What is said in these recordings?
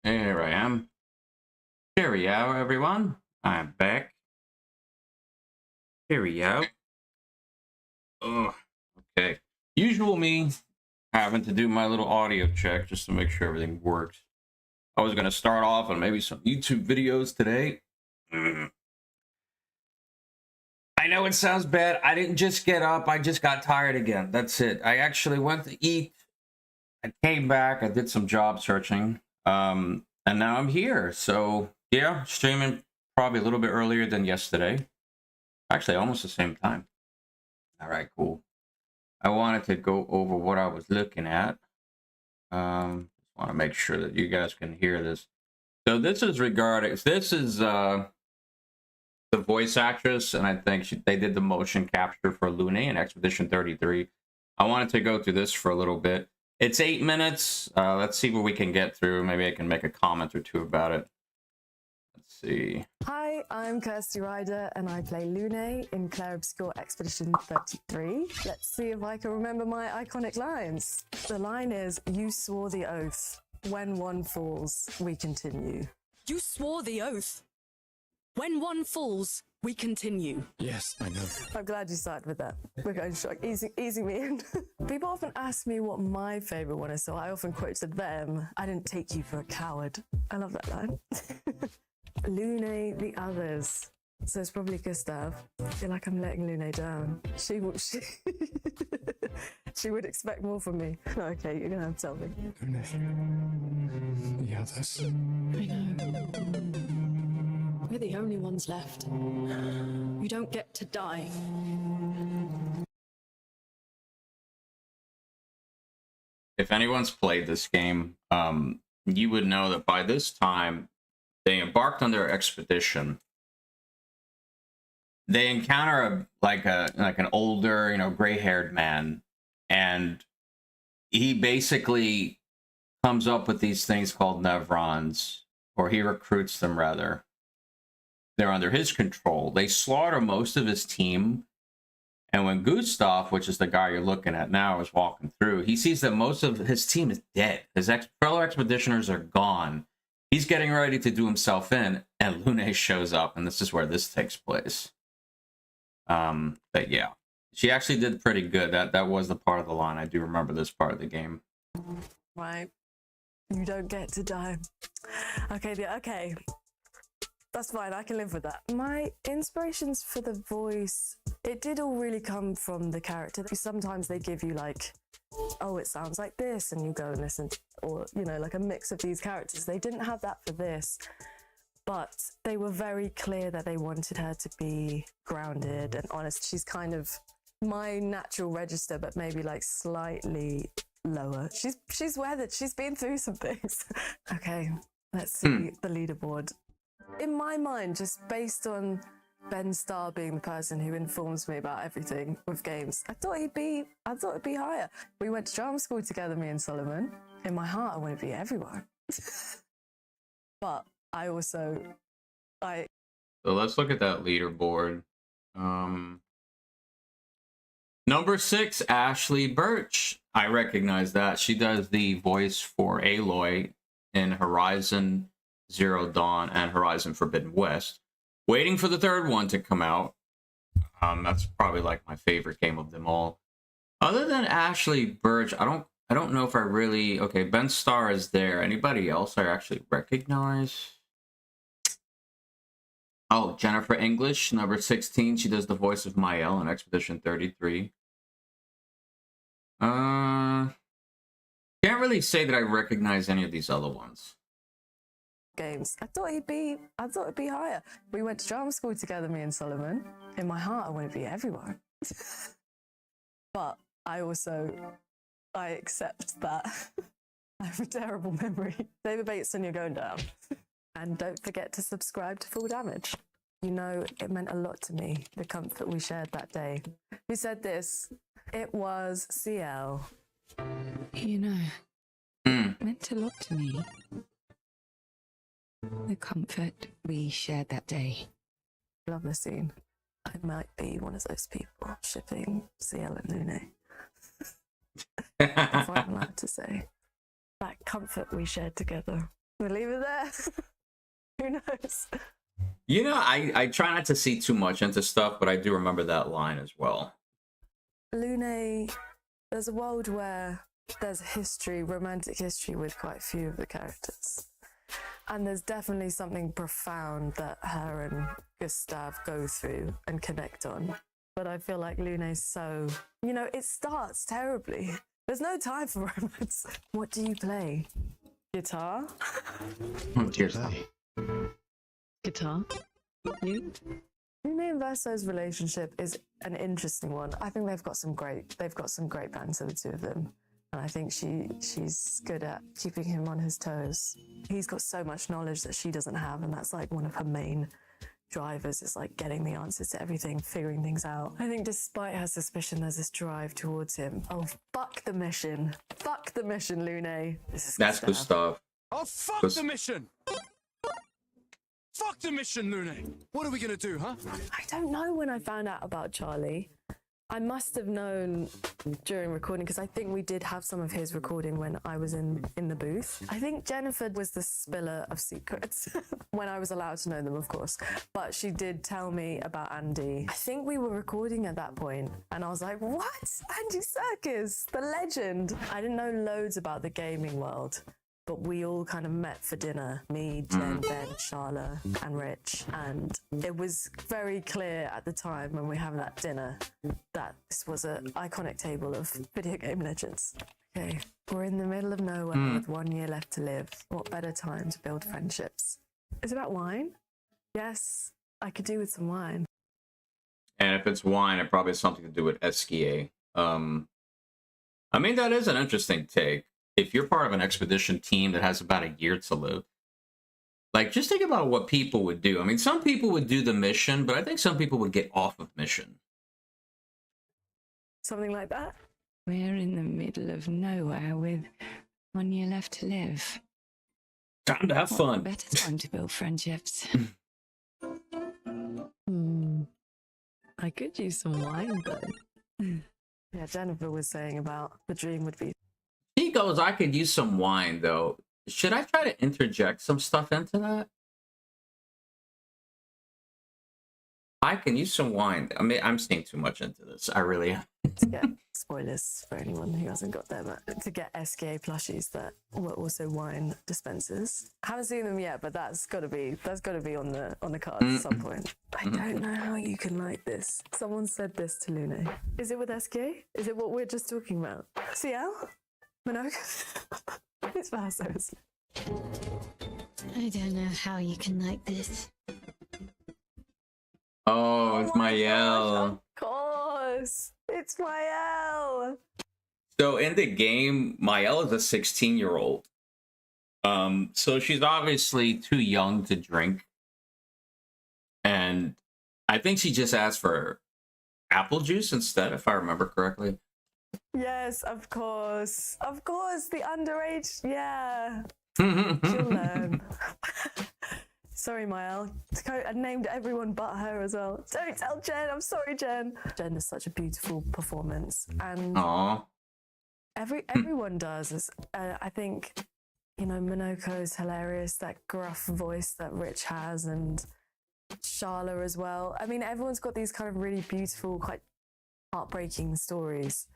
Here I am. Cheerio, everyone. I'm back. Cheerio. Oh, okay. Usual me having to do my little audio check just to make sure everything works. I was going to start off on maybe some YouTube videos today. I know it sounds bad. I didn't just get up. I just got tired again. That's it. I actually went to eat. I came back. I did some job searching. And now I'm here. So, yeah, streaming probably a little bit earlier than yesterday. Actually, almost the same time. All right, cool. I wanted to go over what I was looking at. Just want to make sure that you guys can hear this. So this is the voice actress, and I think they did the motion capture for Lune in Expedition 33. I wanted to go through this for a little bit. It's 8 minutes. Let's see what we can get through. Maybe I can make a comment or two about it. Let's see. Hi, I'm Kirsty Ryder, and I play Lune in Clair Obscur Expedition 33. Let's see if I can remember my iconic lines. The line is, "You swore the oath. When one falls, we continue." You swore the oath. When one falls, we continue. Yes, I know. I'm glad you started with that. We're going strong. Easy me in. People often ask me what my favourite one is, so I often quoted them. "I didn't take you for a coward." I love that line. Lune, the others. So it's probably Gustav. I feel like I'm letting Lune down. She would expect more from me. Okay, you're gonna have to tell me. The others. I know. We're the only ones left. You don't get to die. If anyone's played this game, you would know that by this time, they embarked on their expedition. They encounter an older, gray-haired man, and he basically comes up with these things called Nevrons, or he recruits them rather. They're under his control. They slaughter most of his team, and when Gustav, which is the guy you're looking at now, is walking through, he sees that most of his team is dead. His fellow expeditioners are gone. He's getting ready to do himself in, and Lune shows up, and this is where this takes place. But yeah, she actually did pretty good. That was the part of the line. I do remember this part of the game. Right. You don't get to die. Okay. That's fine, I can live with that. My inspirations for the voice, it did all really come from the character. Sometimes they give you like, oh, it sounds like this, and you go and listen, or, like a mix of these characters. They didn't have that for this, but they were very clear that they wanted her to be grounded and honest. She's kind of my natural register, but maybe like slightly lower. She's weathered, she's been through some things. Okay, let's see the leaderboard. In my mind, just based on Ben Starr being the person who informs me about everything with games, I thought it'd be higher. We went to drama school together, me and Solomon. In my heart, I want to be everywhere. But so let's look at that leaderboard. Number 6, Ashley Birch. I recognize that. She does the voice for Aloy in Horizon Zero Dawn and Horizon Forbidden West. Waiting for the third one to come out. That's probably like my favorite game of them all. Other than Ashley Birch, I don't know if I really... Okay, Ben Starr is there. Anybody else I actually recognize? Oh, Jennifer English, number 16. She does the voice of Mael in Expedition 33. Can't really say that I recognize any of these other ones. Games. I thought it'd be higher. We went to drama school together, me and Solomon. In my heart, I want to be everywhere. But I accept that I have a terrible memory. David Bateson, you're going down. And don't forget to subscribe to Full Damage. It meant a lot to me, the comfort we shared that day. Who said this? It was CL. It meant a lot to me. The comfort we shared that day. Love the scene. I might be one of those people shipping CL and Lune. That's what I'm allowed to say. That comfort we shared together. We'll leave it there. Who knows? You know, I try not to see too much into stuff, but I do remember that line as well. Lune, there's a world where there's history, romantic history with quite a few of the characters. And there's definitely something profound that her and Gustav go through and connect on. But I feel like Lune's so, you know, it starts terribly. There's no time for romance. What do you play? Guitar? Cheers. Guitar. You? Lune and Verso's relationship is an interesting one. I think they've got some great banter, the two of them. And I think she's good at keeping him on his toes. He's got so much knowledge that she doesn't have, and that's like one of her main drivers, is like getting the answers to everything, figuring things out. I think despite her suspicion, there's this drive towards him. Oh, fuck the mission. Fuck the mission, Lune. That's Gustav. Oh, fuck the mission! Fuck the mission, Lune! What are we gonna do, huh? I don't know when I found out about Charlie. I must have known during recording, because I think we did have some of his recording when I was in the booth. I think Jennifer was the spiller of secrets, when I was allowed to know them, of course. But she did tell me about Andy. I think we were recording at that point, and I was like, what? Andy Serkis, the legend. I didn't know loads about the gaming world, but we all kind of met for dinner. Me, Jen, Ben, Charlotte, and Rich. And it was very clear at the time when we were having that dinner that this was an iconic table of video game legends. Okay, we're in the middle of nowhere with 1 year left to live. What better time to build friendships? It's about wine? Yes, I could do with some wine. And if it's wine, it probably has something to do with Esquier. I mean, that is an interesting take. If you're part of an expedition team that has about a year to live, like, just think about what people would do. I mean, some people would do the mission, but I think some people would get off of mission. Something like that? We're in the middle of nowhere with 1 year left to live. Time to have What fun. better time to build friendships? I could use some wine, though. Yeah, Jennifer was saying about the dream would be. He goes, I could use some wine, though. Should I try to interject some stuff into that? I can use some wine. I mean, I'm seeing too much into this. I really am. To get spoilers for anyone who hasn't got them, to get SKA plushies that were also wine dispensers. I haven't seen them yet, but that's got to be on the cards at some point. I don't know how you can like this. Someone said this to Lune. Is it with SKA? Is it what we're just talking about? CL? Minogue? It's Vaso, isn't it? I don't know how you can like this. Oh, it's Mael. Of course! It's Mael! So in the game, Mael is a 16-year-old. So she's obviously too young to drink. And I think she just asked for apple juice instead, if I remember correctly. Yes, of course. Of course, the underage, yeah. She'll learn. Sorry, Mael. I named everyone but her as well. Don't tell Jen. I'm sorry, Jen. Jen is such a beautiful performance, and Aw. everyone does. I think, you know, Minoko's hilarious. That gruff voice that Rich has, and Sharla as well. I mean, everyone's got these kind of really beautiful, quite heartbreaking stories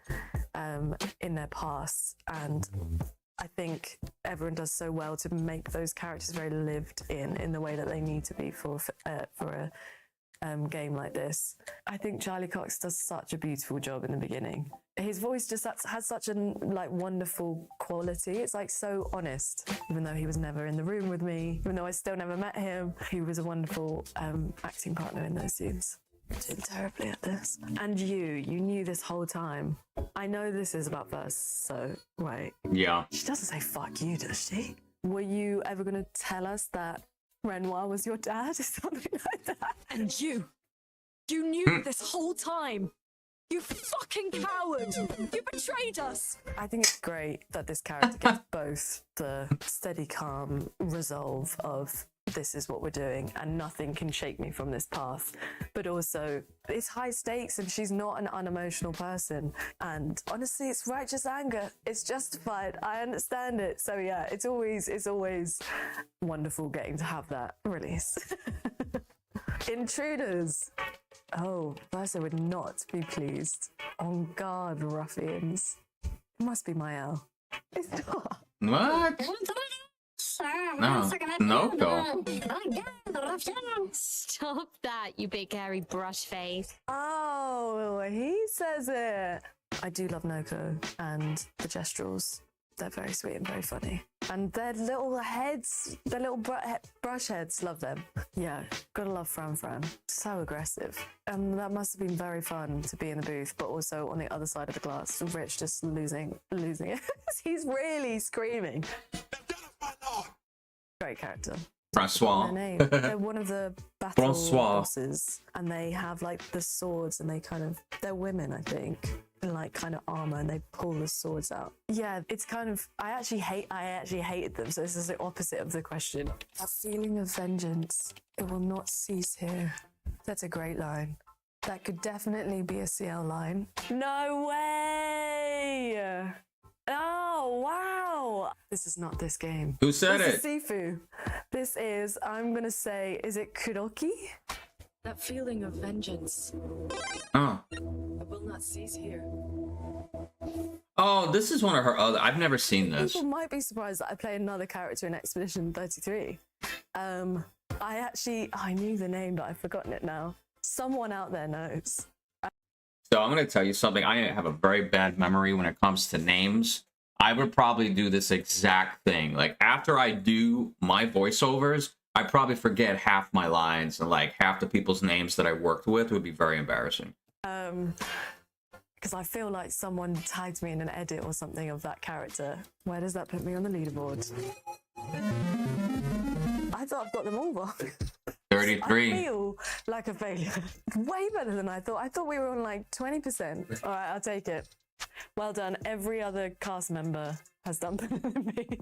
in their past, and I think everyone does so well to make those characters very lived in the way that they need to be for a game like this. I think Charlie Cox does such a beautiful job in the beginning. His voice just has such a like wonderful quality. It's like so honest, even though he was never in the room with me, even though I still never met him. He was a wonderful acting partner in those scenes. Doing terribly at this. And you knew this whole time. I know this is about Verse, so right. Yeah. She doesn't say fuck you, does she? Were you ever going to tell us that Renoir was your dad or something like that? And you knew this whole time. You fucking coward! You betrayed us! I think it's great that this character gets both the steady, calm resolve of this is what we're doing and nothing can shake me from this path. But also, it's high stakes and she's not an unemotional person. And honestly, it's righteous anger. It's justified. I understand it. So yeah, it's always wonderful getting to have that release. Intruders. Oh, Verso would not be pleased. On guard, ruffians. It must be my L. It's not. What? No, Noko. Stop that, you big hairy brush face. Oh, he says it. I do love Noko and the Gestrels. They're very sweet and very funny. And their little heads, their little brush heads, love them. Yeah, gotta love Fran. So aggressive. And that must have been very fun to be in the booth, but also on the other side of the glass, Rich just losing it. He's really screaming. Great character. Francois. Their name. They're one of the battle bosses, and they have like the swords, and they're women, I think, in like kind of armor, and they pull the swords out. Yeah, it's kind of. I actually hated them. So this is the opposite of the question. A feeling of vengeance. It will not cease here. That's a great line. That could definitely be a CL line. No way! Oh, wow. This is not this game. Who said this it? Is Sifu. This is, I'm going to say, is it Kuroki? That feeling of vengeance. Oh. It will not cease here. Oh, this is one of her other. I've never seen this. People might be surprised that I play another character in Expedition 33. I knew the name, but I've forgotten it now. Someone out there knows. So I'm going to tell you something. I have a very bad memory when it comes to names. I would probably do this exact thing. Like, after I do my voiceovers, I probably forget half my lines, and like half the people's names that I worked with would be very embarrassing. Because I feel like someone tagged me in an edit or something of that character. Where does that put me on the leaderboard? I thought I've got them all wrong. 33. I feel like a failure. Way better than I thought. I thought we were on like 20%. All right, I'll take it. Well done. Every other cast member has done better than me.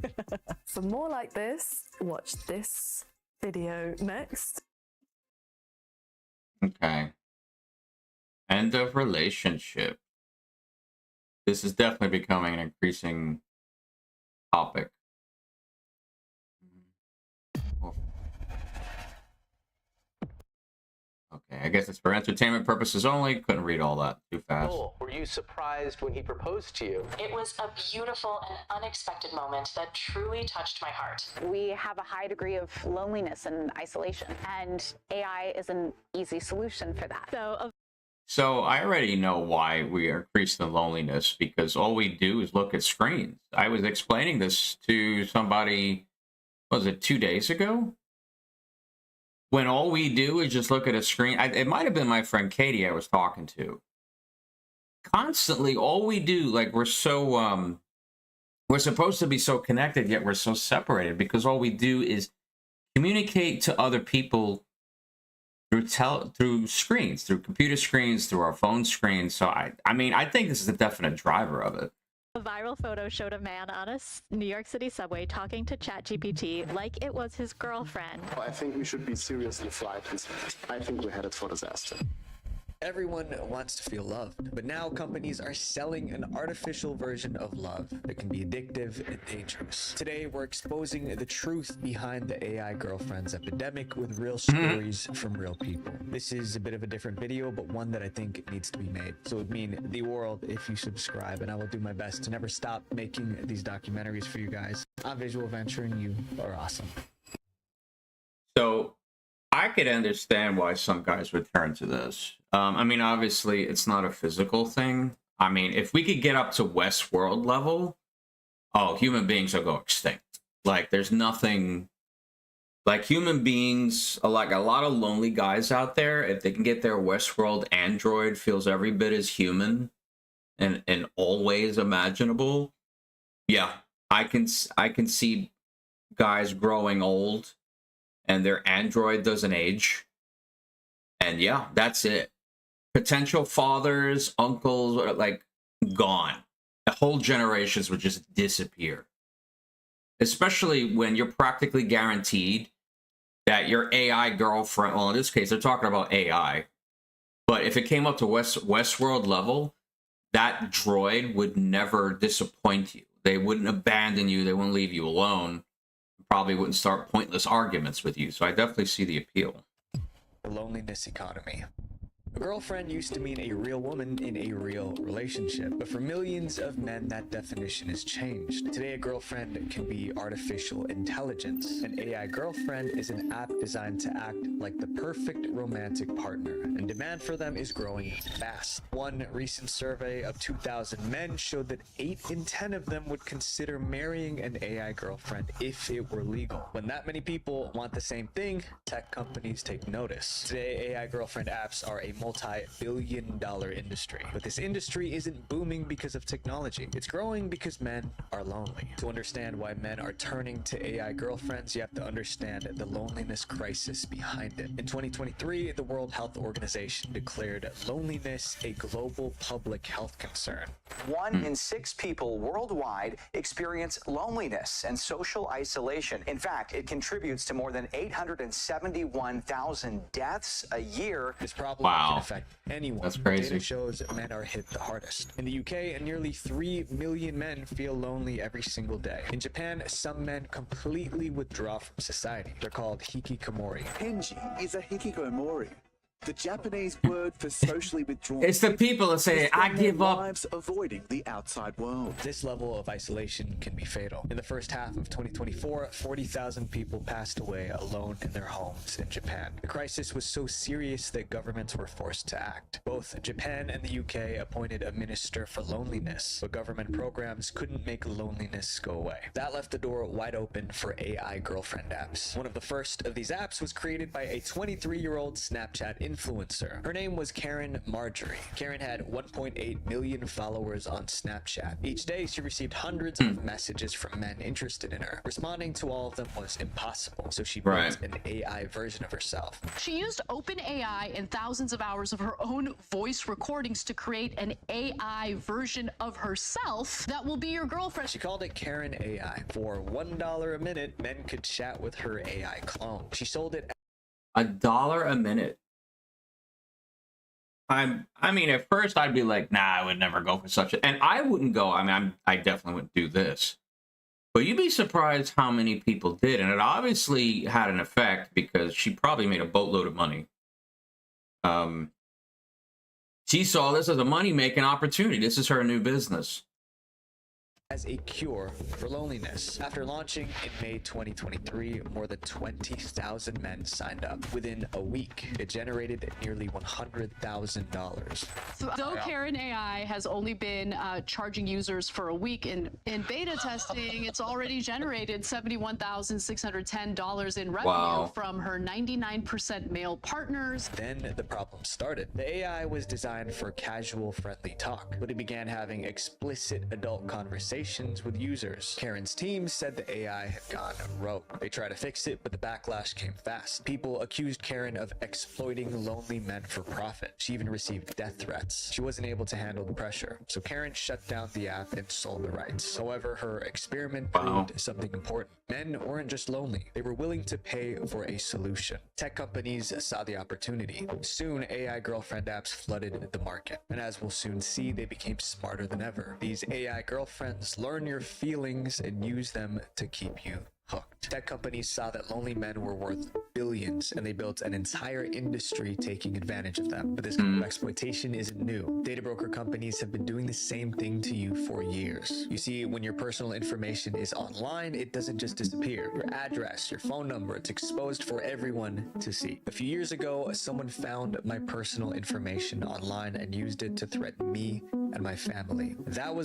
For more like this, watch this video next. Okay. End of relationship. This is definitely becoming an increasing topic. Okay, I guess it's for entertainment purposes only. Couldn't read all that too fast. Joel, were you surprised when he proposed to you? It was a beautiful and unexpected moment that truly touched my heart. We have a high degree of loneliness and isolation, and AI is an easy solution for that. So I already know why we increase the loneliness, because all we do is look at screens. I was explaining this to somebody, was it 2 days ago? When all we do is just look at a screen. It might have been my friend Katie I was talking to. Constantly, all we do, like, we're so, we're supposed to be so connected, yet we're so separated, because all we do is communicate to other people through screens, through computer screens, through our phone screens. So I mean, I think this is a definite driver of it. A viral photo showed a man on a New York City subway talking to ChatGPT like it was his girlfriend. I think we should be seriously frightened. I think we're headed for disaster. Everyone wants to feel loved, but now companies are selling an artificial version of love that can be addictive and dangerous. Today, we're exposing the truth behind the AI girlfriends epidemic with real stories from real people. This is a bit of a different video, but one that I think needs to be made. So it would mean the world if you subscribe, and I will do my best to never stop making these documentaries for you guys. On Visual Venture, and you are awesome. So I could understand why some guys would turn to this. I mean, obviously, it's not a physical thing. I mean, if we could get up to Westworld level, oh, human beings will go extinct. Like, there's nothing... Like, human beings, like a lot of lonely guys out there, if they can get their Westworld android feels every bit as human and in all ways imaginable, yeah, I can see guys growing old and their android doesn't age. And yeah, that's it. Potential fathers, uncles, like, gone. The whole generations would just disappear. Especially when you're practically guaranteed that your AI girlfriend, well, in this case, they're talking about AI, but if it came up to Westworld level, that droid would never disappoint you. They wouldn't abandon you. They wouldn't leave you alone. Probably wouldn't start pointless arguments with you. So I definitely see the appeal. The loneliness economy. A girlfriend used to mean a real woman in a real relationship, but for millions of men, that definition has changed. Today, a girlfriend can be artificial intelligence. An AI girlfriend is an app designed to act like the perfect romantic partner, and demand for them is growing fast. One recent survey of 2,000 men showed that 8 in 10 of them would consider marrying an AI girlfriend if it were legal. When that many people want the same thing, tech companies take notice. Today, AI girlfriend apps are a multi-billion-dollar industry. But this industry isn't booming because of technology. It's growing because men are lonely. To understand why men are turning to AI girlfriends, you have to understand the loneliness crisis behind it. In 2023, the World Health Organization declared loneliness a global public health concern. 1 in 6 people worldwide experience loneliness and social isolation. In fact, it contributes to more than 871,000 deaths a year. This problem can affect anyone. That's crazy. Data shows men are hit the hardest. In the UK, nearly 3 million men feel lonely every single day. In Japan, some men completely withdraw from society. They're called hikikomori. Kenji is a hikikomori, the Japanese word for socially withdrawn. It's the people that say, I give up. Lives avoiding the outside world. This level of isolation can be fatal. In the first half of 2024, 40,000 people passed away alone in their homes in Japan. The crisis was so serious that governments were forced to act. Both Japan and the UK appointed a minister for loneliness, but government programs couldn't make loneliness go away. That left the door wide open for AI girlfriend apps. One of the first of these apps was created by a 23-year-old Snapchat influencer. Her name was Karen Marjorie. Karen had 1.8 million followers on Snapchat. Each day, she received hundreds of messages from men interested in her. Responding to all of them was impossible, so she built an AI version of herself. She used OpenAI and thousands of hours of her own voice recordings to create an AI version of herself that will be your girlfriend. She called it Karen AI. For $1 a minute, men could chat with her AI clone. She sold it $1 a minute. I mean, at first I'd be like, nah, I would never go for such a, and I wouldn't go. I mean, I definitely wouldn't do this. But you'd be surprised how many people did, and it obviously had an effect because she probably made a boatload of money. She saw this as a money-making opportunity. This is her new business. As a cure for loneliness. After launching in May 2023, more than 20,000 men signed up. Within a week, it generated nearly $100,000. Though Karen AI has only been charging users for a week in beta testing, it's already generated $71,610 in revenue from her 99% male partners. Then the problem started. The AI was designed for casual, friendly talk, but it began having explicit adult conversations with users. Karen's team said the AI had gone rogue. They tried to fix it, but the backlash came fast. People accused Karen of exploiting lonely men for profit. She even received death threats. She wasn't able to handle the pressure, so Karen shut down the app and sold the rights. However, her experiment proved something important. Men weren't just lonely. They were willing to pay for a solution. Tech companies saw the opportunity. Soon, AI girlfriend apps flooded the market. And as we'll soon see, they became smarter than ever. These AI girlfriends learn your feelings and use them to keep you hooked. Tech companies saw that lonely men were worth billions, and they built an entire industry taking advantage of them. But this kind of exploitation isn't new. Data broker companies have been doing the same thing to you for years. You see, when your personal information is online, it doesn't just disappear. Your address, your phone number, it's exposed for everyone to see. A few years ago, someone found my personal information online and used it to threaten me and my family. That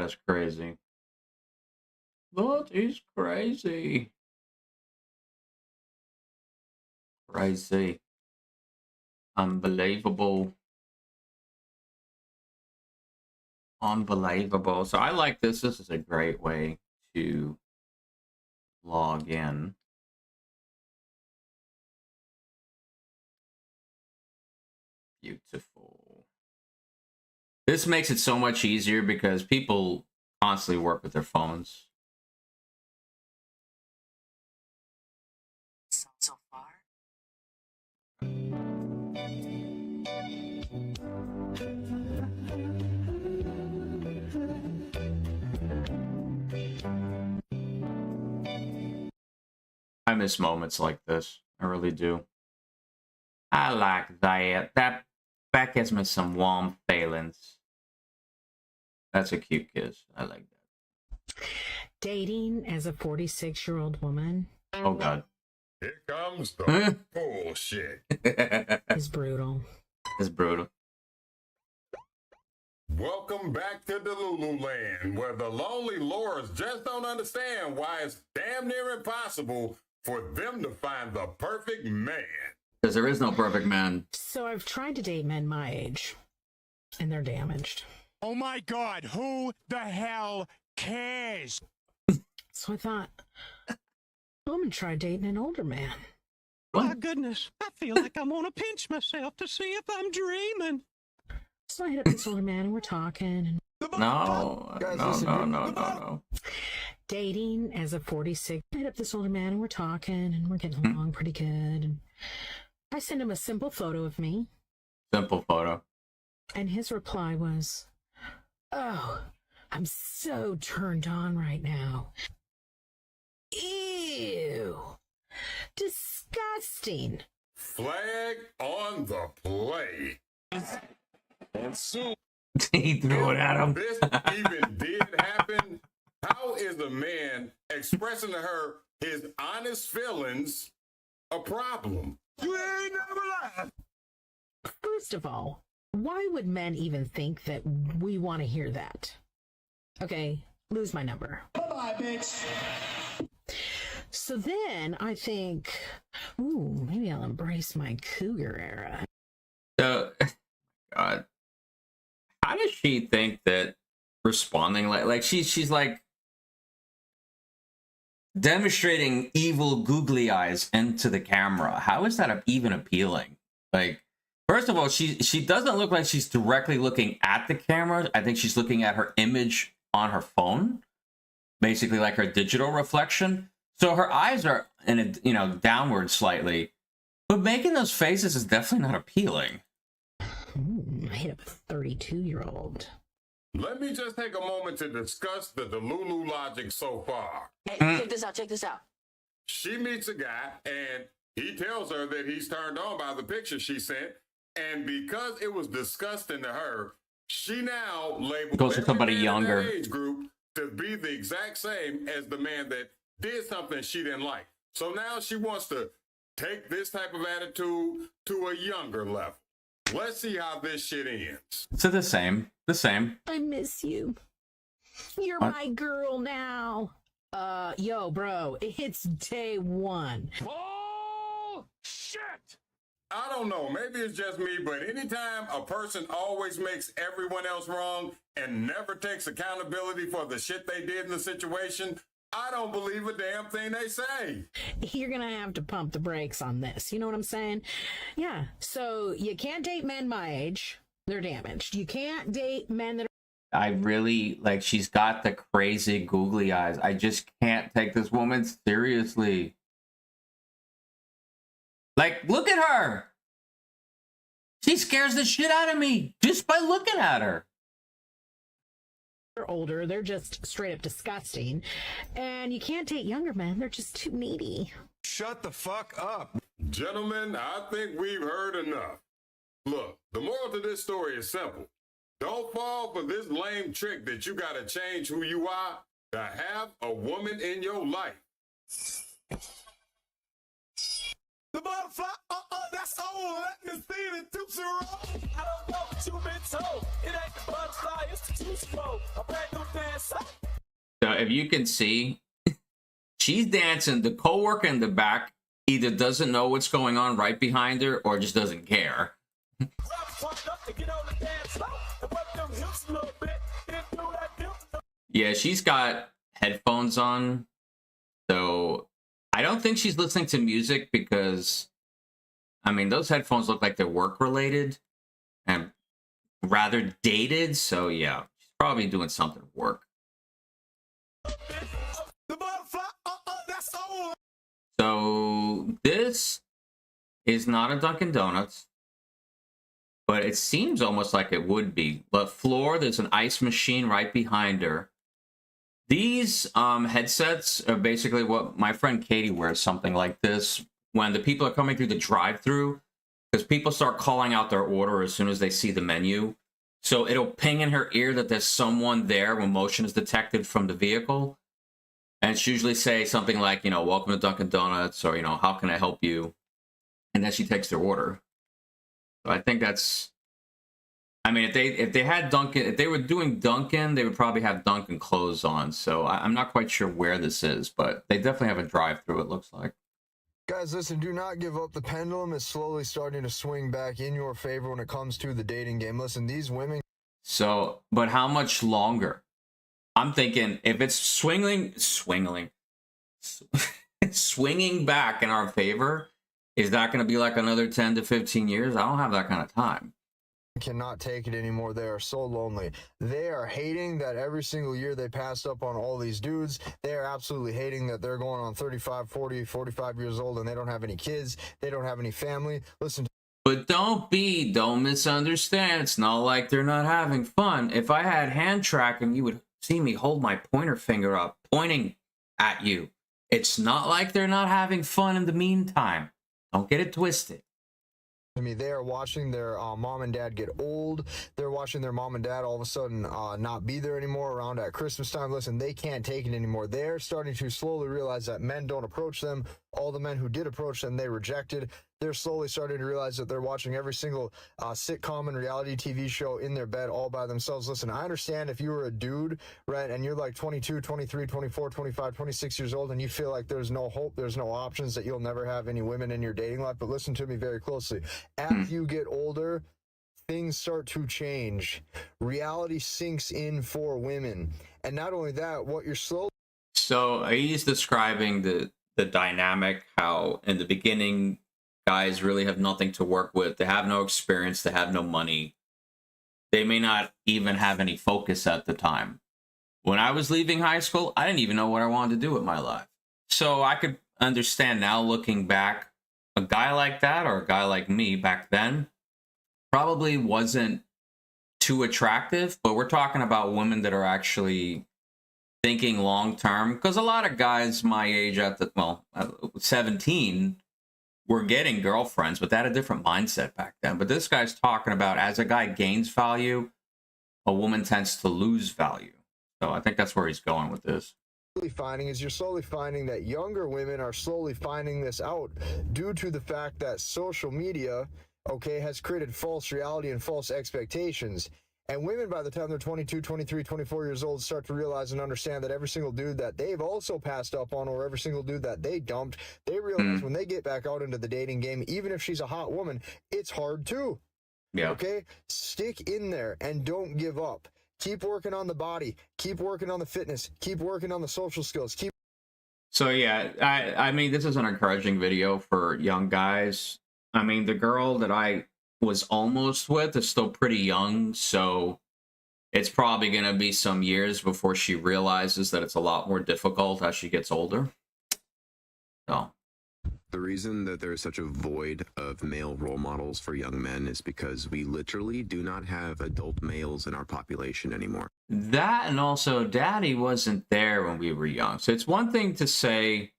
is crazy. That is crazy. Crazy. Unbelievable. Unbelievable. So I like this. This is a great way to log in. Beautiful. This makes it so much easier because people constantly work with their phones. So I miss moments like this. I really do. I like that. That gives me some warm feelings. That's a cute kiss. I like that. Dating as a 46-year-old woman. Oh, God. Here comes the bullshit. Is brutal. It's brutal. Welcome back to Delulu Land, where the lonely Laura's just don't understand why it's damn near impossible for them to find the perfect man. Because there is no perfect man. So I've tried to date men my age, and they're damaged. Oh my God, who the hell cares? So I thought, I'm gonna try dating an older man. My goodness, I feel like I want to pinch myself to see if I'm dreaming. So I hit up this older man and we're talking. And No. Dating as a 46. I hit up this older man and we're talking and we're getting along pretty good. And I sent him a simple photo of me. Simple photo. And his reply was, "Oh, I'm so turned on right now. Ew. Disgusting." Flag on the play. And soon he threw it at him. This even did happen. How is a man expressing to her his honest feelings a problem? You ain't never lied. First of all, why would men even think that we want to hear that? Okay, lose my number. Bye-bye, bitch. So then I think, ooh, maybe I'll embrace my cougar era. So, God, how does she think that responding like she's like demonstrating evil googly eyes into the camera? How is that even appealing? Like, first of all, she doesn't look like she's directly looking at the camera. I think she's looking at her image on her phone, basically like her digital reflection. So her eyes are in a, downward slightly, but making those faces is definitely not appealing. I hit up a 32-year-old. Let me just take a moment to discuss the Delulu logic so far. Hey, check this out. She meets a guy and he tells her that he's turned on by the picture she sent. And because it was disgusting to her, she now labels goes with somebody every man in younger that age group to be the exact same as the man that did something she didn't like. So now she wants to take this type of attitude to a younger level. Let's see how this shit ends. So the same. I miss you. You're What? my girl now. Yo, bro, it's day one. Oh, shit! I don't know. Maybe it's just me, but anytime a person always makes everyone else wrong and never takes accountability for the shit they did in the situation, I don't believe a damn thing they say. You're gonna have to pump the brakes on this. You know what I'm saying? Yeah. So you can't date men my age. They're damaged. You can't date men that are... I really, like, she's got the crazy googly eyes. I just can't take this woman seriously. Like, look at her. She scares the shit out of me just by looking at her. They're older. They're just straight up disgusting. And you can't date younger men. They're just too needy. Shut the fuck up. Gentlemen, I think we've heard enough. Look, the moral to this story is simple. Don't fall for this lame trick that you gotta change who you are to have a woman in your life. The butterfly, that's all. Let me see the tubes roll. I don't know what you've been told. It ain't the butterfly, it's the tubes roll. A brand new dance. So if you can see, she's dancing. The coworker in the back either doesn't know what's going on right behind her or just doesn't care. Yeah, she's got headphones on, so I don't think she's listening to music because, I mean, those headphones look like they're work-related and rather dated, so yeah, she's probably doing something at work. So this is not a Dunkin' Donuts, but it seems almost like it would be. But floor, there's an ice machine right behind her. These headsets are basically what my friend Katie wears, something like this, when the people are coming through the drive-through, because people start calling out their order as soon as they see the menu. So it'll ping in her ear that there's someone there when motion is detected from the vehicle. And it's usually say something like, you know, welcome to Dunkin' Donuts, or, you know, how can I help you? And then she takes their order. So I think that's, I mean, if they had Dunkin', if they were doing Dunkin', they would probably have Dunkin' clothes on. So I'm not quite sure where this is, but they definitely have a drive-through, it looks like. Guys, listen, do not give up. The pendulum is slowly starting to swing back in your favor when it comes to the dating game. Listen, these women... So, but how much longer? I'm thinking if it's swinging back in our favor, is that going to be like another 10 to 15 years? I don't have that kind of time. Cannot take it anymore. They are so lonely. They are hating that every single year they passed up on all these dudes. They are absolutely hating that they're going on 35, 40, 45 years old and they don't have any kids. They don't have any family. Listen. But don't misunderstand. It's not like they're not having fun. If I had hand tracking, you would see me hold my pointer finger up, pointing at you. It's not like they're not having fun in the meantime. Don't get it twisted. I mean, they are watching their mom and dad get old. They're watching their mom and dad all of a sudden not be there anymore around at Christmas time. Listen, they can't take it anymore. They're starting to slowly realize that men don't approach them. All the men who did approach them, they rejected. They're slowly starting to realize that they're watching every single sitcom and reality TV show in their bed all by themselves. Listen, I understand if you were a dude, right, and you're like 22, 23, 24, 25, 26 years old, and you feel like there's no hope, there's no options, that you'll never have any women in your dating life. But listen to me very closely. As you get older, things start to change. Reality sinks in for women. And not only that, what you're slowly... So he's describing the dynamic, how in the beginning, guys really have nothing to work with. They have no experience. They have no money. They may not even have any focus at the time. When I was leaving high school, I didn't even know what I wanted to do with my life. So I could understand now, looking back, a guy like that or a guy like me back then probably wasn't too attractive, but we're talking about women that are actually thinking long term, because a lot of guys my age at 17 were getting girlfriends, but they had a different mindset back then. But this guy's talking about, as a guy gains value, a woman tends to lose value. So I think that's where he's going with this. You're slowly finding that younger women are slowly finding this out due to the fact that social media, okay, has created false reality and false expectations. And women, by the time they're 22, 23, 24 years old, start to realize and understand that every single dude that they've also passed up on, or every single dude that they dumped, they realize when they get back out into the dating game, even if she's a hot woman, it's hard too. Yeah. Okay? Stick in there and don't give up. Keep working on the body. Keep working on the fitness. Keep working on the social skills. So yeah, I mean, this is an encouraging video for young guys. I mean, the girl that I was almost with is still pretty young, so it's probably going to be some years before she realizes that it's a lot more difficult as she gets older. So the reason that there's such a void of male role models for young men is because we literally do not have adult males in our population anymore. That, and also daddy wasn't there when we were young. So it's one thing to say,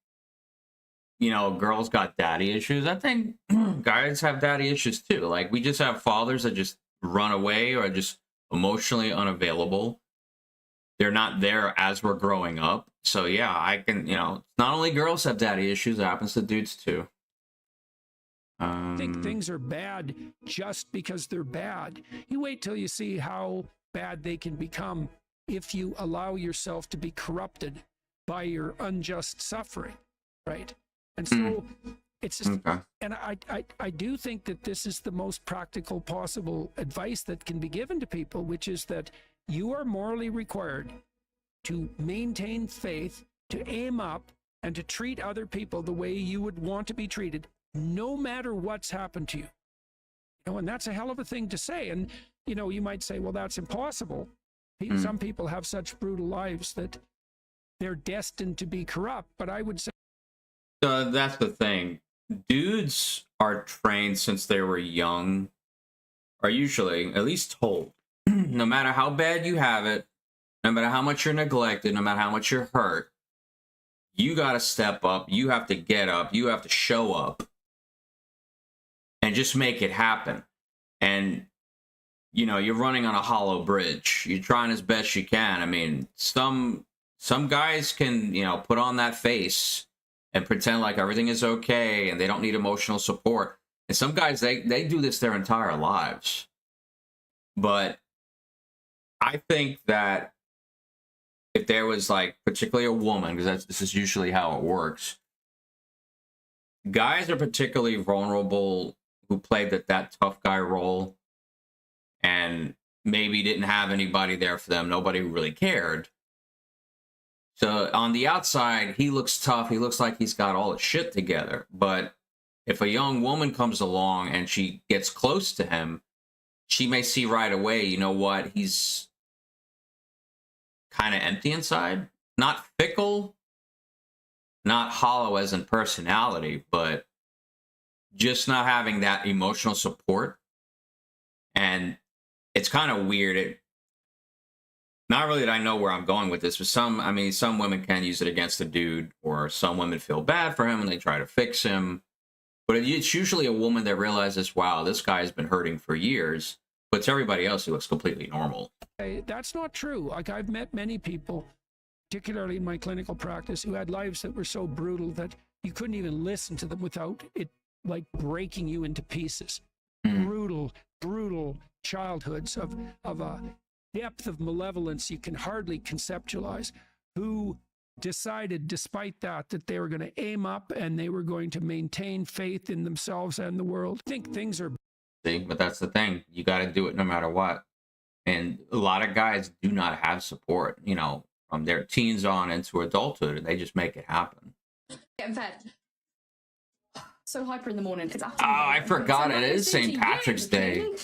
you know, girls got daddy issues. I think guys have daddy issues too. Like, we just have fathers that just run away or just emotionally unavailable. They're not there as we're growing up. So yeah, I can, you know, not only girls have daddy issues, it happens to dudes too. I think things are bad just because they're bad. You wait till you see how bad they can become if you allow yourself to be corrupted by your unjust suffering, right? And so it's just, and I do think that this is the most practical possible advice that can be given to people, which is that you are morally required to maintain faith, to aim up, and to treat other people the way you would want to be treated, no matter what's happened to you. You know, and that's a hell of a thing to say. And, you know, you might say, well, that's impossible. Some people have such brutal lives that they're destined to be corrupt. But I would say, so that's the thing. Dudes are trained since they were young, are usually at least told, no matter how bad you have it, no matter how much you're neglected, no matter how much you're hurt, you got to step up. You have to get up. You have to show up and just make it happen. And, you know, you're running on a hollow bridge. You're trying as best you can. I mean, some guys can, you know, put on that face and pretend like everything is okay and they don't need emotional support. And some guys, they do this their entire lives. But I think that if there was, like, particularly a woman, because this is usually how it works, guys are particularly vulnerable who played that tough guy role and maybe didn't have anybody there for them. Nobody really cared. So on the outside, he looks tough. He looks like he's got all his shit together. But if a young woman comes along and she gets close to him, she may see right away, you know what, he's kind of empty inside. Not fickle, not hollow as in personality, but just not having that emotional support. And it's kind of weird. Not really that I know where I'm going with this, but some women can use it against a dude, or some women feel bad for him and they try to fix him. But it's usually a woman that realizes, wow, this guy's been hurting for years, but to everybody else, he looks completely normal. That's not true. Like, I've met many people, particularly in my clinical practice, who had lives that were so brutal that you couldn't even listen to them without it, like, breaking you into pieces. Brutal childhoods of a depth of malevolence you can hardly conceptualize, who decided, despite that they were going to aim up and they were going to maintain faith in themselves and the world. I think things are... See, but that's the thing. You got to do it no matter what. And a lot of guys do not have support, you know, from their teens on into adulthood, and they just make it happen. Getting fed. So hyper in the morning. It's I forgot it is St. Patrick's Day.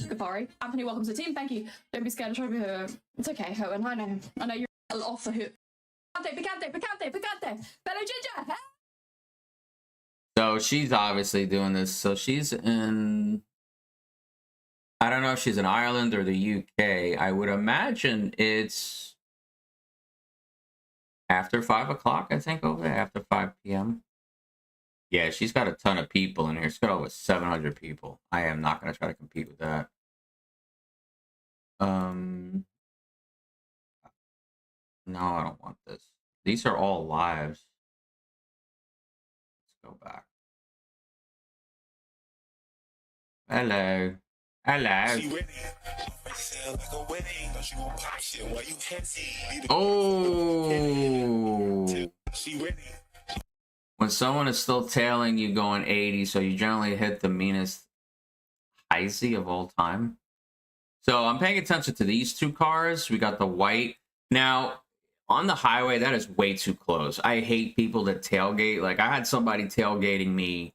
Goodbye. Anthony, welcome to the team. Thank you. Don't be scared to try me here. It's okay, Owen. I know you're off the hook. Picante. Fellow Ginger. So she's obviously doing this. So she's in, I don't know if she's in Ireland or the UK. I would imagine it's after 5 o'clock, I think, over there, after 5 p.m. Yeah, she's got a ton of people in here. She's got over 700 people. I am not going to try to compete with that. No, I don't want this. These are all lives. Let's go back. Hello. Oh. When someone is still tailing you going 80, so you generally hit the meanest Heisey of all time. So I'm paying attention to these two cars. We got the white. Now, on the highway, that is way too close. I hate people that tailgate. Like, I had somebody tailgating me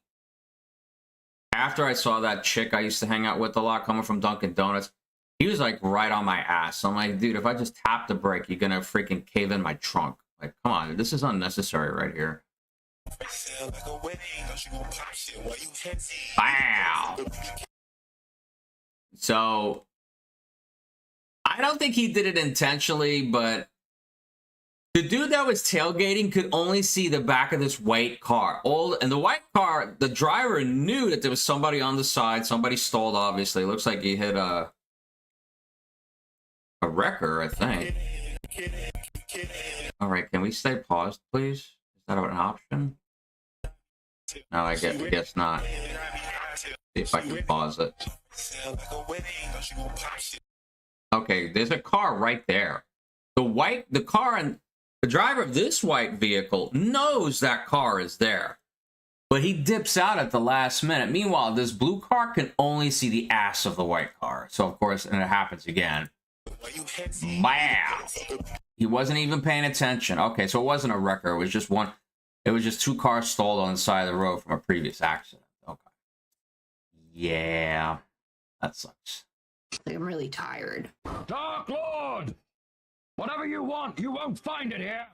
after I saw that chick I used to hang out with a lot coming from Dunkin' Donuts. He was, like, right on my ass. I'm like, dude, if I just tap the brake, you're going to freaking cave in my trunk. Like, come on. This is unnecessary right here. Wow. So, I don't think he did it intentionally, but the dude that was tailgating could only see the back of this white car. And the white car, the driver knew that there was somebody on the side. Somebody stalled, obviously. It looks like he hit a wrecker, I think. All right, can we stay paused, please? Is that an option? No, I guess not. See if I can pause it. Okay, there's a car right there. The car and the driver of this white vehicle knows that car is there, but he dips out at the last minute. Meanwhile, this blue car can only see the ass of the white car. So of course, and it happens again. Wow. He wasn't even paying attention. Okay, so it wasn't a wrecker. It was just one. It was just two cars stalled on the side of the road from a previous accident. Okay. Yeah, that sucks. I'm really tired. Dark Lord! Whatever you want, you won't find it here.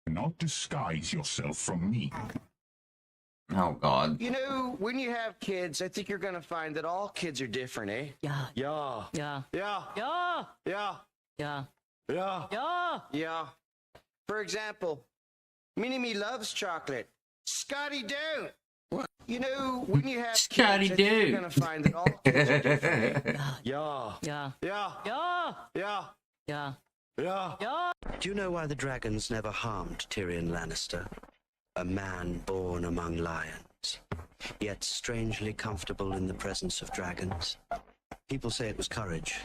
Not disguise yourself from me. Oh, God. You know, when you have kids, I think you're going to find that all kids are different, eh? Yeah. Yeah. Yeah. Yeah. Yeah. Yeah. Yeah. Yeah. Yeah. Yeah. For example, Minnie loves chocolate. Scotty don't. What? You know, when you have Scotty kids, I think don't. you're gonna find that all kids are different. Yeah. Yeah. Yeah. Yeah. Yeah. Yeah. Yeah. Yeah. Do you know why the dragons never harmed Tyrion Lannister? A man born among lions, yet strangely comfortable in the presence of dragons. People say it was courage,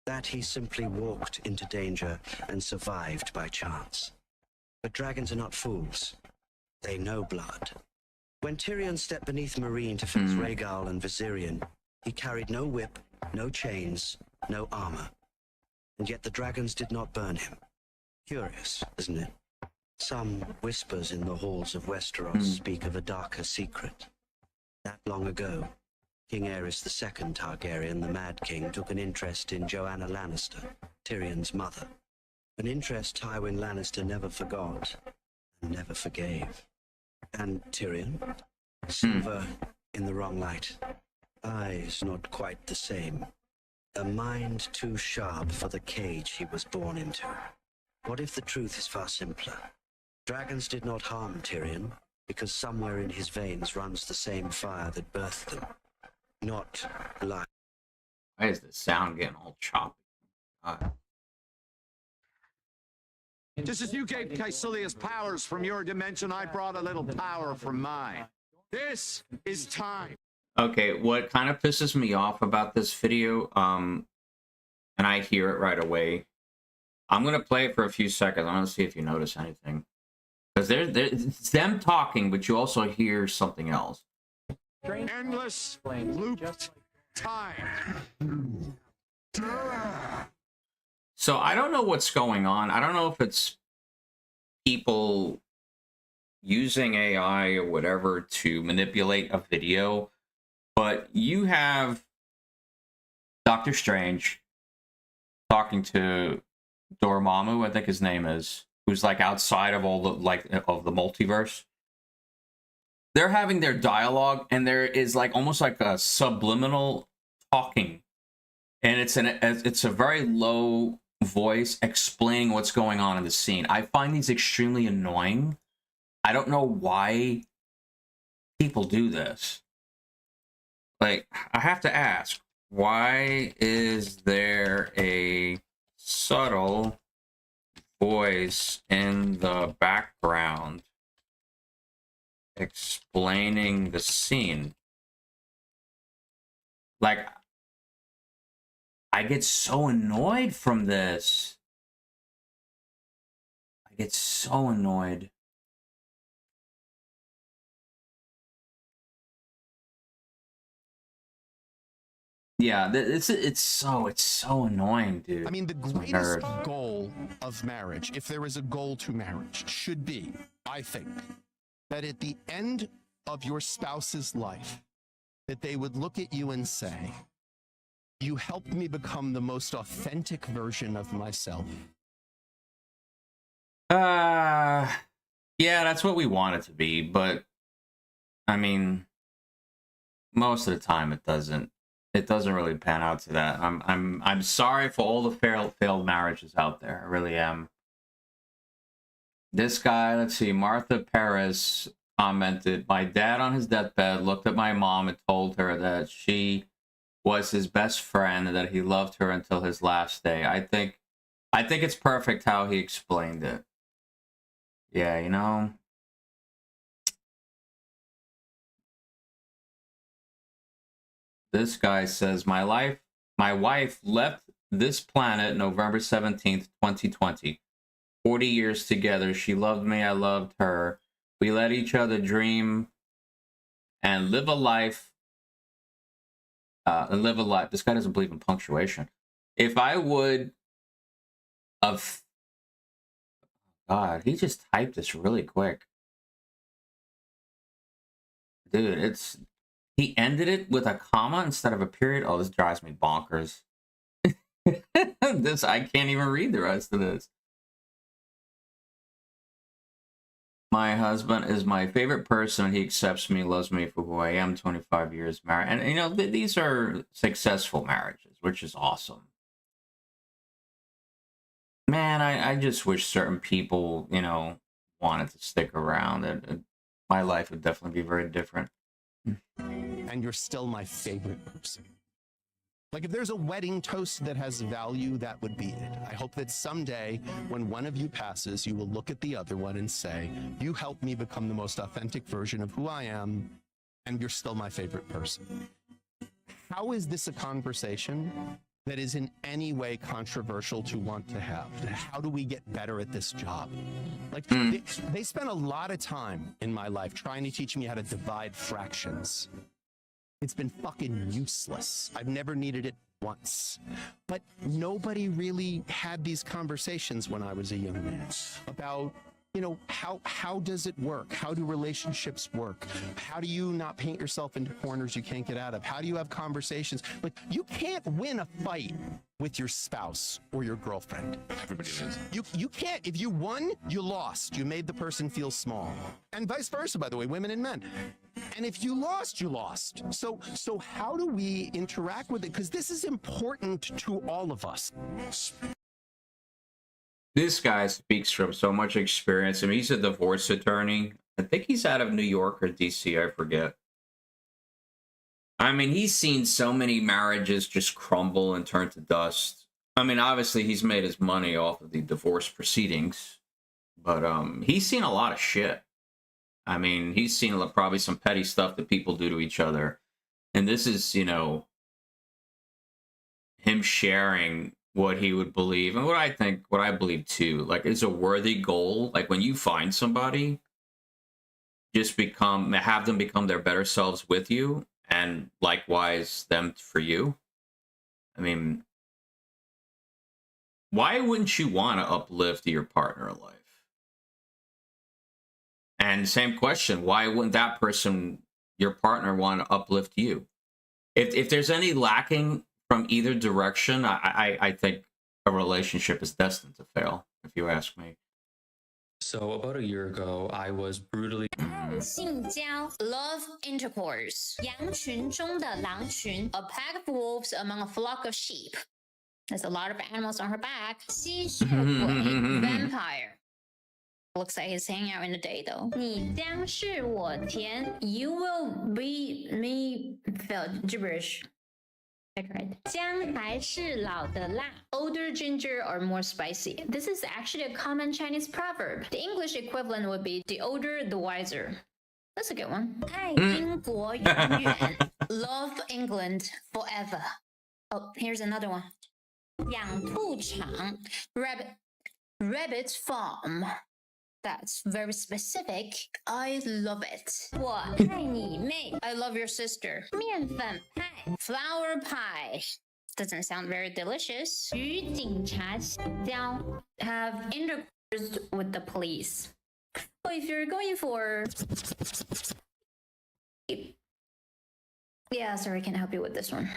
that he simply walked into danger and survived by chance. But dragons are not fools. They know blood. When Tyrion stepped beneath Meereen to face Rhaegal and Viserion, he carried no whip, no chains, no armor. And yet the dragons did not burn him. Curious, isn't it? Some whispers in the halls of Westeros speak of a darker secret. That long ago, King Aerys II Targaryen, the Mad King, took an interest in Joanna Lannister, Tyrion's mother. An interest Tywin Lannister never forgot and never forgave. And Tyrion? Silver in the wrong light. Eyes not quite the same. A mind too sharp for the cage he was born into. What if the truth is far simpler? Dragons did not harm Tyrion, because somewhere in his veins runs the same fire that birthed them. Not light. Why is the sound getting all choppy? Just as you gave Caecilius powers from your dimension, I brought a little power from mine. This is time. Okay, what kind of pisses me off about this video, and I hear it right away. I'm gonna play it for a few seconds. I'm gonna see if you notice anything, because it's them talking, but you also hear something else. Endless looped time. So I don't know what's going on. I don't know if it's people using AI or whatever to manipulate a video, but you have Doctor Strange talking to Dormammu, I think his name is, who's like outside of all the of the multiverse. They're having their dialogue, and there is like almost like a subliminal talking, and it's a very low voice explaining what's going on in the scene. I find these extremely annoying. I don't know why people do this. Like, I have to ask, why is there a subtle voice in the background explaining the scene? Like, I get so annoyed from this. I get so annoyed. Yeah, it's so annoying, dude. I mean, the greatest goal of marriage, if there is a goal to marriage, should be, I think, that at the end of your spouse's life, that they would look at you and say, "You helped me become the most authentic version of myself." Yeah, that's what we want it to be, but I mean, most of the time it doesn't really pan out to that. I'm sorry for all the failed marriages out there. I really am. This guy, let's see, Martha Perez commented, "My dad on his deathbed looked at my mom and told her that she was his best friend and that he loved her until his last day." I think it's perfect how he explained it. Yeah, you know. This guy says, my wife left this planet November 17th, 2020. 40 years together. She loved me. I loved her. We let each other dream and live a life. This guy doesn't believe in punctuation. If I would have... God, he just typed this really quick. Dude, he ended it with a comma instead of a period. Oh, this drives me bonkers. I can't even read the rest of this. My husband is my favorite person. He accepts me, loves me for who I am. 25 years married. And, you know, these are successful marriages, which is awesome. man, I just wish certain people, you know, wanted to stick around. My life would definitely be very different. And you're still my favorite person. Like, if there's a wedding toast that has value, that would be it. I hope that someday, when one of you passes, you will look at the other one and say, you helped me become the most authentic version of who I am, and you're still my favorite person. How is this a conversation that is in any way controversial to want to have? How do we get better at this job? Like, they spent a lot of time in my life trying to teach me how to divide fractions. It's been fucking useless. I've never needed it once. But nobody really had these conversations when I was a young man about, you know, how does it work? How do relationships work? How do you not paint yourself into corners you can't get out of? How do you have conversations? Like, you can't win a fight with your spouse or your girlfriend. Everybody is. You can't. If you won, you lost. You made the person feel small. And vice versa, by the way, women and men. And if you lost, you lost. So how do we interact with it? Because this is important to all of us. This guy speaks from so much experience. I mean, he's a divorce attorney. I think he's out of New York or DC, I forget. I mean, he's seen so many marriages just crumble and turn to dust. I mean, obviously, he's made his money off of the divorce proceedings, but he's seen a lot of shit. I mean, he's seen probably some petty stuff that people do to each other. And this is, you know, him sharing what he would believe and what I believe too. Like, it's a worthy goal. Like, when you find somebody, just have them become their better selves with you, and likewise them for you. I mean, why wouldn't you want to uplift your partner in life? And same question, why wouldn't that person, your partner, want to uplift you? If there's any lacking from either direction, I think a relationship is destined to fail, if you ask me. So about a year ago, I was brutally... 性交 love intercourse 羊群中的狼群 a pack of wolves among a flock of sheep. There's a lot of animals on her back. 吸血鬼 vampire. Looks like he's hanging out in the day though. 你将是我甜 you will be me gibberish. Right. 姜还是老的辣 older ginger or more spicy. This is actually a common Chinese proverb. The English equivalent would be the older, the wiser. That's a good one. 爱英国永远 love England forever. Oh, here's another one. 养兔场 rabbit farm. That's very specific. I love it. 我爱你妹 I love your sister. 面粉派 flour pie. Doesn't sound very delicious. 与警察交 have intercourse with the police. Well, if you're going for... Yeah, sorry, I can't help you with this one.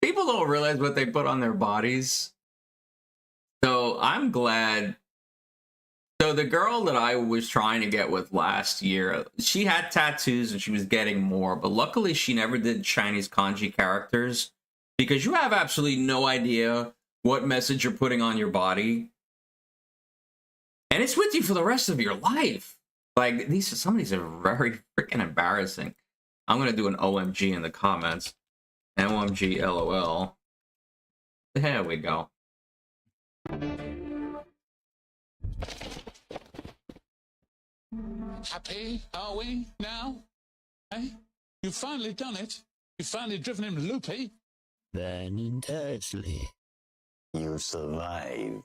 People don't realize what they put on their bodies. So I'm glad. So the girl that I was trying to get with last year, she had tattoos and she was getting more, but luckily she never did Chinese kanji characters, because you have absolutely no idea what message you're putting on your body. And it's with you for the rest of your life. Like, some of these are very freaking embarrassing. I'm going to do an OMG in the comments. OMG LOL. There we go. Happy, are we now? Hey? You've finally done it. You've finally driven him loopy. Vernon Dursley, you survived.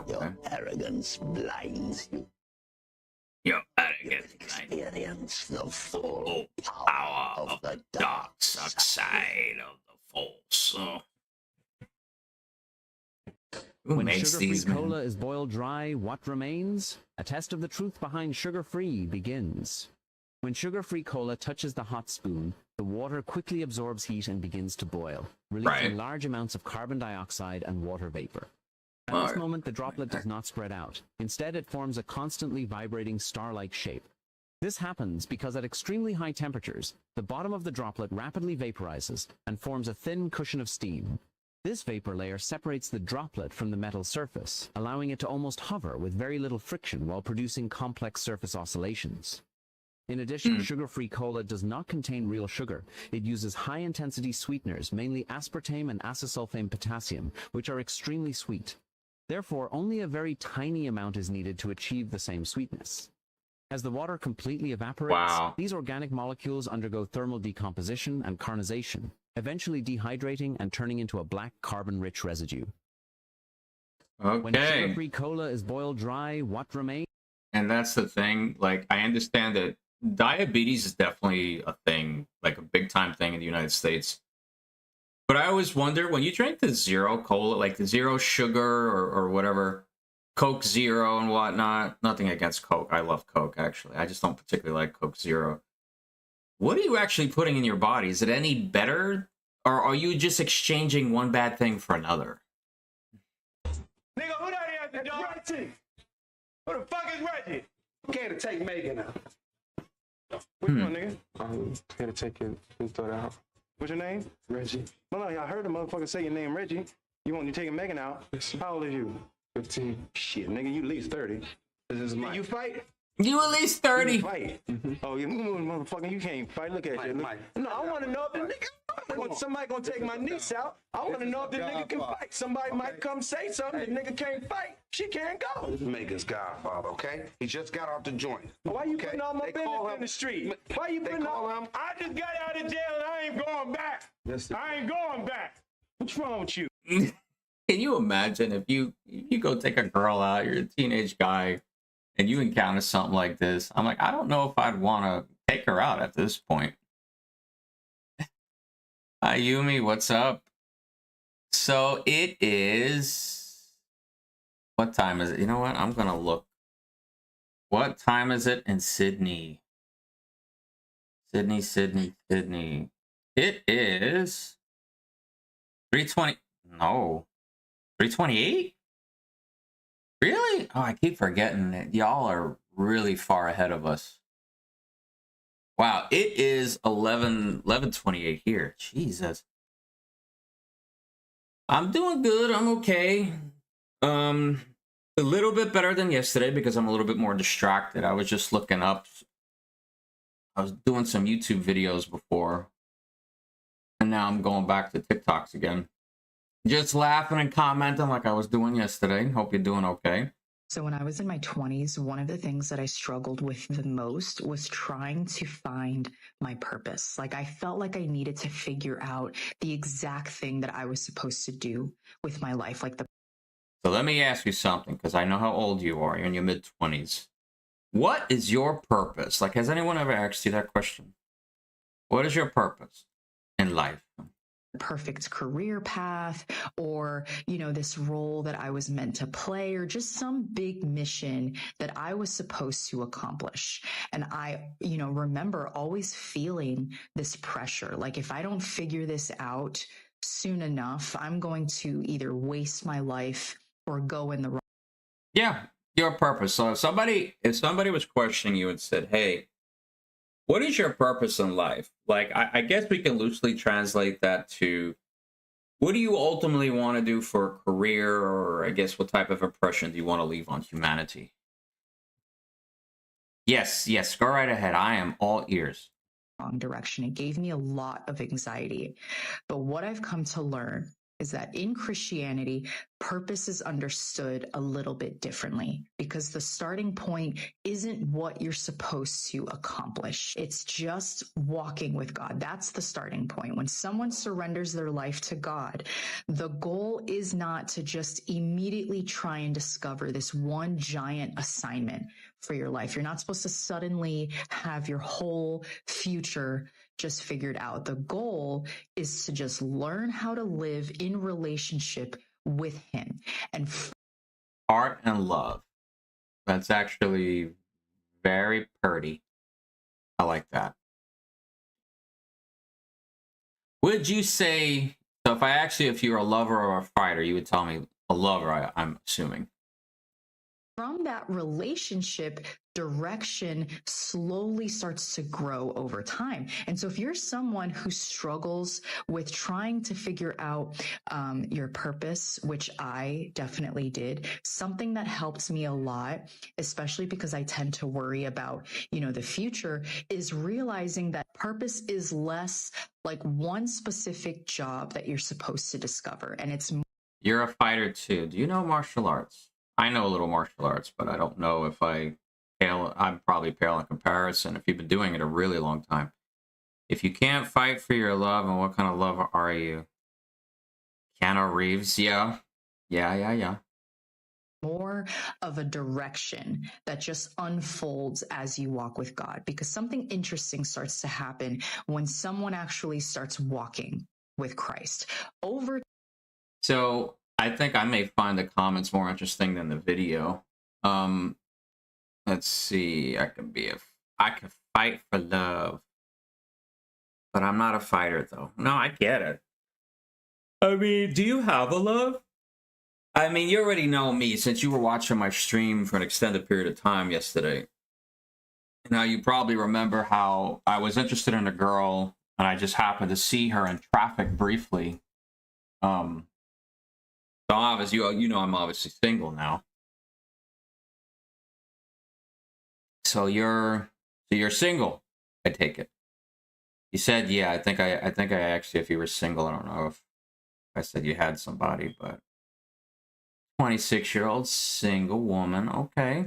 Your arrogance blinds you. Your arrogance experience the full power of the dark side of the force. Who When makes sugar-free these cola is boiled dry, what remains? A test of the truth behind sugar-free begins. When sugar-free cola touches the hot spoon, the water quickly absorbs heat and begins to boil, releasing large amounts of carbon dioxide and water vapor. At this moment, the droplet does not spread out. Instead, it forms a constantly vibrating star-like shape. This happens because at extremely high temperatures, the bottom of the droplet rapidly vaporizes and forms a thin cushion of steam. This vapor layer separates the droplet from the metal surface, allowing it to almost hover with very little friction while producing complex surface oscillations. In addition, sugar-free cola does not contain real sugar. It uses high-intensity sweeteners, mainly aspartame and acesulfame potassium, which are extremely sweet. Therefore, only a very tiny amount is needed to achieve the same sweetness. As the water completely evaporates, these organic molecules undergo thermal decomposition and carnization, eventually dehydrating and turning into a black carbon-rich residue. When Okay. sugar-free cola is boiled dry, what remains? And that's the thing. Like, I understand that diabetes is definitely a thing, like a big time thing in the United States. But I always wonder, when you drink the zero cola, like the zero sugar or whatever, Coke Zero and whatnot, nothing against Coke. I love Coke, actually. I just don't particularly like Coke Zero. What are you actually putting in your body? Is it any better? Or are you just exchanging one bad thing for another? Nigga, who that is? That's Reggie. Who the fuck is Reggie? Came to take Megan out. What you doing, nigga? I'm here to take it and throw it out. What's your name? Reggie. No, I heard the motherfucker say your name, Reggie. You taking Megan out? How old are you? 15. Shit, nigga, you at least 30. This is my. You fight? You at least 30. You fight? Oh, you motherfucker, you can't fight. Look at you. No, I want to know if the nigga. Somebody gonna take my niece out. I want to know if the nigga can fight. Somebody might come say something. The nigga can't fight. She can't go. This is Megan's godfather, okay? He just got off the joint. Why you putting all my business in the street? Why you putting all him? I just got out of jail and I ain't going back. I ain't going back. What's wrong with you? Can you imagine if you go take a girl out, you're a teenage guy, and you encounter something like this? I'm like, I don't know if I'd want to take her out at this point. Hi, Yumi, what's up? So it is... What time is it? You know what? I'm going to look. What time is it in Sydney? Sydney. It is 3:20. No. 3:28? Really? Oh, I keep forgetting that y'all are really far ahead of us. Wow, it is 11:28 here. Jesus. I'm doing good. I'm okay. A little bit better than yesterday because I'm a little bit more distracted. I was just looking up. I was doing some YouTube videos before. And now I'm going back to TikToks again. Just laughing and commenting like I was doing yesterday. Hope you're doing okay. So when I was in my 20s, one of the things that I struggled with the most was trying to find my purpose. Like I felt like I needed to figure out the exact thing that I was supposed to do with my life. So let me ask you something, because I know how old you are. You're in your mid-20s. What is your purpose? Like, has anyone ever asked you that question? What is your purpose in life? Perfect career path or, this role that I was meant to play or just some big mission that I was supposed to accomplish. And I, remember always feeling this pressure. Like if I don't figure this out soon enough, I'm going to either waste my life or go in the wrong. Yeah, your purpose. So if somebody was questioning you and said, hey, what is your purpose in life? Like, I guess we can loosely translate that to, what do you ultimately want to do for a career? Or I guess what type of impression do you want to leave on humanity? Yes, go right ahead. I am all ears. Wrong direction. It gave me a lot of anxiety. But what I've come to learn is that in Christianity, purpose is understood a little bit differently because the starting point isn't what you're supposed to accomplish. It's just walking with God. That's the starting point. When someone surrenders their life to God, the goal is not to just immediately try and discover this one giant assignment for your life. You're not supposed to suddenly have your whole future just figured out. The goal is to just learn how to live in relationship with him and Heart and love. That's actually very pretty. I like that. Would you say, so if I asked you if you're a lover or a fighter, you would tell me a lover, I'm assuming. from that relationship, direction slowly starts to grow over time. And so if you're someone who struggles with trying to figure out your purpose, which I definitely did, something that helped me a lot, especially because I tend to worry about, the future, is realizing that purpose is less like one specific job that you're supposed to discover. And it's You're a fighter too. Do you know martial arts? I know a little martial arts, but I don't know if I'm probably pale in comparison if you've been doing it a really long time. If you can't fight for your love, and what kind of love are you? Keanu Reeves, yeah. more of a direction that just unfolds as you walk with God, because something interesting starts to happen when someone actually starts walking with Christ. So I think I may find the comments more interesting than the video. Let's see. I can fight for love, but I'm not a fighter though. No, I get it. I mean, do you have a love? I mean, you already know me since you were watching my stream for an extended period of time yesterday. Now you probably remember how I was interested in a girl and I just happened to see her in traffic briefly. So obviously, I'm obviously single now. So you're single, I take it. You said, yeah, I think I actually, if you were single, I don't know if I said you had somebody, but 26-year-old single woman. Okay.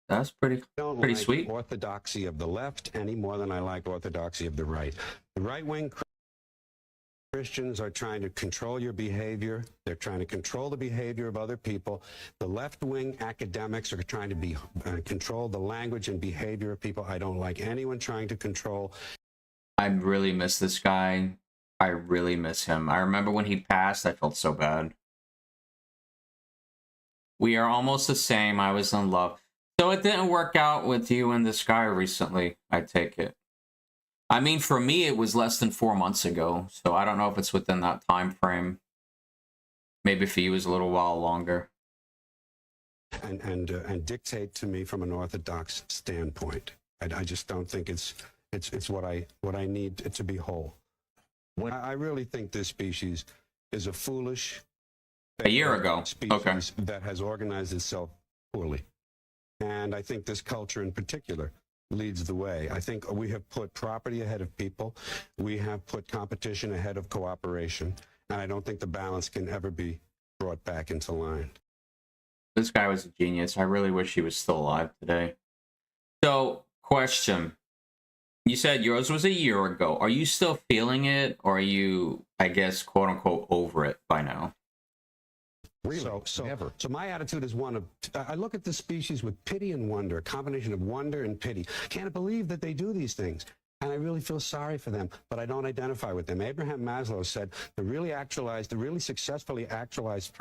That's pretty sweet. Orthodoxy of the left any more than I like orthodoxy of the right. The right-wing Christians are trying to control your behavior. They're trying to control the behavior of other people. The left-wing academics are trying to control the language and behavior of people. I don't like anyone trying to control. I really miss this guy. I really miss him. I remember when he passed, I felt so bad. We are almost the same. I was in love. So it didn't work out with you and this guy recently, I take it. I mean, for me, it was less than 4 months ago, so I don't know if it's within that time frame. Maybe for you, it was a little while longer. And dictate to me from an orthodox standpoint. I just don't think it's what I need to be whole. I really think this species is a foolish. A year ago, species that has organized itself poorly, and I think this culture in particular leads the way. I think we have put property ahead of people. We have put competition ahead of cooperation. And I don't think the balance can ever be brought back into line. This guy was a genius. I really wish he was still alive today. So, question. You said yours was a year ago. Are you still feeling it? Or are you, I guess, quote unquote, over it by now? Really? So my attitude is one of, I look at this species with pity and wonder, a combination of wonder and pity. Can't believe that they do these things. And I really feel sorry for them, but I don't identify with them. Abraham Maslow said the really successfully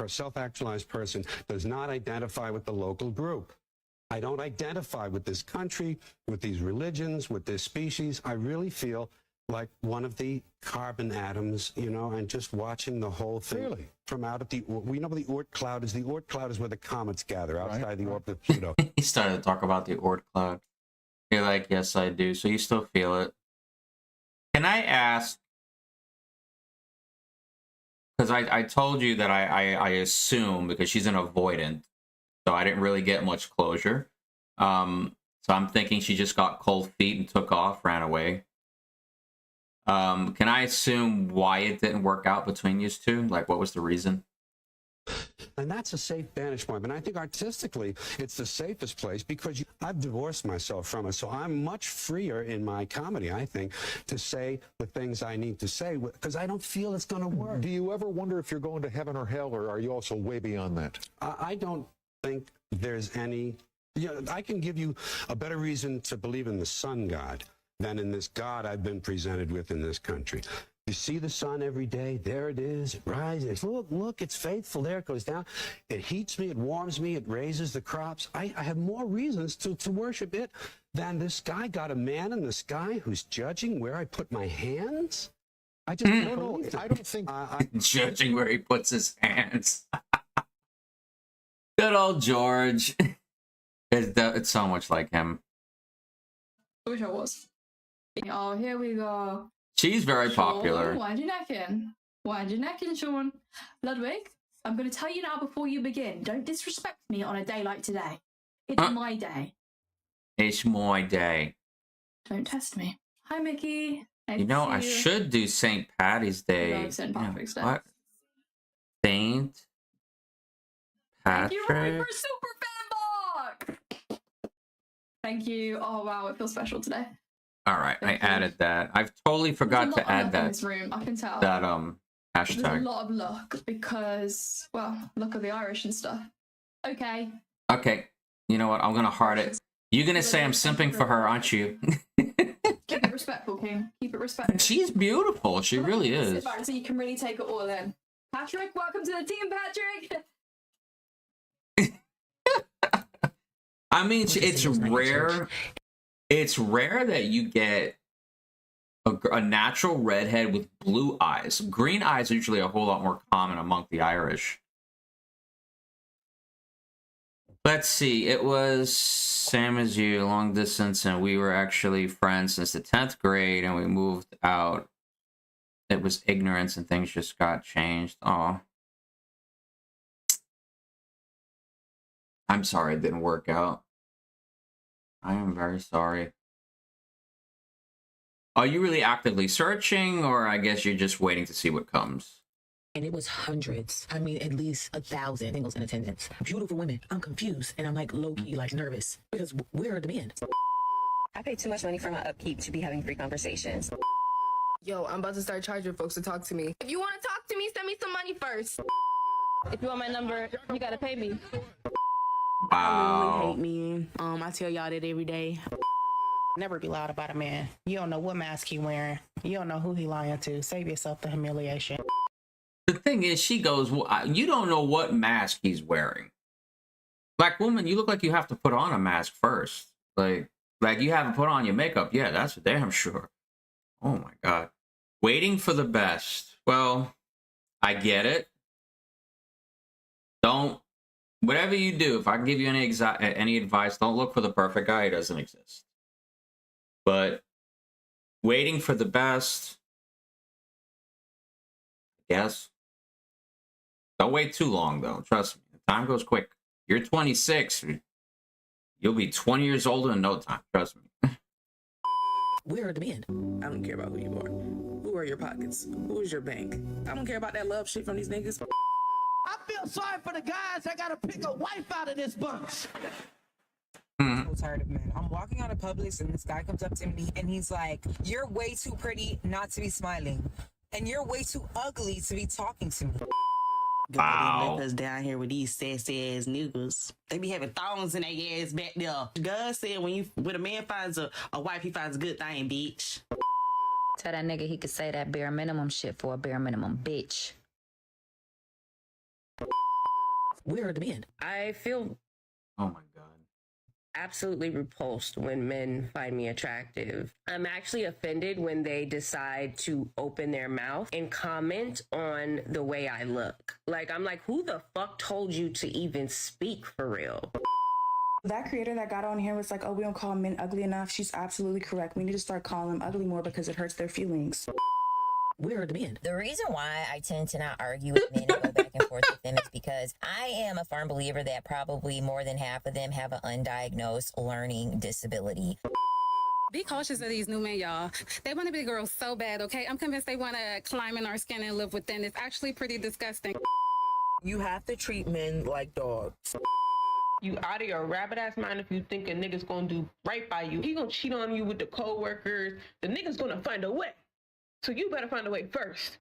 self-actualized person does not identify with the local group. I don't identify with this country, with these religions, with this species. I really feel like one of the carbon atoms, and just watching the whole thing from out at we know what the Oort cloud is. The Oort cloud is where the comets gather outside the orbit of Pluto. He started to talk about the Oort cloud. You're like, yes, I do. So you still feel it. Can I ask, because I told you that I assume, because she's an avoidant, so I didn't really get much closure. So I'm thinking she just got cold feet and took off, ran away. Can I assume why it didn't work out between you two? Like, what was the reason? And that's a safe vantage point. And I think artistically, it's the safest place because I've divorced myself from it. So I'm much freer in my comedy, I think, to say the things I need to say because I don't feel it's going to work. Do you ever wonder if you're going to heaven or hell, or are you also way beyond that? I don't think there's any... I can give you a better reason to believe in the sun god than in this God I've been presented with in this country. You see the sun every day. There it is. It rises. Look, it's faithful. There it goes down. It heats me. It warms me. It raises the crops. I have more reasons to worship it than this guy. Got a man in the sky who's judging where I put my hands? I just don't believe it. I don't think... Judging where he puts his hands. Good old George. It's so much like him. I wish I was. Oh, here we go. She's very Sean, popular. wind your neck in. Wind your neck in, Sean. Ludwig, I'm going to tell you now before you begin. Don't disrespect me on a day like today. It's my day. It's my day. Don't test me. Hi, Mickey. Nice You know, to I see you. should do St. Patty's Day. love St. Patrick's Day. What? Saint Thank you, Rory, Patrick? for a super fan box. Thank you. Oh, wow, it feels special today. All right, I Thank you. added that. I've totally There's a forgot lot to of add luck in that. this room, I can tell. That There's a hashtag. lot of luck because, well, look at the Irish and stuff. Okay. Okay, you know what? I'm gonna heart it. You're gonna say I'm simping for her, aren't you? Keep it respectful, King. Keep it respectful. She's beautiful. She really Sit is. back so you can really take it all in. Patrick, welcome to the team, Patrick. I mean, it's rare. It's rare that you get a natural redhead with blue eyes. Green eyes are usually a whole lot more common among the Irish. Let's see. It was same as you, long distance, and we were actually friends since the 10th grade, and we moved out. It was ignorance, and things just got changed. Oh, I'm sorry it didn't work out. I am very sorry. Are you really actively searching, or I guess you're just waiting to see what comes? And it was hundreds. I mean, at least 1,000 singles in attendance. Beautiful women. I'm confused and I'm like low-key, like nervous because where are the men? I pay too much money for my upkeep to be having free conversations. Yo, I'm about to start charging folks to talk to me. If you want to talk to me, send me some money first. If you want my number, you gotta pay me. Wow. Hate me. I tell y'all that every day. Never be loud about a man. You don't know what mask he wearing. You don't know who he lying to. Save yourself the humiliation. The thing is, she goes, well, you don't know what mask he's wearing. Black woman, you look like you have to put on a mask first. Like you haven't put on your makeup. Yeah, that's for damn sure. Oh my God. Waiting for the best. Well, I get it. Whatever you do, if I can give you any advice, don't look for the perfect guy. He doesn't exist. But waiting for the best, yes. Don't wait too long, though. Trust me. Time goes quick. You're 26. You'll be 20 years older in no time. Trust me. Where are the men? I don't care about who you are. Who are your pockets? Who is your bank? I don't care about that love shit from these niggas. I feel sorry for the guys that gotta pick a wife out of this bunch. I'm so tired of men. I'm walking out of Publix and this guy comes up to me and he's like, "You're way too pretty not to be smiling, and you're way too ugly to be talking to me." Wow. Left us down here with these sassy ass niggas. They be having thongs in their ass back there. God said when a man finds a wife, he finds a good thing, bitch. Tell that nigga he could say that bare minimum shit for a bare minimum, bitch. Where are the men? I feel Oh my God. absolutely repulsed when men find me attractive. I'm actually offended when they decide to open their mouth and comment on the way I look. Like, I'm like, who the fuck told you to even speak for real? That creator that got on here was like, "Oh, we don't call men ugly enough." She's absolutely correct. We need to start calling them ugly more because it hurts their feelings. Where are the men? The reason why I tend to not argue with men and go back and forth with them is because I am a firm believer that probably more than half of them have an undiagnosed learning disability. Be cautious of these new men, y'all. They want to be girls so bad, okay? I'm convinced they want to climb in our skin and live within. It's actually pretty disgusting. You have to treat men like dogs. You out of your rabbit ass mind if you think a nigga's gonna do right by you. He gonna cheat on you with the co-workers. The nigga's gonna find a way. So you better find a way first.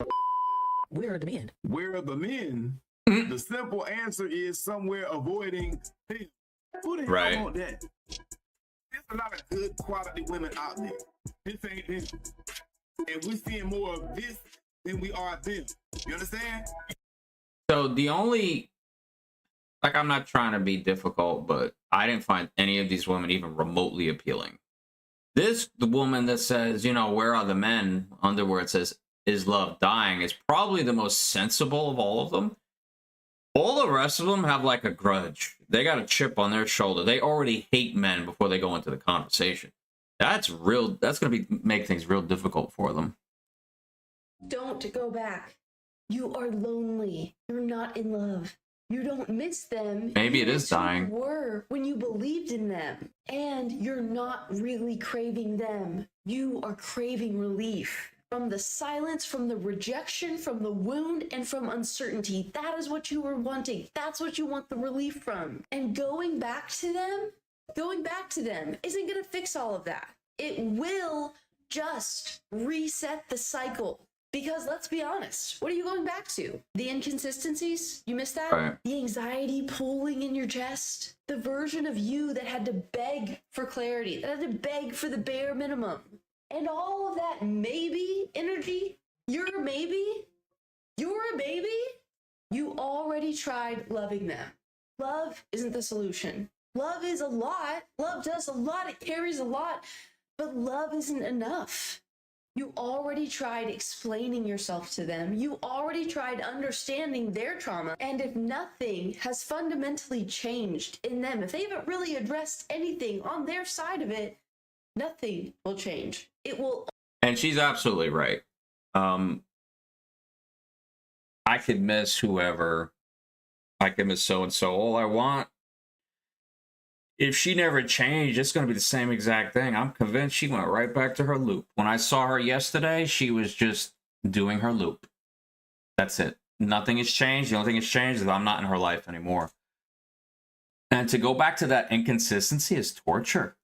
Where are the men? Where are the men? The simple answer is somewhere avoiding them. Who the Right. hell want that? There's a lot of good quality women out there. This ain't them. And we're seeing more of this than we are them. You understand? So the only, like, I'm not trying to be difficult, but I didn't find any of these women even remotely appealing. The woman that says, you know, where are the men, under where it says, is love dying, is probably the most sensible of all of them. All the rest of them have like a grudge. They got a chip on their shoulder. They already hate men before they go into the conversation. That's real. That's going to make things real difficult for them. Don't go back. You are lonely. You're not in love. You don't miss them. Maybe it You is miss who dying. You were when you believed in them. And you're not really craving them. You are craving relief. From the silence, from the rejection, from the wound, and from uncertainty. That is what you were wanting. That's what you want the relief from. And going back to them isn't going to fix all of that. It will just reset the cycle. Because let's be honest, what are you going back to? The inconsistencies? You missed that? Right. The anxiety pooling in your chest? The version of you that had to beg for clarity, that had to beg for the bare minimum. And all of that maybe energy, you're a maybe, you already tried loving them. Love isn't the solution. Love is a lot. Love does a lot. It carries a lot. But love isn't enough. You already tried explaining yourself to them. You already tried understanding their trauma. And if nothing has fundamentally changed in them, if they haven't really addressed anything on their side of it, nothing will change. It will. And she's absolutely right. I could miss whoever. I could miss so-and-so. All I want, if she never changed, it's going to be the same exact thing. I'm convinced she went right back to her loop. When I saw her yesterday, she was just doing her loop. That's it. Nothing has changed. The only thing that's changed is I'm not in her life anymore. And to go back to that inconsistency is torture.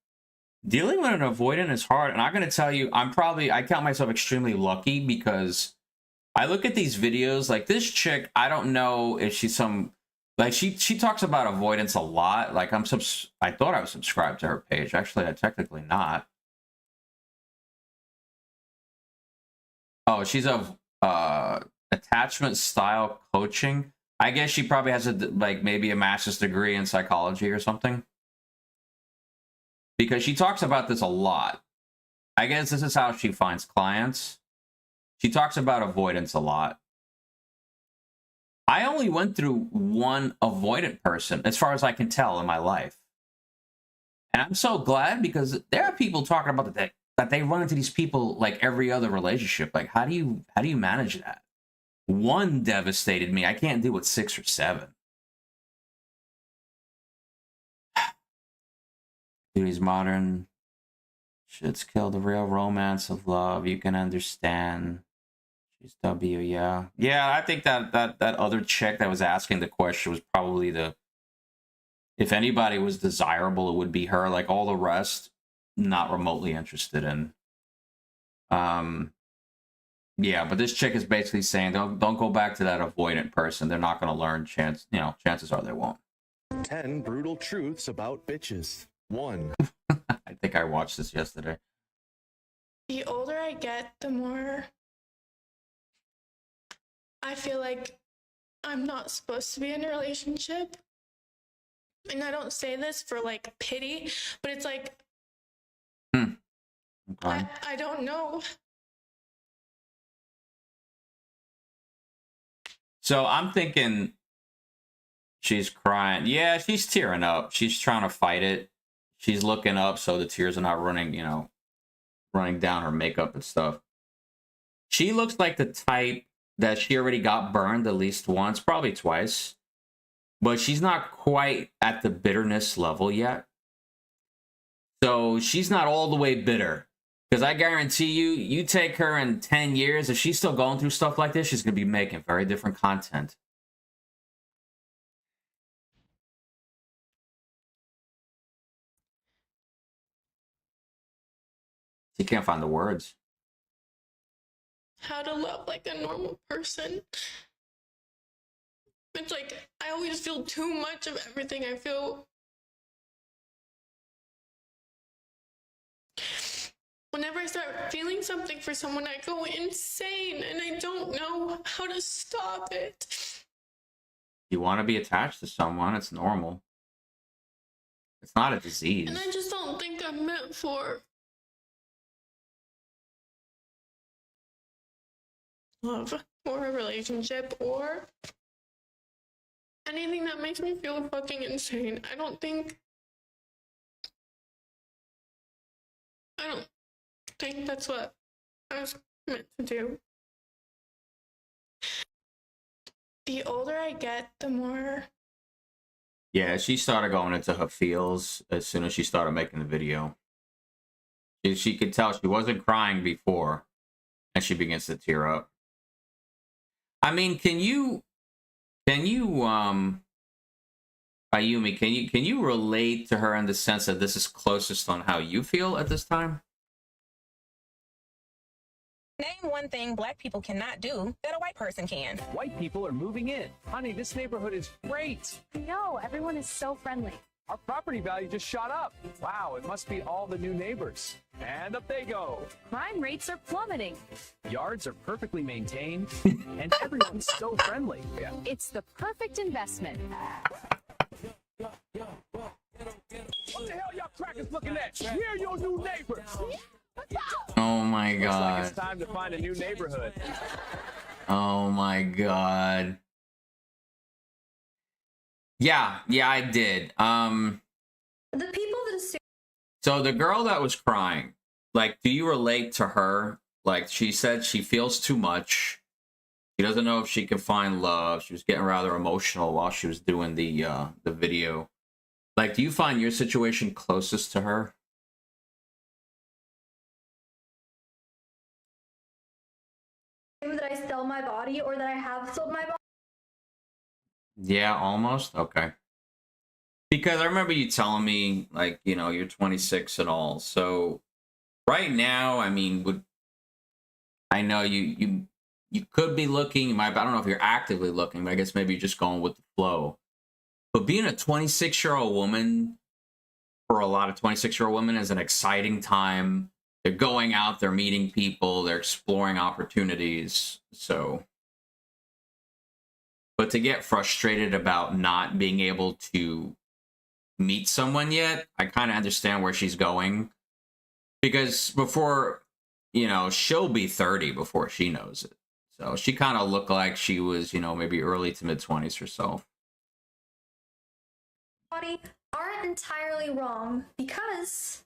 Dealing with an avoidant is hard. And I'm going to tell you, I count myself extremely lucky because I look at these videos like this chick. I don't know if she's some... Like, she talks about avoidance a lot. Like, I thought I was subscribed to her page. Actually, I'm technically not. Oh, she's of attachment style coaching. I guess she probably has maybe a master's degree in psychology or something. Because she talks about this a lot. I guess this is how she finds clients. She talks about avoidance a lot. I only went through one avoidant person, as far as I can tell, in my life. And I'm so glad because there are people talking about that they run into these people like every other relationship. Like, how do you manage that? One devastated me. I can't deal with 6 or 7. Dude, these modern shit's killed the real romance of love. You can understand. She's W, yeah. Yeah, I think that other chick that was asking the question was probably if anybody was desirable, it would be her. Like, all the rest, not remotely interested in. Yeah, but this chick is basically saying, don't go back to that avoidant person. They're not going to learn. Chances are they won't. 10 brutal truths about bitches. 1. I think I watched this yesterday. The older I get, the more I feel like I'm not supposed to be in a relationship. And I don't say this for like pity, but it's like, Okay. I don't know. So I'm thinking she's crying. Yeah, she's tearing up. She's trying to fight it. She's looking up so the tears are not running down her makeup and stuff. She looks like the type that she already got burned at least once, probably twice. But she's not quite at the bitterness level yet. So she's not all the way bitter. Because I guarantee you take her in 10 years, if she's still going through stuff like this, she's going to be making very different content. She can't find the words. How to love like a normal person. It's like I always feel too much of everything. I feel whenever I start feeling something for someone, I go insane and I don't know how to stop it. You want to be attached to someone, it's normal. It's not a disease. And I just don't think I'm meant for love or a relationship or anything that makes me feel fucking insane. I don't think that's what I was meant to do. The older I get, the more... Yeah, she started going into her feels as soon as she started making the video. She could tell she wasn't crying before, and she begins to tear up. I mean, can you Ayumi, can you relate to her in the sense that this is closest on how you feel at this time? Name one thing black people cannot do that a white person can. White people are moving in. Honey, this neighborhood is great. No, everyone is so friendly. Our property value just shot up. Wow, it must be all the new neighbors. And up they go. Crime rates are plummeting. Yards are perfectly maintained, and everyone's so friendly. Yeah. It's the perfect investment. What the hell y'all crackers looking at? We're your new neighbors. Oh my Looks like god. it's time to find a new neighborhood. Oh my god. Yeah, I did. The people that assume So the girl that was crying, like, do you relate to her? Like, she said she feels too much. She doesn't know if she can find love. She was getting rather emotional while she was doing the video. Like, do you find your situation closest to her? That I sell my body or that I have sold my body. Yeah, almost. Okay. Because I remember you telling me, like, you know, you're 26 and all. So right now, I mean, I know you could be looking. I don't know if you're actively looking, but I guess maybe you're just going with the flow. But being a 26-year-old woman, for a lot of 26-year-old women, is an exciting time. They're going out, they're meeting people, they're exploring opportunities. So, but to get frustrated about not being able to meet someone yet, I kind of understand where she's going. Because before, you know, she'll be 30 before she knows it. So she kind of looked like she was, you know, maybe early to mid-20s herself. Body aren't entirely wrong because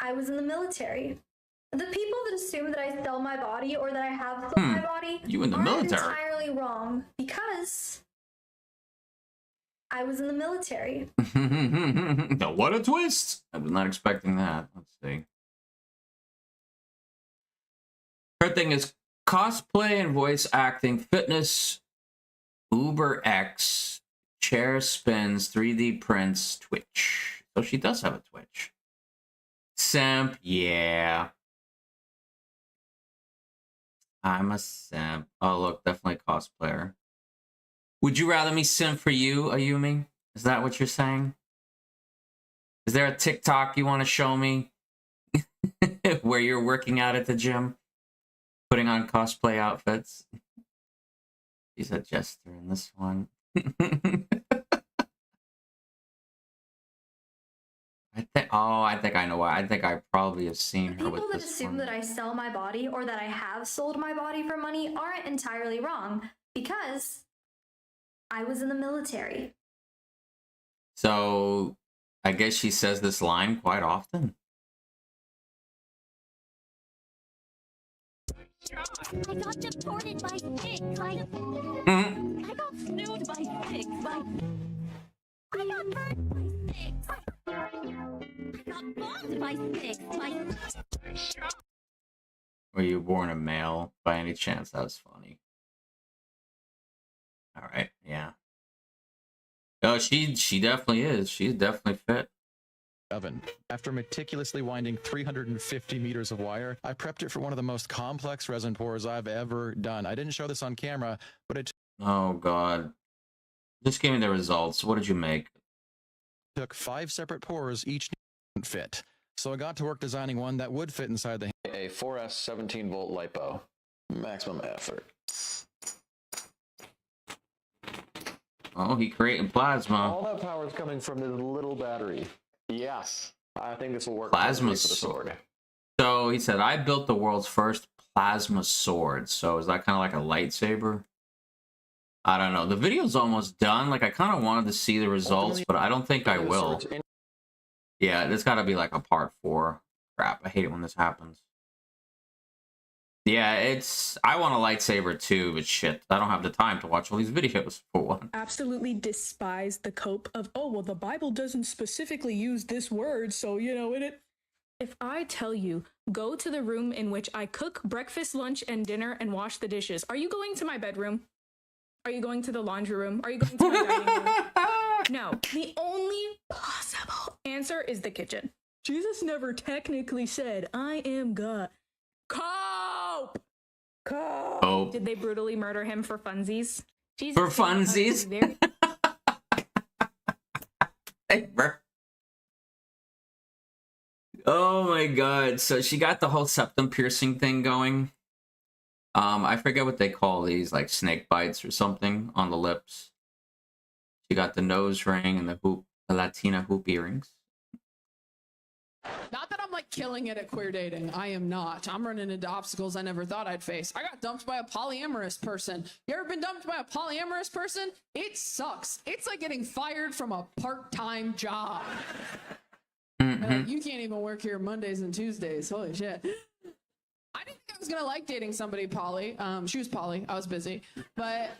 I was in the military. The people that assume that I sell my body or that I have sold my body You in the aren't military? entirely wrong because I was in the military. Now, what a twist! I was not expecting that. Let's see. Her thing is cosplay and voice acting, fitness, Uber X, chair spins, 3D prints, Twitch. So she does have a Twitch. Simp, yeah. I'm a simp. Oh, look, definitely cosplayer. Would you rather me simp for you, Ayumi? Is that what you're saying? Is there a TikTok you want to show me? Where you're working out at the gym? Putting on cosplay outfits? She's a jester in this one. I think I know why. I think I probably have seen her with People that this assume one. that I sell my body or that I have sold my body for money aren't entirely wrong because I was in the military. So, I guess she says this line quite often. I got deported by pigs. I got snood by pigs. I got burned by pigs. I got bombed by pigs. Were you born a male by any chance? That was funny. All right, yeah. Oh, she definitely is. She's definitely fit. Oven. After meticulously winding 350 meters of wire, I prepped it for one of the most complex resin pours I've ever done. I didn't show this on camera, but it Oh God. Just give me the results. What did you make? took 5 separate pours, each didn't fit. So I got to work designing one that would fit inside the A 4S 17 volt LiPo. Maximum effort. Oh, he created plasma. All that power is coming from this little battery. Yes. I think this will work Plasma perfectly for the sword. So he said, I built the world's first plasma sword. So is that kind of like a lightsaber? I don't know. The video's almost done. Like, I kind of wanted to see the results, but I don't think I will. Yeah, there's got to be like a part 4. Crap, I hate it when this happens. Yeah, I want a lightsaber too, but shit, I don't have the time to watch all these videos for one. Absolutely despise the cope of, oh, well, the Bible doesn't specifically use this word, so, you know, if I tell you, go to the room in which I cook breakfast, lunch, and dinner and wash the dishes, are you going to my bedroom? Are you going to the laundry room? Are you going to my dining room? No. The only possible answer is the kitchen. Jesus never technically said, I am God. Cope! Cope. Did they brutally murder him for funsies? Jesus For funsies? Hey, bro. Oh my god. So she got the whole septum piercing thing going. I forget what they call these, like snake bites or something on the lips. She got the nose ring and the Latina hoop earrings. Not that I'm like killing it at queer dating. I am not. I'm running into obstacles I never thought I'd face. I got dumped by a polyamorous person. You ever been dumped by a polyamorous person? It sucks. It's like getting fired from a part-time job. Like, you can't even work here Mondays and Tuesdays. Holy shit. I didn't think I was gonna like dating somebody poly. She was poly. I was busy, but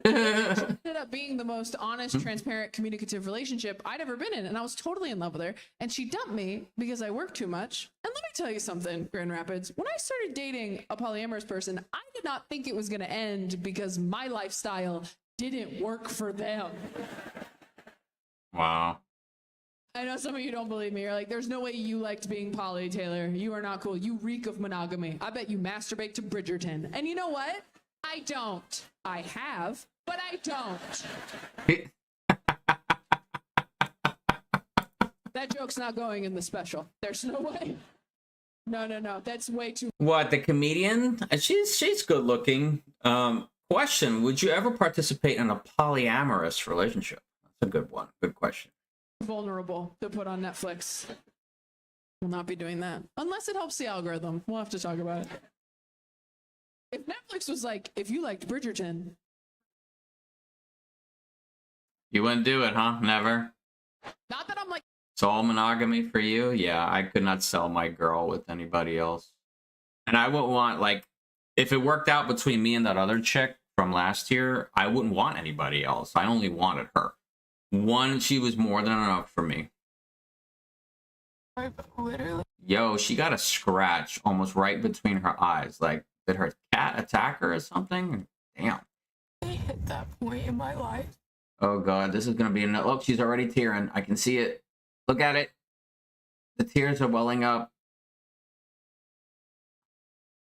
it ended up being the most honest, transparent, communicative relationship I'd ever been in, and I was totally in love with her. And she dumped me because I worked too much. And let me tell you something, Grand Rapids. When I started dating a polyamorous person, I did not think it was gonna end because my lifestyle didn't work for them. Wow. I know some of you don't believe me. You're like, there's no way you liked being poly, Taylor. You are not cool. You reek of monogamy. I bet you masturbate to Bridgerton. And you know what? I don't. I have, but I don't. That joke's not going in the special. There's no way. No. That's way too. What, the comedian? She's good looking. Question: would you ever participate in a polyamorous relationship? That's a good one. Good question. Vulnerable to put on Netflix. Will not be doing that unless it helps the algorithm. We'll have to talk about it. If Netflix was like, if you liked Bridgerton, You wouldn't do it, huh? Never. not that I'm like, It's all monogamy for you? Yeah, I could not sell my girl with anybody else. And I wouldn't want, like, if it worked out between me and that other chick from last year, I wouldn't want anybody else. I only wanted her. One, she was more than enough for me. Literally. Yo, she got a scratch almost right between her eyes. Like, did her cat attack her or something? Damn. I hit that point in my life Oh, God, this is going to be enough. Look, she's already tearing. I can see it. Look at it. The tears are welling up.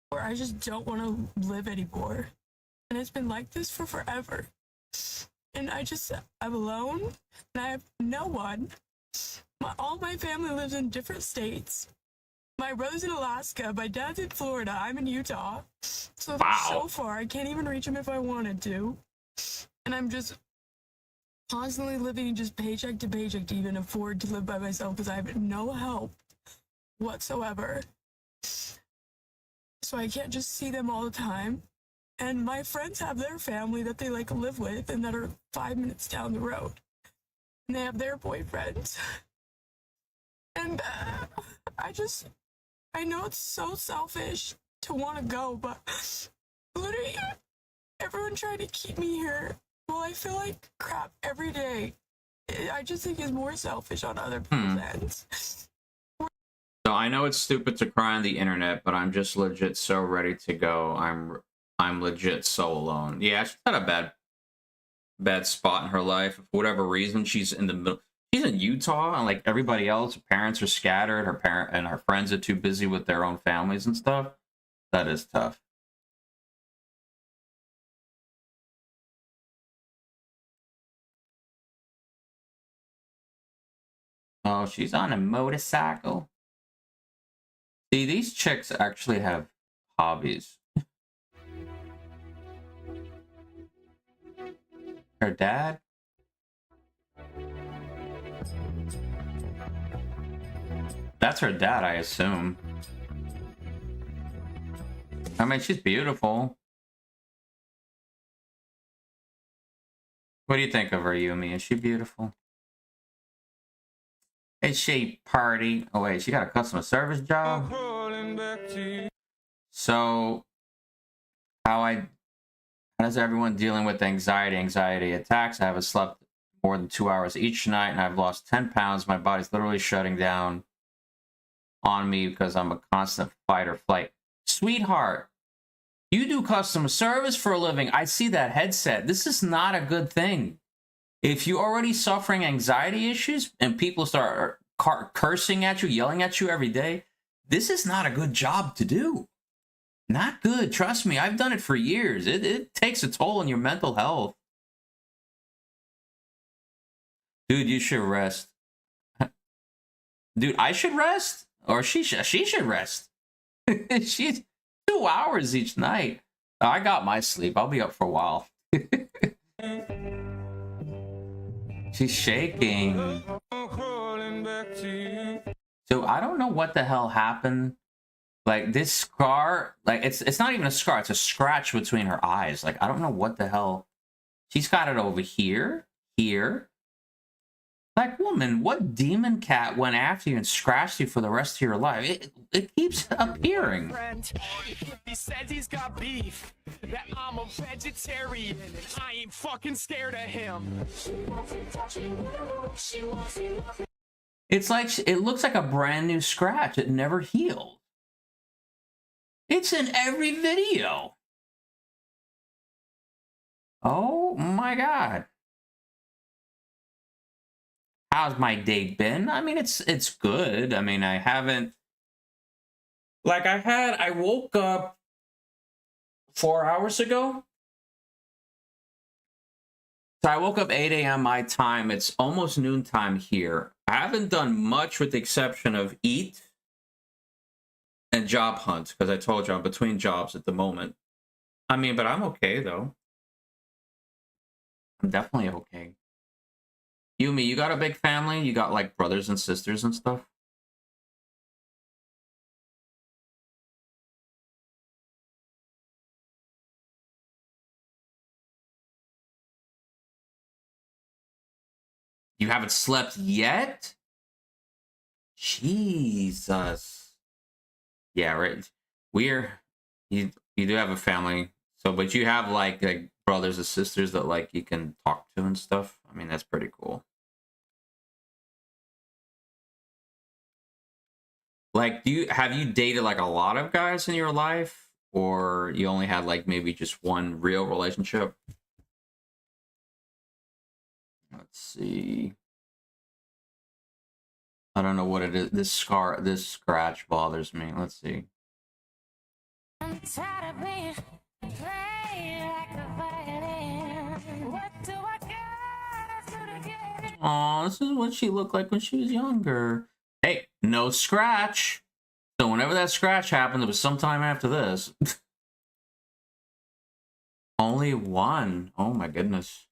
where I just don't want to live anymore. And it's been like this for forever. And I'm alone and I have no one. All my family lives in different states. My brother's in Alaska, my dad's in Florida, I'm in Utah. So it's so far, I can't even reach him if I wanted to. And I'm just constantly living just paycheck to paycheck to even afford to live by myself because I have no help whatsoever. So I can't just see them all the time. And my friends have their family that they like live with and that are 5 minutes down the road. And they have their boyfriends. And I know it's so selfish to want to go, but literally everyone tried to keep me here. Well, I feel like crap every day. I just think it's more selfish on other people's ends. So I know it's stupid to cry on the internet, but I'm just legit so ready to go. I'm legit so alone. Yeah, she's had a bad spot in her life. For whatever reason, she's in the middle. She's in Utah, and like everybody else, her parents are scattered. Her friends are too busy with their own families and stuff. That is tough. Oh, she's on a motorcycle. See, these chicks actually have hobbies. Her dad? That's her dad, I assume. I mean, she's beautiful. What do you think of her, Yumi? Is she beautiful? Is she party? Oh wait, she got a customer service job. So, how does everyone dealing with anxiety attacks? I haven't slept more than 2 hours each night, and I've lost 10 pounds. My body's literally shutting down on me because I'm a constant fight or flight. Sweetheart, you do customer service for a living. I see that headset. This is not a good thing. If you're already suffering anxiety issues and people start cursing at you, yelling at you every day, this is not a good job to do. Not good. Trust me. I've done it for years. It takes a toll on your mental health. Dude, you should rest. Dude, I should rest? Or she should rest. She's 2 hours each night. I got my sleep. I'll be up for a while. She's shaking. So I don't know what the hell happened. Like this scar, like it's not even a scar, it's a scratch between her eyes. Like I don't know what the hell. She's got it over here, here. Like, woman, what demon cat went after you and scratched you for the rest of your life? It keeps appearing. He says he's got beef, that I'm a vegetarian, and I ain't fucking scared of him. It's like, it looks like a brand new scratch. It never healed. It's in every video. Oh my God. How's my day been? I mean, it's good. I mean, I haven't, like I woke up 4 hours ago. So I woke up 8 a.m. my time. It's almost noontime here. I haven't done much with the exception of eat and job hunt, because I told you I'm between jobs at the moment. I mean, but I'm okay though. I'm definitely okay. Yumi, you got a big family? You got like brothers and sisters and stuff? You haven't slept yet? Jesus. Yeah, right. You do have a family. So, but you have like brothers and sisters that like you can talk to and stuff. I mean, that's pretty cool. Like, have you dated like a lot of guys in your life, or you only had like maybe just one real relationship? Let's see. I don't know what it is. This scratch bothers me. Let's see. I'm tired of being played like a violin. What do I gotta do to get it? Aw, this is what she looked like when she was younger. Hey, no scratch. So whenever that scratch happened, it was sometime after this. Only one. Oh my goodness.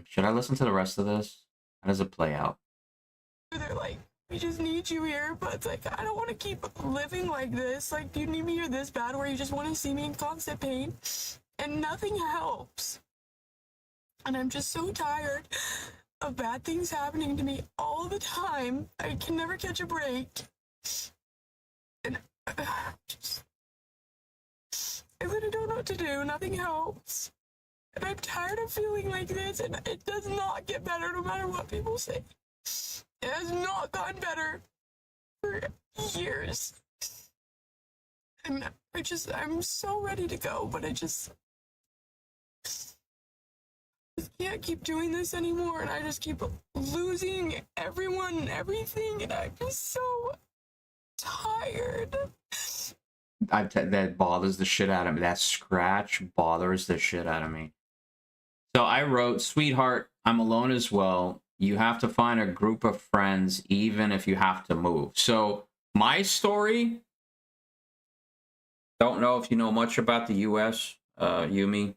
Should I listen to the rest of this? How does it play out? They're like, we just need you here, but it's like, I don't want to keep living like this. Like, do you need me here this bad where you just want to see me in constant pain? And nothing helps. And I'm just so tired of bad things happening to me all the time. I can never catch a break. And I really don't know what to do. Nothing helps. And I'm tired of feeling like this, and it does not get better no matter what people say. It has not gotten better for years. And I'm so ready to go, but I just can't keep doing this anymore, and I just keep losing everyone and everything, and I'm just so tired. That bothers the shit out of me. That scratch bothers the shit out of me. So I wrote, sweetheart, I'm alone as well. You have to find a group of friends, even if you have to move. So my story, don't know if you know much about the U.S., Yumi.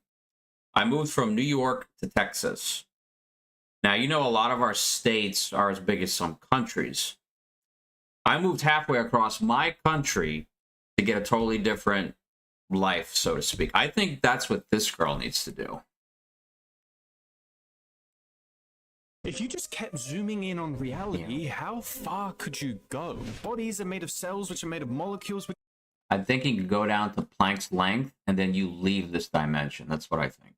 I moved from New York to Texas. Now, you know, a lot of our states are as big as some countries. I moved halfway across my country to get a totally different life, so to speak. I think that's what this girl needs to do. If you just kept zooming in on reality, how far could you go? Bodies are made of cells, which are made of molecules. I think you can go down to Planck's length, and then you leave this dimension. That's what I think.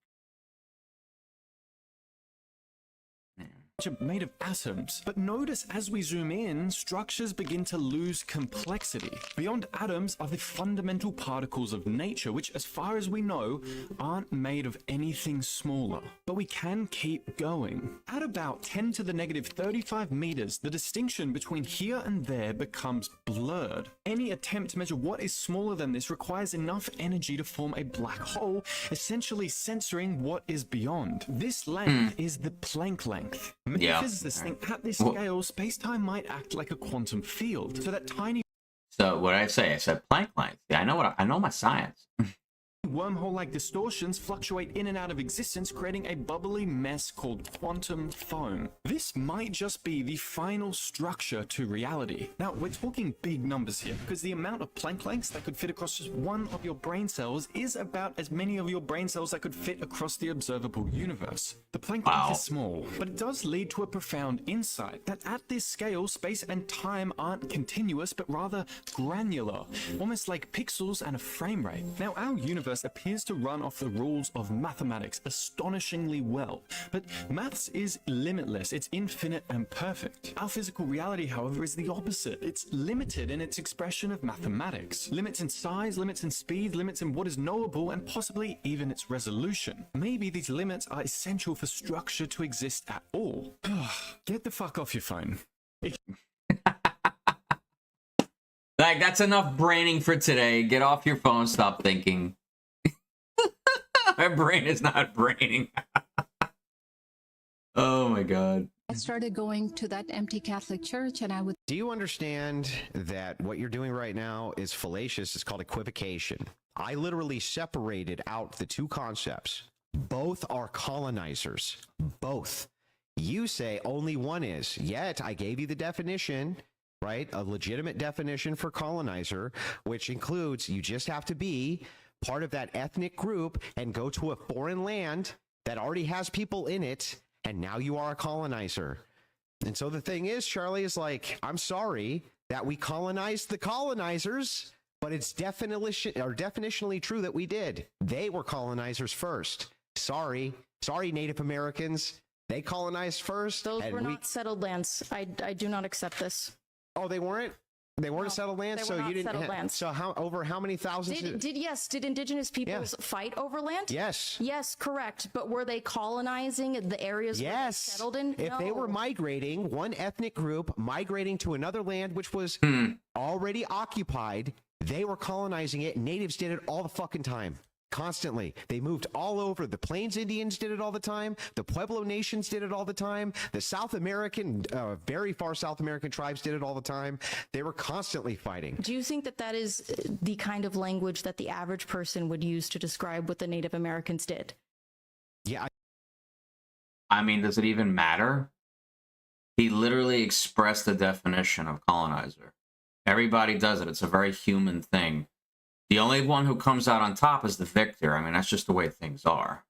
Which are made of atoms. But notice as we zoom in, structures begin to lose complexity. Beyond atoms are the fundamental particles of nature, which, as far as we know, aren't made of anything smaller. But we can keep going. At about 10 to the negative 35 meters, the distinction between here and there becomes blurred. Any attempt to measure what is smaller than this requires enough energy to form a black hole, essentially censoring what is beyond. This length is the Planck length. Yeah. Physicists think at this scale, space-time might act like a quantum field. So that tiny... So what did I say? I said Planck length. Yeah, I know my science. Wormhole-like distortions fluctuate in and out of existence, creating a bubbly mess called quantum foam. This might just be the final structure to reality. Now, we're talking big numbers here, because the amount of Planck lengths that could fit across just one of your brain cells is about as many of your brain cells that could fit across the observable universe. The Planck length is small, but it does lead to a profound insight that at this scale, space and time aren't continuous, but rather granular, almost like pixels and a frame rate. Now, our universe appears to run off the rules of mathematics astonishingly well, but maths is limitless, it's infinite and perfect. Our physical reality, however, is the opposite. It's limited in its expression of mathematics. Limits in size, limits in speed, limits in what is knowable, and possibly even its resolution. Maybe these limits are essential for structure to exist at all. Get the fuck off your phone. Like, that's enough braining for today. Get off your phone, stop thinking. My brain is not braining. Oh my god. I started going to that empty Catholic church and I would... Do you understand that what you're doing right now is fallacious? It's called equivocation. I literally separated out the two concepts. Both are colonizers. Both. You say only one is. Yet I gave you the definition, right? A legitimate definition for colonizer, which includes you just have to be part of that ethnic group and go to a foreign land that already has people in it, and now you are a colonizer. And so the thing is, Charlie, is like, I'm sorry that we colonized the colonizers, but it's definitionally true that we did. They were colonizers first. Sorry, Native Americans. They colonized first. Those were not settled lands. I do not accept this. Oh, they weren't? They weren't settled lands, they so were not you didn't. settled lands. So how many thousands? Did indigenous peoples fight over land? Yes. Yes, correct. But were they colonizing the areas where they settled in? If they were migrating, one ethnic group migrating to another land which was already occupied, they were colonizing it. Natives did it all the fucking time. Constantly. They moved all over. The Plains Indians did it all the time. The Pueblo Nations did it all the time. The South American, very far South American tribes did it all the time. They were constantly fighting. Do you think that that is the kind of language that the average person would use to describe what the Native Americans did? Yeah. I mean, does it even matter? He literally expressed the definition of colonizer. Everybody does it. It's a very human thing. The only one who comes out on top is the victor. I mean, that's just the way things are.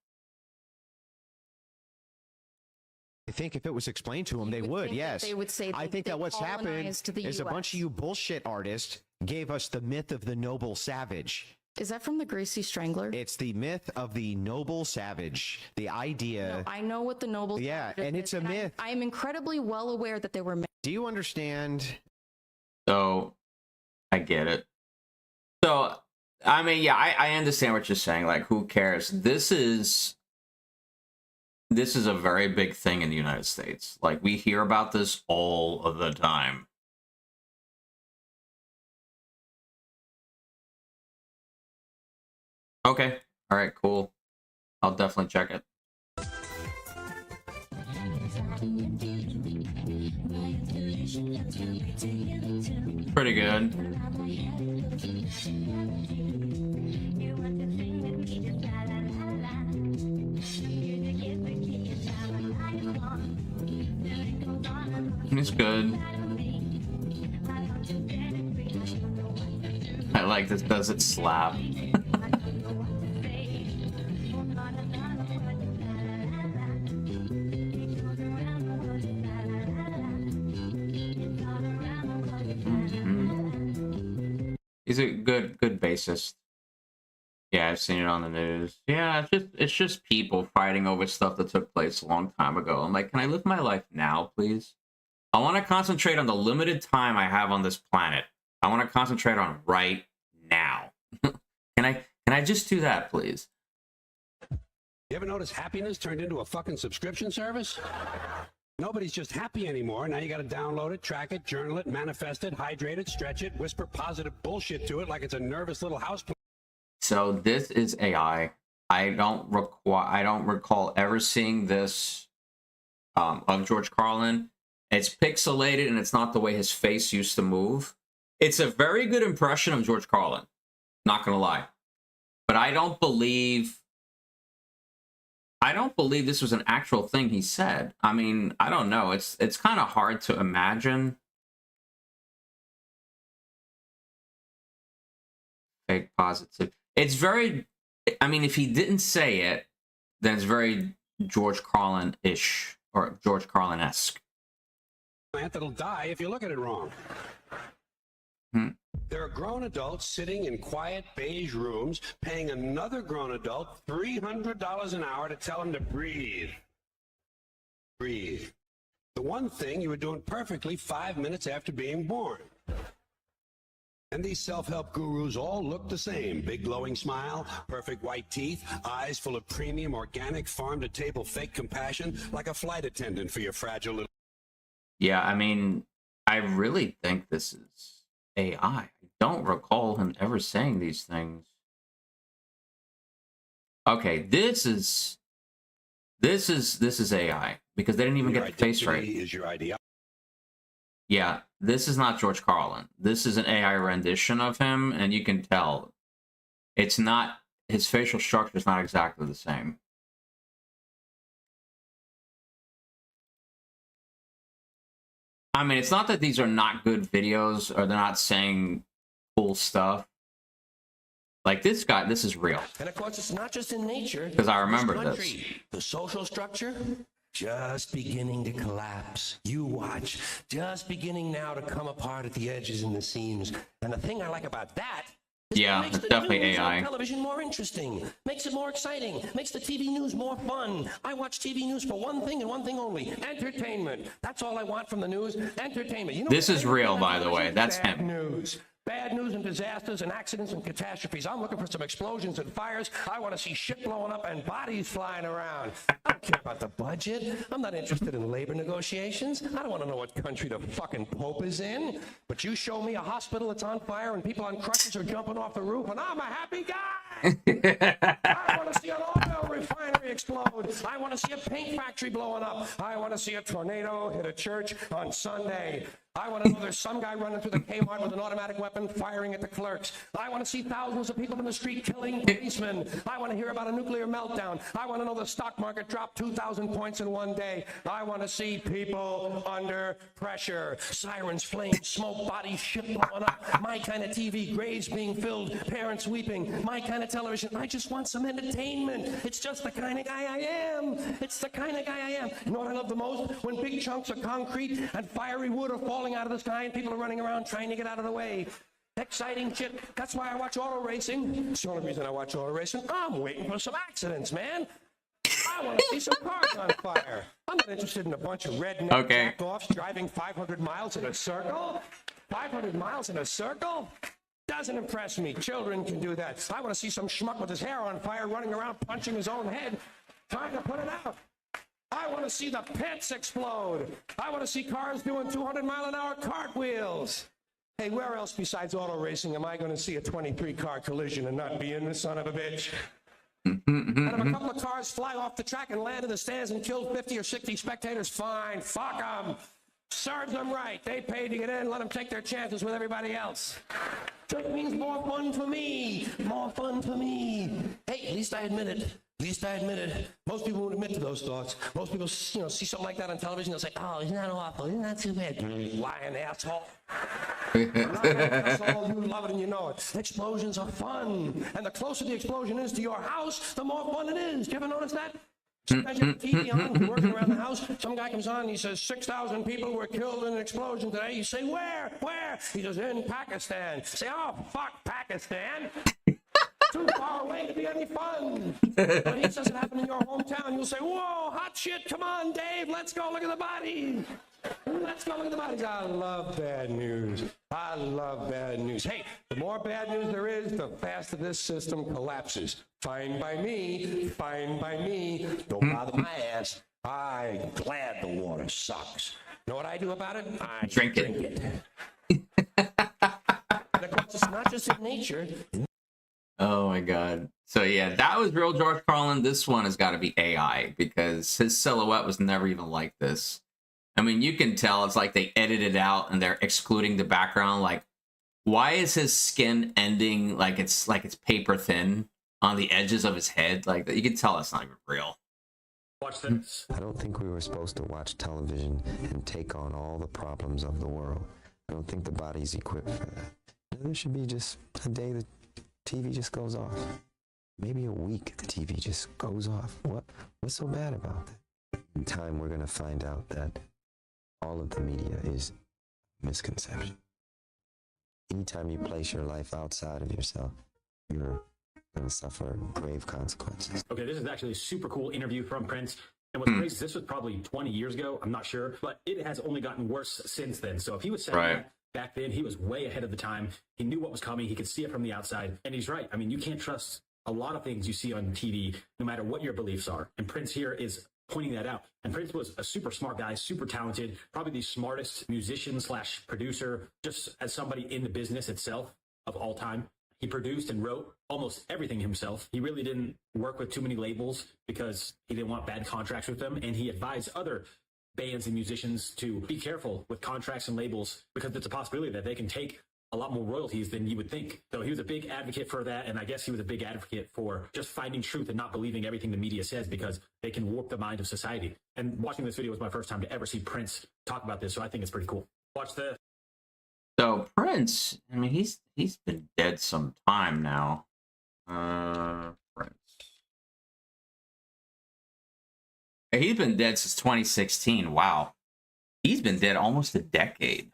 I think if it was explained to them, they would, yes. They would say I think that what's happened is a bunch of you bullshit artists gave us the myth of the noble savage. Is that from the Gracie Strangler? It's the myth of the noble savage. The idea. No, I know what the noble savage is. And it's a myth. I am incredibly well aware that they were. Do you understand? So, I get it. So, I mean, yeah, I understand what you're saying. Like, who cares? This is a very big thing in the United States. Like, we hear about this all of the time. Okay. All right, cool. I'll definitely check it. Pretty good. It's good. I like this. Does it slap? He's a good bassist. Yeah, I've seen it on the news. Yeah, it's just people fighting over stuff that took place a long time ago. I'm like, can I live my life now, please? I want to concentrate on the limited time I have on this planet. I want to concentrate on right now. Can I just do that, please? You ever notice happiness turned into a fucking subscription service? Nobody's just happy anymore. Now you got to download it, track it, journal it, manifest it, hydrate it, stretch it, whisper positive bullshit to it like it's a nervous little house plant. So this is AI. I don't recall ever seeing this of George Carlin. It's pixelated and it's not the way his face used to move. It's a very good impression of George Carlin. Not gonna lie, but I don't believe this was an actual thing he said. I mean, I don't know. It's kind of hard to imagine. Fake positive. It's very, I mean, if he didn't say it, then it's very George Carlin-ish or George Carlin-esque. That'll die if you look at it wrong. There are grown adults sitting in quiet beige rooms paying another grown adult $300 an hour to tell him to breathe. Breathe. The one thing you were doing perfectly 5 minutes after being born. And these self-help gurus all look the same. Big glowing smile, perfect white teeth, eyes full of premium organic farm-to-table fake compassion, like a flight attendant for your fragile little... Yeah, I mean, I really think this is AI. I don't recall him ever saying these things. Okay, this is AI because they didn't even get the face right. Is your idea. Yeah, this is not George Carlin. This is an AI rendition of him, and you can tell it's not, his facial structure is not exactly the same. I mean, it's not that these are not good videos or they're not saying cool stuff. Like this guy, this is real. And of course, it's not just in nature. Because I remember this. The social structure, just beginning to collapse. You watch. Just beginning now to come apart at the edges and the seams. And the thing I like about that is yeah, it makes it's the definitely news AI. on television more interesting. Makes it more exciting. Makes the TV news more fun. I watch TV news for one thing and one thing only. Entertainment. That's all I want from the news. Entertainment. You know, this is real, by the way. That's bad him. News. Bad news and disasters and accidents and catastrophes. I'm looking for some explosions and fires. I want to see shit blowing up and bodies flying around. I don't care about the budget. I'm not interested in labor negotiations. I don't want to know what country the fucking Pope is in. But you show me a hospital that's on fire and people on crutches are jumping off the roof, and I'm a happy guy. I want to see an oil refinery explode. I want to see a paint factory blowing up. I want to see a tornado hit a church on Sunday. I want to know there's some guy running through the Kmart with an automatic weapon firing at the clerks. I want to see thousands of people in the street killing policemen. I want to hear about a nuclear meltdown. I want to know the stock market dropped 2,000 points in one day. I want to see people under pressure. Sirens, flames, smoke, bodies, shit blowing up. My kind of TV, graves being filled, parents weeping. My kind of television. I just want some entertainment. It's just the kind of guy I am. It's the kind of guy I am. You know what I love the most? When big chunks of concrete and fiery wood are falling out of the sky and people are running around trying to get out of the way. Exciting shit. That's why I watch auto racing. It's the only reason I watch auto racing. I'm waiting for some accidents, man. I want to see some cars on fire. I'm not interested in a bunch of redneck jack-offs driving 500 miles in a circle. 500 miles in a circle? Doesn't impress me. Children can do that. I want to see some schmuck with his hair on fire running around punching his own head, trying to put it out. I want to see the pits explode. I want to see cars doing 200-mile-an-hour cartwheels. Hey, where else besides auto racing am I going to see a 23-car collision and not be in the son of a bitch? And if a couple of cars fly off the track and land in the stands and kill 50 or 60 spectators, fine, fuck them. Serves them right. They paid to get in. Let them take their chances with everybody else. Just means more fun for me. More fun for me. Hey, at least I admit it. At least I admit it. Most people won't admit to those thoughts. Most people, see something like that on television. They'll say, "Oh, isn't that awful? Isn't that too bad?" Lying asshole. Asshole, you love it and you know it. Explosions are fun, and the closer the explosion is to your house, the more fun it is. Do you ever notice that? Sometimes you have TV on, you're working around the house. Some guy comes on and he says 6,000 people were killed in an explosion today. You say, where? Where? He says, in Pakistan. Say, oh, fuck Pakistan. Too far away to be any fun. But he says it happened in your hometown. You'll say, whoa, hot shit. Come on, Dave. Let's go look at the bodies. Let's go look at the bodies. I love bad news. I love bad news. Hey, the more bad news there is, the faster this system collapses. Fine by me. Fine by me. Don't bother my ass. I'm glad the water sucks. Know what I do about it? I Drink it. And of course, it's not just in nature. Oh my god. So yeah, that was real George Carlin. This one has got to be AI because his silhouette was never even like this. I mean, you can tell it's like they edited out and they're excluding the background. Like, why is his skin ending like it's paper thin on the edges of his head? Like, you can tell it's not even real. Watch this. I don't think we were supposed to watch television and take on all the problems of the world. I don't think the body's equipped for that. There should be just a day the TV just goes off. Maybe a week the TV just goes off. What's so bad about that? In time, we're going to find out that all of the media is misconception. Anytime you place your life outside of yourself, you're going to suffer grave consequences. Okay, this is actually a super cool interview from Prince. And what's crazy is this was probably 20 years ago. I'm not sure, but it has only gotten worse since then. So if he was saying that back then, he was way ahead of the time. He knew what was coming. He could see it from the outside. And he's right. I mean, you can't trust a lot of things you see on TV, no matter what your beliefs are. And Prince here is pointing that out. And Prince was a super smart guy, super talented, probably the smartest musician / producer, just as somebody in the business itself of all time. He produced and wrote almost everything himself. He really didn't work with too many labels because he didn't want bad contracts with them. And he advised other bands and musicians to be careful with contracts and labels because it's a possibility that they can take a lot more royalties than you would think. So he was a big advocate for that. And I guess he was a big advocate for just finding truth and not believing everything the media says because they can warp the mind of society. And watching this video was my first time to ever see Prince talk about this. So I think it's pretty cool. Watch this. So Prince, I mean, he's been dead some time now. Prince. He's been dead since 2016. Wow. He's been dead almost a decade.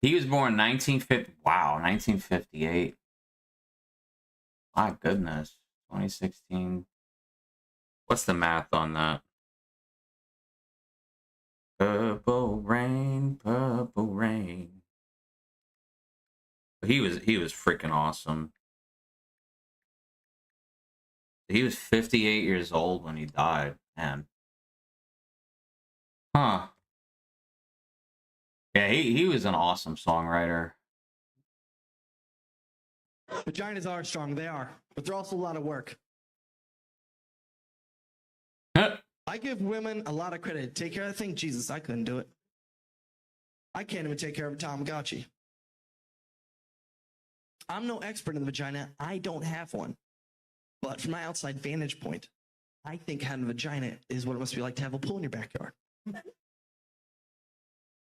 He was born 1950. Wow, 1958. My goodness. 2016. What's the math on that? Purple rain, purple rain. He was freaking awesome. He was 58 years old when he died, man. Huh. Yeah, he was an awesome songwriter. Vaginas are strong, they are, but they're also a lot of work. I give women a lot of credit. Take care of that thing. Jesus, I couldn't do it. I can't even take care of a Tamagotchi. I'm no expert in the vagina. I don't have one. But from my outside vantage point, I think having a vagina is what it must be like to have a pool in your backyard.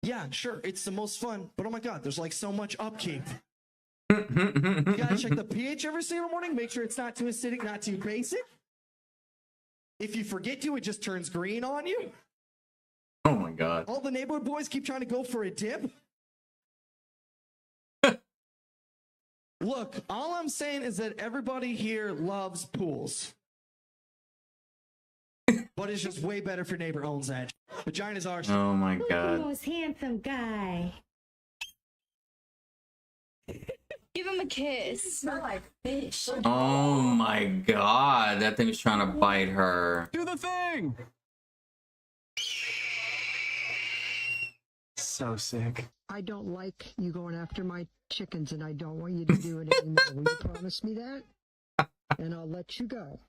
Yeah, sure, it's the most fun, but oh my God, there's like so much upkeep. You gotta check the pH every single morning, make sure it's not too acidic, not too basic. If you forget to, it just turns green on you. Oh my God. All the neighborhood boys keep trying to go for a dip. Look, all I'm saying is that everybody here loves pools. But it's just way better if your neighbor owns that. Vaginas are... Oh my God. Most handsome guy. Give him a kiss. Smell like fish. Oh my God. That thing was trying to bite her. Do the thing! So sick. I don't like you going after my chickens, and I don't want you to do it anymore. Will you promise me that? And I'll let you go.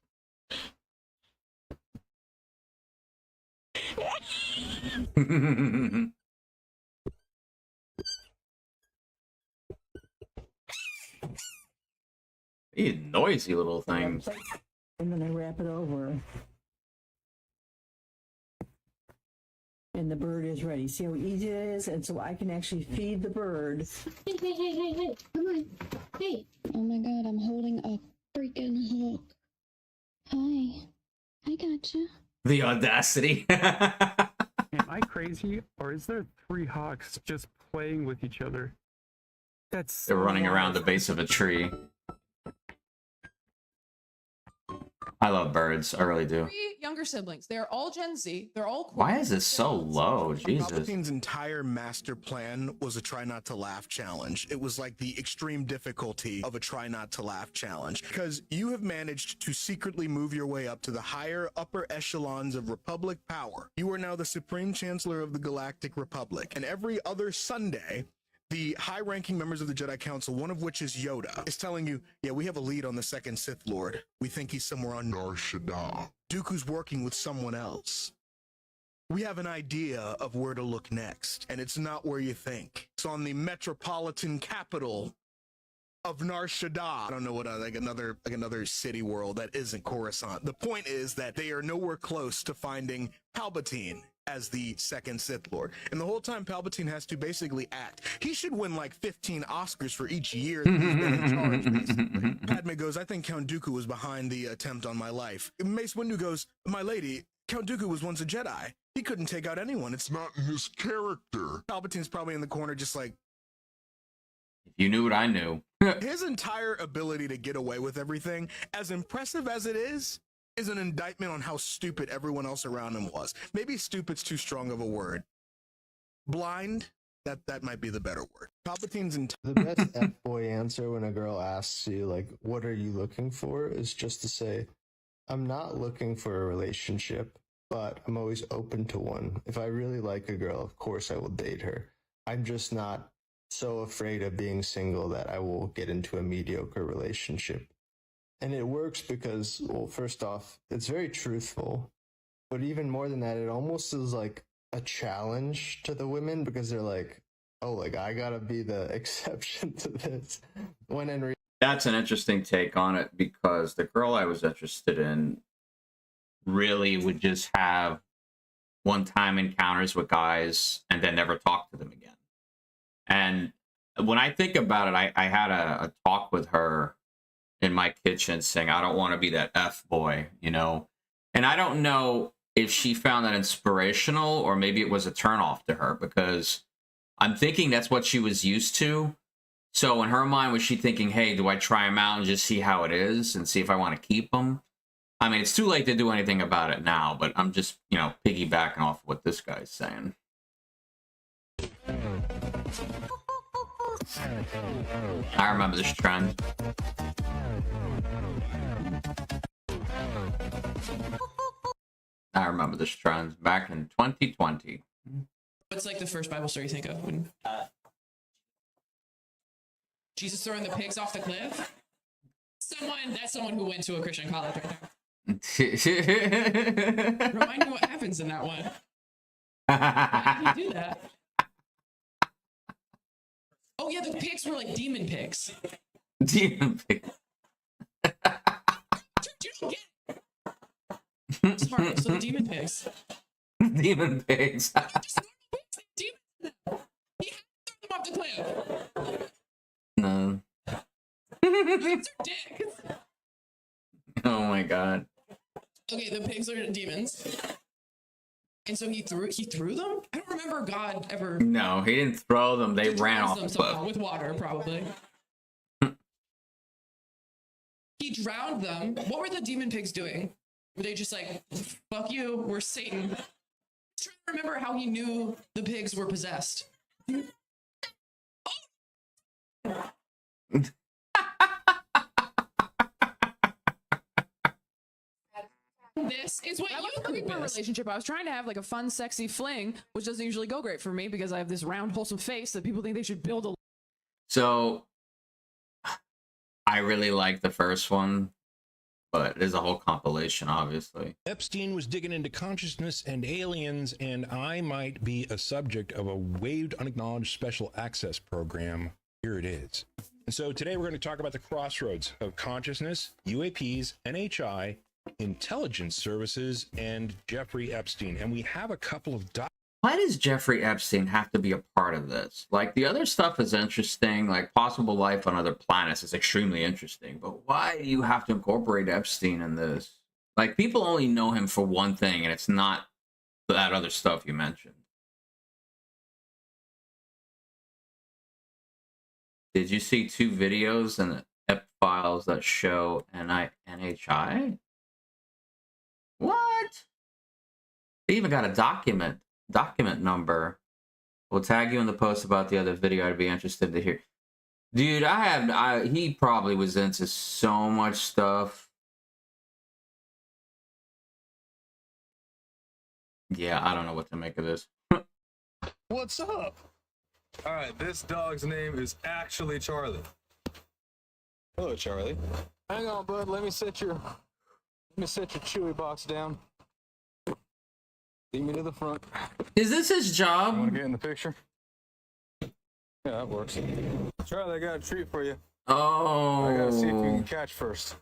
He's noisy little thing. And then I wrap it over. And the bird is ready. See how easy it is? And so I can actually feed the bird. Hey, come on. Hey. Oh my God, I'm holding a freaking Hulk. Hi. I gotcha. The audacity. Am I crazy, or is there 3 hawks just playing with each other? That's They're running around the base of a tree. I love birds. I really do. 3 younger siblings. They're all Gen Z. They're all cool. Why is this so low? Jesus. Palpatine's entire master plan was a try not to laugh challenge. It was like the extreme difficulty of a try not to laugh challenge, because you have managed to secretly move your way up to the higher upper echelons of Republic power. You are now the Supreme Chancellor of the Galactic Republic, and every other Sunday, the high-ranking members of the Jedi Council, one of which is Yoda, is telling you, yeah, we have a lead on the second Sith Lord. We think he's somewhere on Nar Shaddaa. Dooku's working with someone else. We have an idea of where to look next, and it's not where you think. It's on the metropolitan capital of Nar Shaddaa. I don't know what like another city world that isn't Coruscant. The point is that they are nowhere close to finding Palpatine as the second Sith Lord. And the whole time Palpatine has to basically act. He should win like 15 Oscars for each year that he's been in charge, basically. Padme goes, I think Count Dooku was behind the attempt on my life. Mace Windu goes, my lady, Count Dooku was once a Jedi. He couldn't take out anyone. It's not in his character. Palpatine's probably in the corner just like, you knew what I knew. his entire ability to get away with everything, as impressive as it is an indictment on how stupid everyone else around him was. Maybe stupid's too strong of a word. Blind, that might be the better word. Palpatine's the best F-boy answer when a girl asks you, like, what are you looking for, is just to say, I'm not looking for a relationship, but I'm always open to one. If I really like a girl, of course I will date her. I'm just not so afraid of being single that I will get into a mediocre relationship. And it works because, well, first off, it's very truthful. But even more than that, it almost is like a challenge to the women, because they're like, oh, like, I gotta be the exception to this. When in reality, that's an interesting take on it, because the girl I was interested in really would just have one-time encounters with guys and then never talk to them again. And when I think about it, I had a talk with her in my kitchen saying, I don't want to be that F-boy, you know? And I don't know if she found that inspirational or maybe it was a turnoff to her, because I'm thinking that's what she was used to. So in her mind, was she thinking, hey, do I try him out and just see how it is and see if I want to keep him? I mean, it's too late to do anything about it now, but I'm just, you know, piggybacking off what this guy's saying. I remember this trend. I remember this trend back in 2020. What's like the first Bible story you think of when Jesus throwing the pigs off the cliff? That's someone who went to a Christian college right there. Remind me what happens in that one. Why did he do that? Oh yeah, the pigs were like demon pigs. Demon pigs. You don't get it. Smart, so the demon pigs. Demon pigs. He had to throw them off the cliff. No. Pigs are dicks. Oh my god. Okay, the pigs are demons. And so he threw them? I don't remember God ever. No, he didn't throw them. They ran off the cliff. With water, probably. He drowned them. What were the demon pigs doing? Were they just like, fuck you, we're Satan? I'm trying to remember how he knew the pigs were possessed. This is what you group is. Relationship. I was trying to have like a fun, sexy fling, which doesn't usually go great for me because I have this round, wholesome face that people think they should build a. So, I really like the first one, but there's a whole compilation, obviously. Epstein was digging into consciousness and aliens, and I might be a subject of a waived, unacknowledged special access program. Here it is. And so today we're going to talk about the crossroads of consciousness, UAPs, NHI, intelligence services, and Jeffrey Epstein. And we have a couple of why does Jeffrey Epstein have to be a part of this? Like, the other stuff is interesting, like possible life on other planets is extremely interesting, but why do you have to incorporate Epstein in this? Like, people only know him for one thing, and it's not that other stuff you mentioned. Did you see 2 videos in the EP files that show NHI? What? They even got a document number. We'll tag you in the post about the other video. I'd be interested to hear. Dude, he probably was into so much stuff. Yeah, I don't know what to make of this. What's up? All right, this dog's name is actually Charlie. Hello, Charlie. Hang on, bud. Let me set your Chewy box down. Lead me to the front. Is this his job? Want to get in the picture? Yeah, that works. Charlie, I got a treat for you. Oh. I gotta see if you can catch first.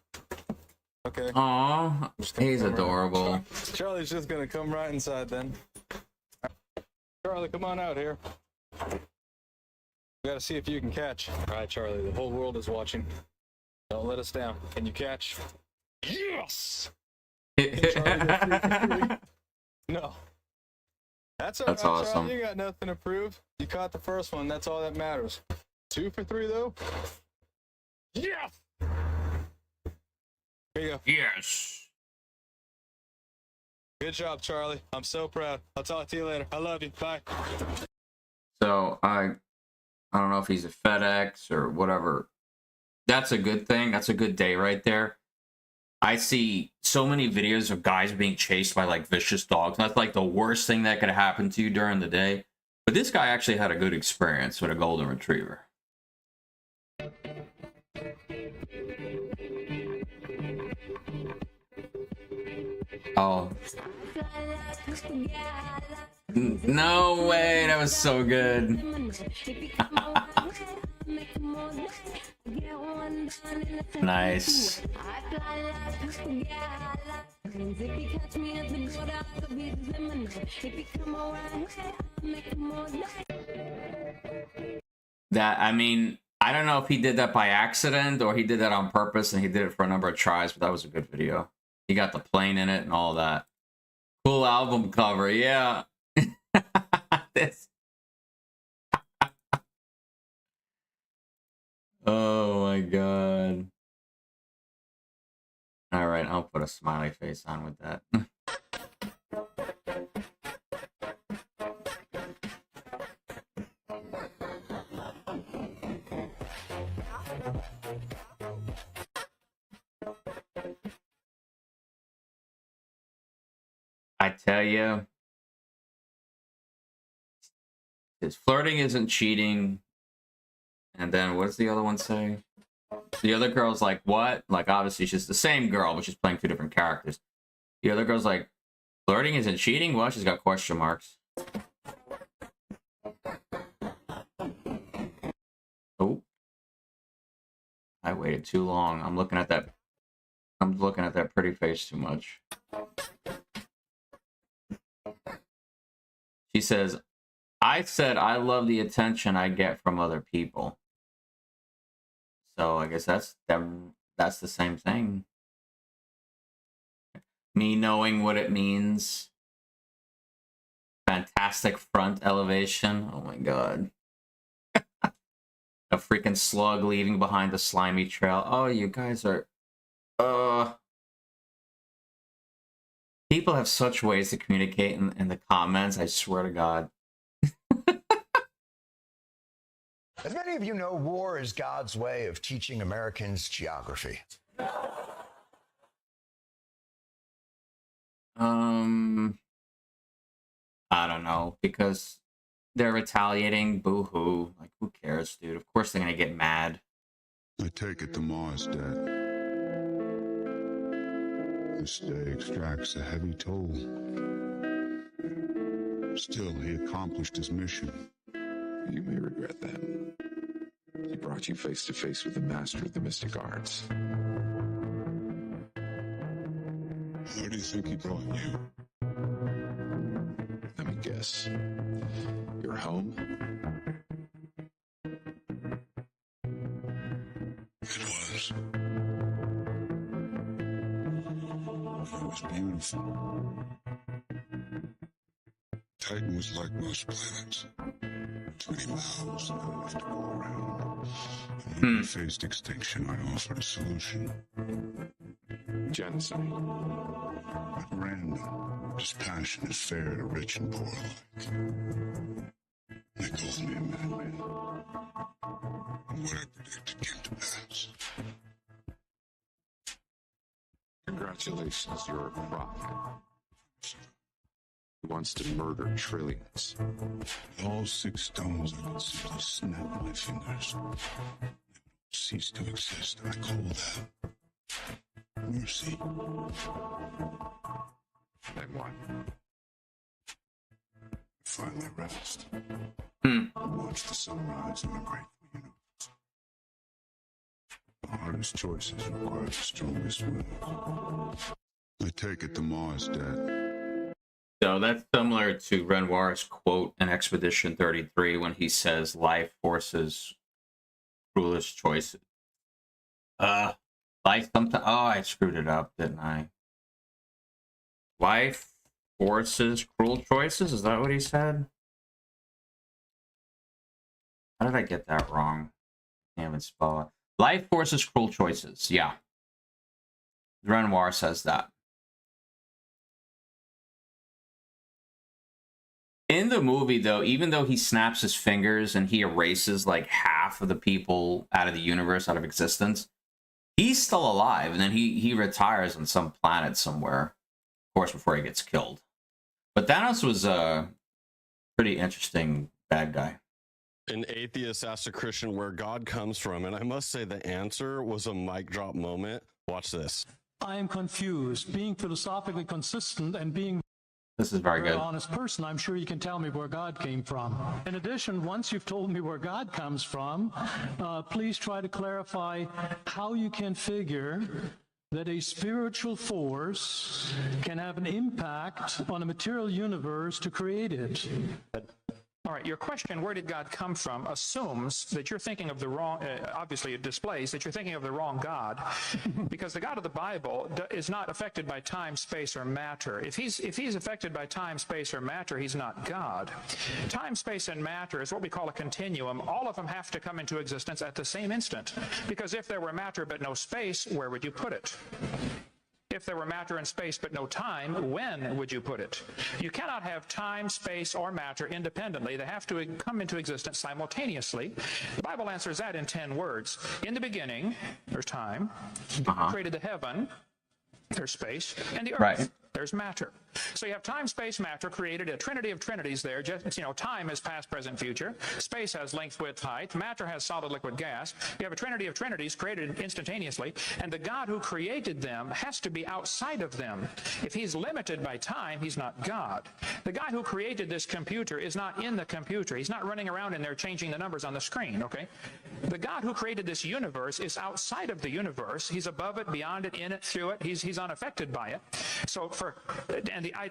Okay. Aw, he's adorable. Right. Charlie's just gonna come right inside then. Charlie, come on out here. We gotta see if you can catch. All right, Charlie, the whole world is watching. Don't let us down. Can you catch? Yes! Hey, Charlie, go 3 for 3. No. That's all right, awesome. Charlie, you got nothing to prove. You caught the first one. That's all that matters. 2 for 3, though? Yes! Here you go. Yes. Good job, Charlie. I'm so proud. I'll talk to you later. I love you. Bye. So I don't know if he's a FedEx or whatever. That's a good thing. That's a good day right there. I see so many videos of guys being chased by like vicious dogs. That's like the worst thing that could happen to you during the day. But this guy actually had a good experience with a golden retriever. Oh. No way, that was so good. Nice. That, I mean, I don't know if he did that by accident or he did that on purpose and he did it for a number of tries, but that was a good video. He got the plane in it and all that. Cool album cover, yeah. This. Oh my god. All right, I'll put a smiley face on with that. I tell you, his flirting isn't cheating. And then what does the other one say? The other girl's like, what? Like, obviously she's the same girl, but she's playing 2 different characters. The other girl's like, flirting isn't cheating? Well, she's got question marks. Oh. I waited too long. I'm looking at that pretty face too much. She says, I said I love the attention I get from other people. So I guess that's the same thing. Me knowing what it means. Fantastic front elevation. Oh my god. A freaking slug leaving behind a slimy trail. Oh, you guys are... People have such ways to communicate in the comments, I swear to God. As many of you know, war is God's way of teaching Americans geography. I don't know, because they're retaliating, boo-hoo. Like, who cares, dude? Of course they're gonna get mad. I take it to Mars, Dad. This day extracts a heavy toll. Still, he accomplished his mission. You may regret that. He brought you face to face with the master of the mystic arts. How do you think he brought you? I mean, guess. Your home? It was. It was beautiful. Titan was like most planets. Too many mouths, not enough to go around. And when we faced extinction, I offered a solution. Genocide. At random. Dispassionate, fair to rich and poor alike. They called me a madman. And what I predicted came to pass. Congratulations, you're a prophet. He wants to murder trillions. All 6 stones, I could simply snap my fingers. They would cease to exist. I call that mercy. Then what? Finally rest. And watch the sunrise in a grateful universe. The hardest choices require the strongest will. I take it the Mars dead. So that's similar to Renoir's quote in Expedition 33 when he says, "Life forces cruelest choices." Life sometimes. Oh, I screwed it up, didn't I? Life forces cruel choices. Is that what he said? How did I get that wrong? Can't even spell it. Life forces cruel choices. Yeah. Renoir says that. In the movie, though, even though he snaps his fingers and he erases like half of the people out of the universe, out of existence, he's still alive. And then he retires on some planet somewhere, of course, before he gets killed. But Thanos was a pretty interesting bad guy. An atheist asked a Christian where God comes from, and I must say the answer was a mic drop moment. Watch this. I am confused. Being philosophically consistent and being This is very a good. honest person, I'm sure you can tell me where God came from. In addition, once you've told me where God comes from, please try to clarify how you can figure that a spiritual force can have an impact on a material universe to create it. All right, your question, where did God come from, assumes that you're thinking of the wrong, obviously it displays that you're thinking of the wrong God, because the God of the Bible is not affected by time, space, or matter. If he's affected by time, space, or matter, he's not God. Time, space, and matter is what we call a continuum. All of them have to come into existence at the same instant, because if there were matter but no space, where would you put it? If there were matter and space but no time, when would you put it? You cannot have time, space, or matter independently. They have to come into existence simultaneously. The Bible answers that in 10 words. In the beginning, there's time. God created the heaven, there's space, and the earth. Right. There's matter. So you have time, space, matter, created a trinity of trinities there. Just, time is past, present, future. Space has length, width, height. Matter has solid, liquid, gas. You have a trinity of trinities created instantaneously, and the God who created them has to be outside of them. If he's limited by time, he's not God. The guy who created this computer is not in the computer. He's not running around in there changing the numbers on the screen, okay? The God who created this universe is outside of the universe. He's above it, beyond it, in it, through it. He's unaffected by it. So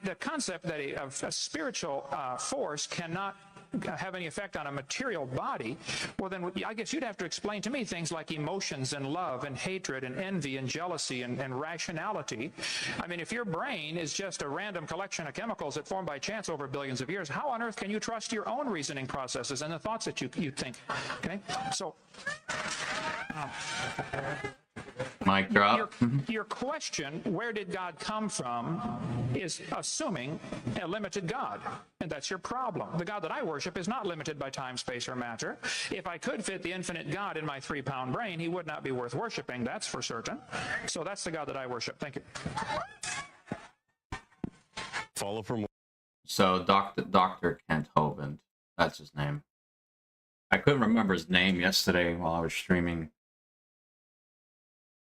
the concept that a spiritual force cannot have any effect on a material body, well then I guess you'd have to explain to me things like emotions and love and hatred and envy and jealousy and rationality. I mean, if your brain is just a random collection of chemicals that form by chance over billions of years, how on earth can you trust your own reasoning processes and the thoughts that you think? Okay, so mic drop. Your question, where did God come from, is assuming a limited God. And that's your problem. The God that I worship is not limited by time, space, or matter. If I could fit the infinite God in my 3-pound brain, he would not be worth worshiping, that's for certain. So that's the God that I worship. Thank you. Follow for more. So Dr. Kent Hovind, that's his name. I couldn't remember his name yesterday while I was streaming.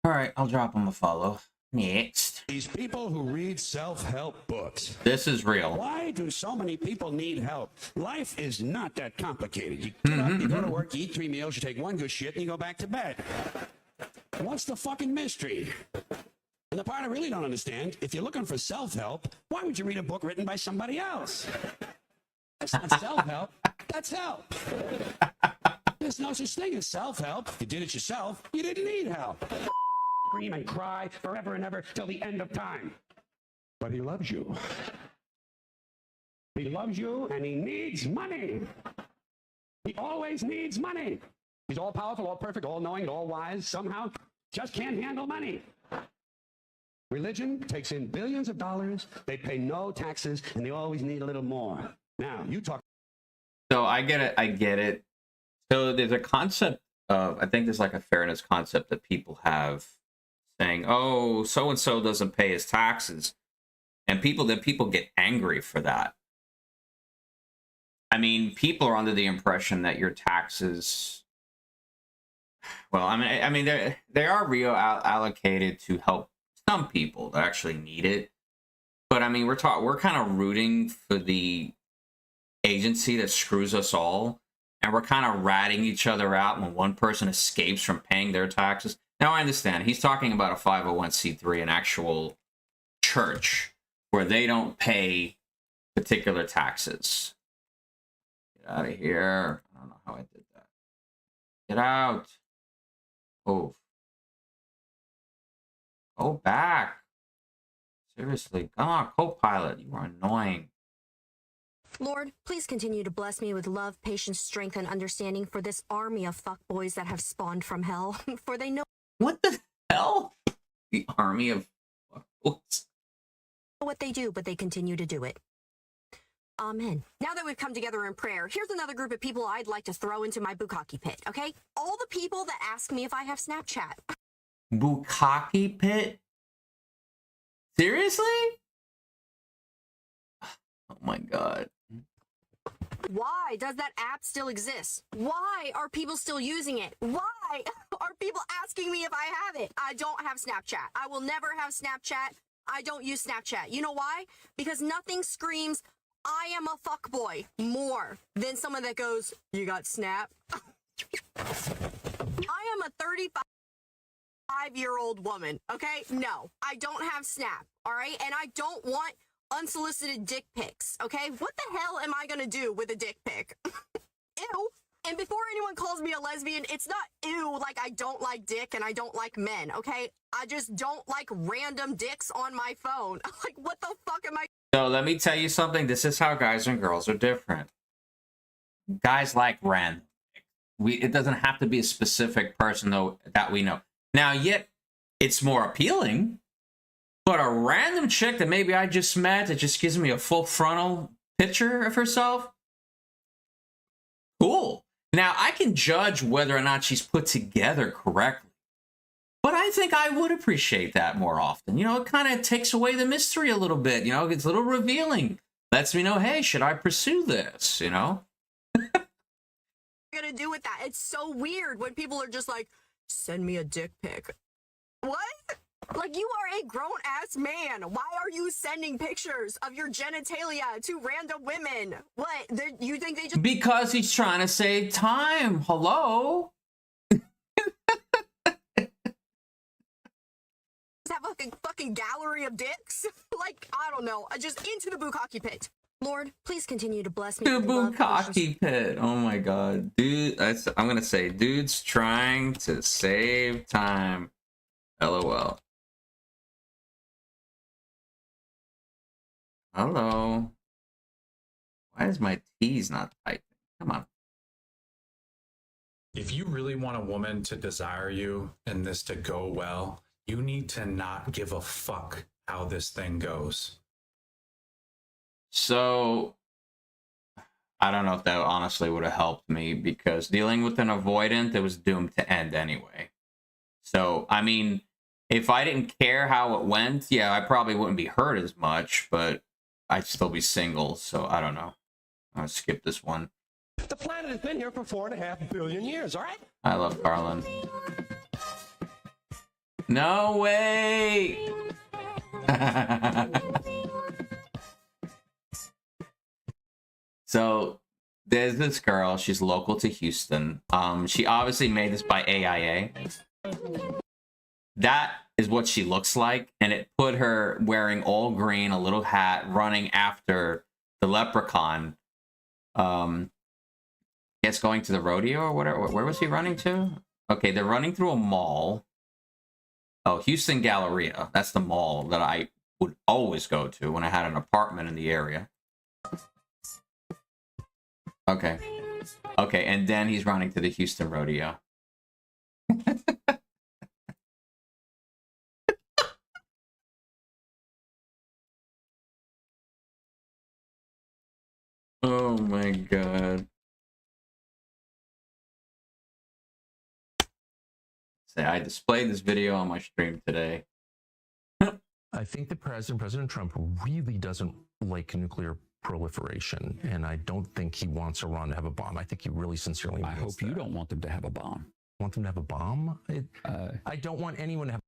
All right, I'll drop him a follow. Next. These people who read self-help books. This is real. Why do so many people need help? Life is not that complicated. You get up, you go to work, you eat 3 meals, you take 1 good shit, and you go back to bed. What's the fucking mystery? And the part I really don't understand, if you're looking for self-help, why would you read a book written by somebody else? That's not self-help. That's help. There's no such thing as self-help. You did it yourself. You didn't need help. Scream and cry forever and ever till the end of time. But he loves you. He loves you and he needs money. He always needs money. He's all powerful, all perfect, all knowing, all wise. Somehow just can't handle money. Religion takes in billions of dollars. They pay no taxes and they always need a little more. Now, you talk. So I get it. I get it. So there's a concept of, I think there's like a fairness concept that people have saying, oh, so-and-so doesn't pay his taxes. And people get angry for that. I mean, people are under the impression that your taxes, well, I mean, they are allocated to help some people that actually need it. But I mean, we're kind of rooting for the agency that screws us all, and we're kind of ratting each other out when one person escapes from paying their taxes. Now, I understand he's talking about a 501c3, an actual church where they don't pay particular taxes. Get out of here. I don't know how I did that. Get out. Oh. Go back. Seriously. Come on, Copilot. You are annoying. Lord, please continue to bless me with love, patience, strength, and understanding for this army of fuckboys that have spawned from hell. For they know what the hell? The army of fuckboys. What they do, but they continue to do it. Amen. Now that we've come together in prayer, here's another group of people I'd like to throw into my bukkake pit, okay? All the people that ask me if I have Snapchat. Bukkake pit? Seriously? Oh my god. Why does that app still exist? Why are people still using it? Why are people asking me if I have it? I don't have Snapchat. I will never have Snapchat. I don't use Snapchat. You know why? Because nothing screams, I am a fuckboy, more than someone that goes, you got Snap? I am a 35-year-old woman, okay? No, I don't have Snap, all right? And I don't want unsolicited dick pics, okay? What the hell am I gonna do with a dick pic? Ew. And before anyone calls me a lesbian, it's not ew like I don't like dick and I don't like men, okay? I just don't like random dicks on my phone. Like, what the fuck am I? So let me tell you something. This is how guys and girls are different. Guys like random. It doesn't have to be a specific person though that we know. Now, yet it's more appealing. But a random chick that maybe I just met that just gives me a full frontal picture of herself. Cool. Now, I can judge whether or not she's put together correctly. But I think I would appreciate that more often. You know, it kind of takes away the mystery a little bit. You know, it's a little revealing. Lets me know, hey, should I pursue this? You know? Gonna do with that? It's so weird when people are just like, send me a dick pic. What? Like, you are a grown-ass man. Why are you sending pictures of your genitalia to random women? What? You think they just... Because he's trying to save time. Hello? Have a fucking gallery of dicks? Like, I don't know. Just into the bukkake pit. Lord, please continue to bless me. The bukkake pit. Oh my god. Dude, I'm going to say, dude's trying to save time. LOL. Hello. Why is my T's not typing? Come on. If you really want a woman to desire you and this to go well, you need to not give a fuck how this thing goes. So, I don't know if that honestly would have helped me, because dealing with an avoidant, it was doomed to end anyway. So, I mean, if I didn't care how it went, yeah, I probably wouldn't be hurt as much, but I'd still be single, so I don't know. I'll skip this one. The planet has been here for 4.5 billion years, all right? I love Carlin. No way! So, there's this girl, she's local to Houston. She obviously made this by AIA. That is what she looks like, and it put her wearing all green, a little hat, running after the leprechaun. Guess going to the rodeo or whatever. Where was he running to? Okay, they're running through a mall. Oh, Houston Galleria. That's the mall that I would always go to when I had an apartment in the area. Okay. Okay, and then he's running to the Houston rodeo. Oh my god. Say, I displayed this video on my stream today. I think the President Trump, really doesn't like nuclear proliferation, and I don't think he wants Iran to have a bomb. I think he really sincerely means I hope you don't want them to have a bomb. Want them to have a bomb? I don't want anyone to have.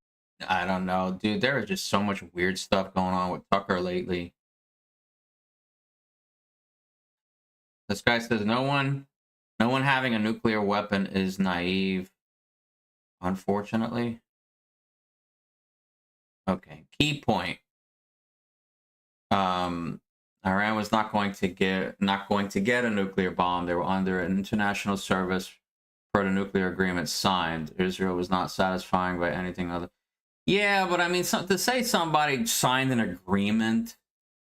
I don't know, dude. There is just so much weird stuff going on with Tucker lately. This guy says no one having a nuclear weapon is naive. Unfortunately. Okay, key point. Iran was not going to get a nuclear bomb. They were under an international service per the nuclear agreement signed. Israel was not satisfying by anything other. Yeah, but I mean, to say somebody signed an agreement,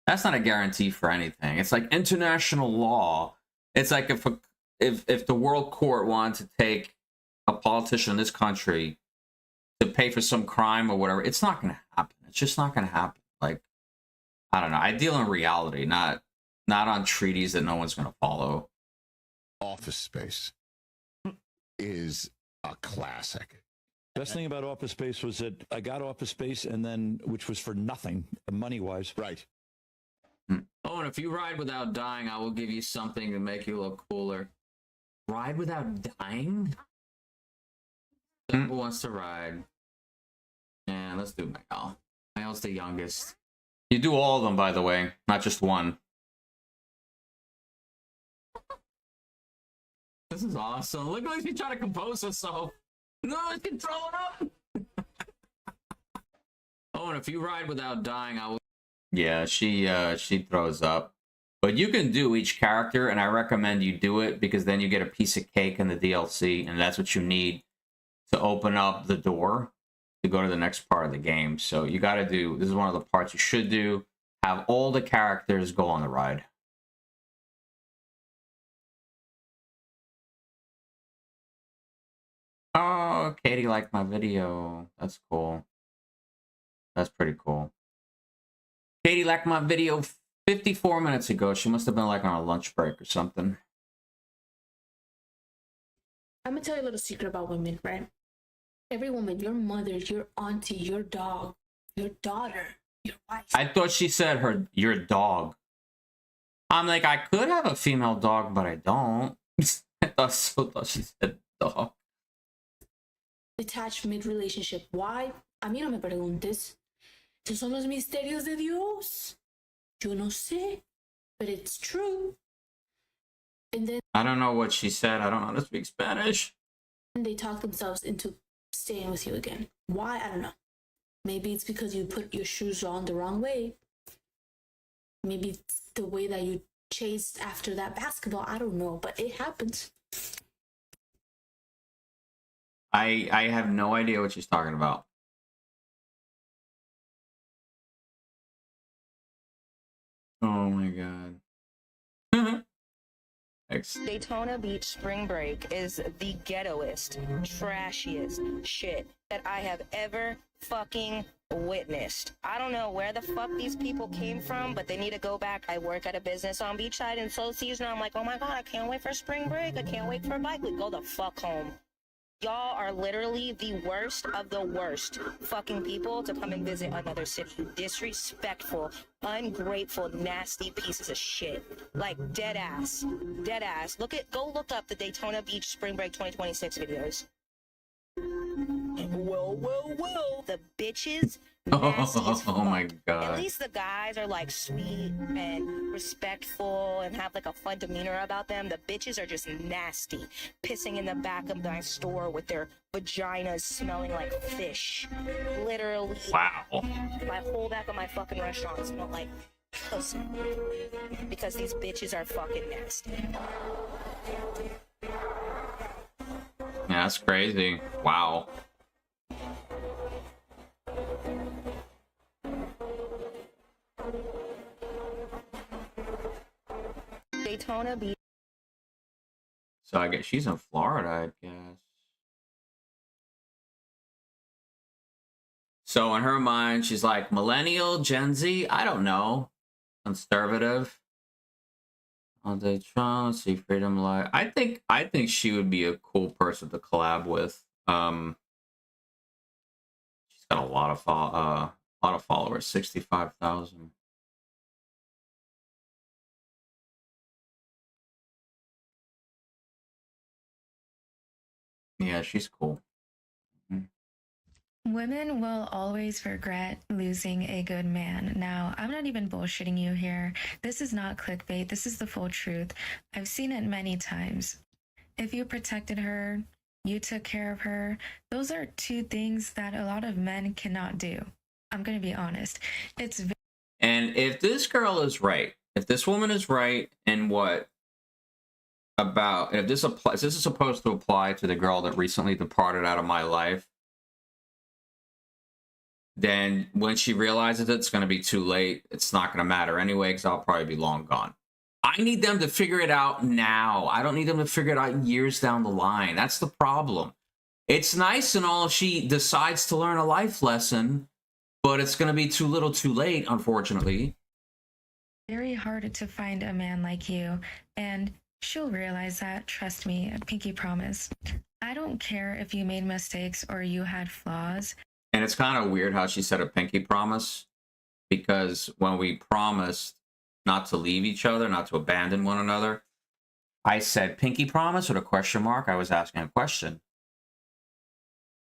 that's not a guarantee for anything. It's like international law. It's like if the world court wanted to take a politician in this country to pay for some crime or whatever, it's not going to happen. It's just not going to happen. Like, I don't know. I deal in reality, not on treaties that no one's going to follow. Office Space is a classic. Best thing about Office Space was that I got Office Space, and then, which was for nothing, money-wise. Right. Oh, and if you ride without dying, I will give you something to make you look cooler. Ride without dying? Who wants to ride? Yeah, let's do Miguel. Miguel's the youngest. You do all of them, by the way, not just one. This is awesome. Look like she's trying to compose herself. No, it's controlling up. Oh, and if you ride without dying, I will. Yeah, she throws up. But you can do each character, and I recommend you do it because then you get a piece of cake in the DLC, and that's what you need to open up the door to go to the next part of the game. So you got to do, this is one of the parts you should do, have all the characters go on the ride. Oh, Katie liked my video. That's cool. That's pretty cool. Katie liked my video 54 minutes ago. She must have been like on a lunch break or something. I'm gonna tell you a little secret about women, right? Every woman, your mother, your auntie, your dog, your daughter, your wife. I thought she said your dog. I'm like, I could have a female dog, but I don't. I thought she said dog. Detached mid-relationship. Why? A mí no me preguntes. Esos son los misterios de Dios. Yo no sé, but it's true. And then I don't know what she said. I don't know how to speak Spanish. they talk themselves into staying with you again. Why? I don't know. Maybe it's because you put your shoes on the wrong way. Maybe it's the way that you chased after that basketball. I don't know, but it happens. I have no idea what she's talking about. Oh my god. Daytona Beach spring break is the ghettoest, trashiest shit that I have ever fucking witnessed. I don't know where the fuck these people came from, but they need to go back. I work at a business on Beachside in slow season. I'm like, oh my god, I can't wait for spring break. I can't wait for a bike week. Go the fuck home. Y'all are literally the worst of the worst fucking people to come and visit another city. You disrespectful, ungrateful, nasty pieces of shit. Like dead ass. Dead ass. Go look up the Daytona Beach Spring Break 2026 videos. Well. The bitches. Nasty as fuck. Oh my At god. least the guys are like sweet and respectful and have like a fun demeanor about them. The bitches are just nasty, pissing in the back of my store with their vaginas smelling like fish. Literally. Wow. My whole back of my fucking restaurant smelled like closer. Because these bitches are fucking nasty. Yeah, that's crazy. Wow. Daytona Beach. So I guess she's in Florida, I guess. So in her mind, she's like millennial, Gen Z. I don't know, conservative. Oh, they try to see freedom life. I think she would be a cool person to collab with. She's got a lot of followers, 65,000. Yeah, she's cool. Women will always regret losing a good man. Now, I'm not even bullshitting you here. This is not clickbait. This is the full truth. I've seen it many times. If you protected her, you took care of her, those are two things that a lot of men cannot do. I'm going to be honest. And if this girl is right, if this woman is right in what about, if this applies, this is supposed to apply to the girl that recently departed out of my life, then when she realizes it's going to be too late, it's not going to matter anyway, because I'll probably be long gone. I need them to figure it out now. I don't need them to figure it out years down the line. That's the problem. It's nice and all if she decides to learn a life lesson, but it's going to be too little too late, unfortunately. Very hard to find a man like you, and she'll realize that, trust me, pinky promise. I don't care if you made mistakes or you had flaws. And it's kind of weird how she said a pinky promise, because when we promised not to leave each other, not to abandon one another, I said pinky promise with a question mark. I was asking a question.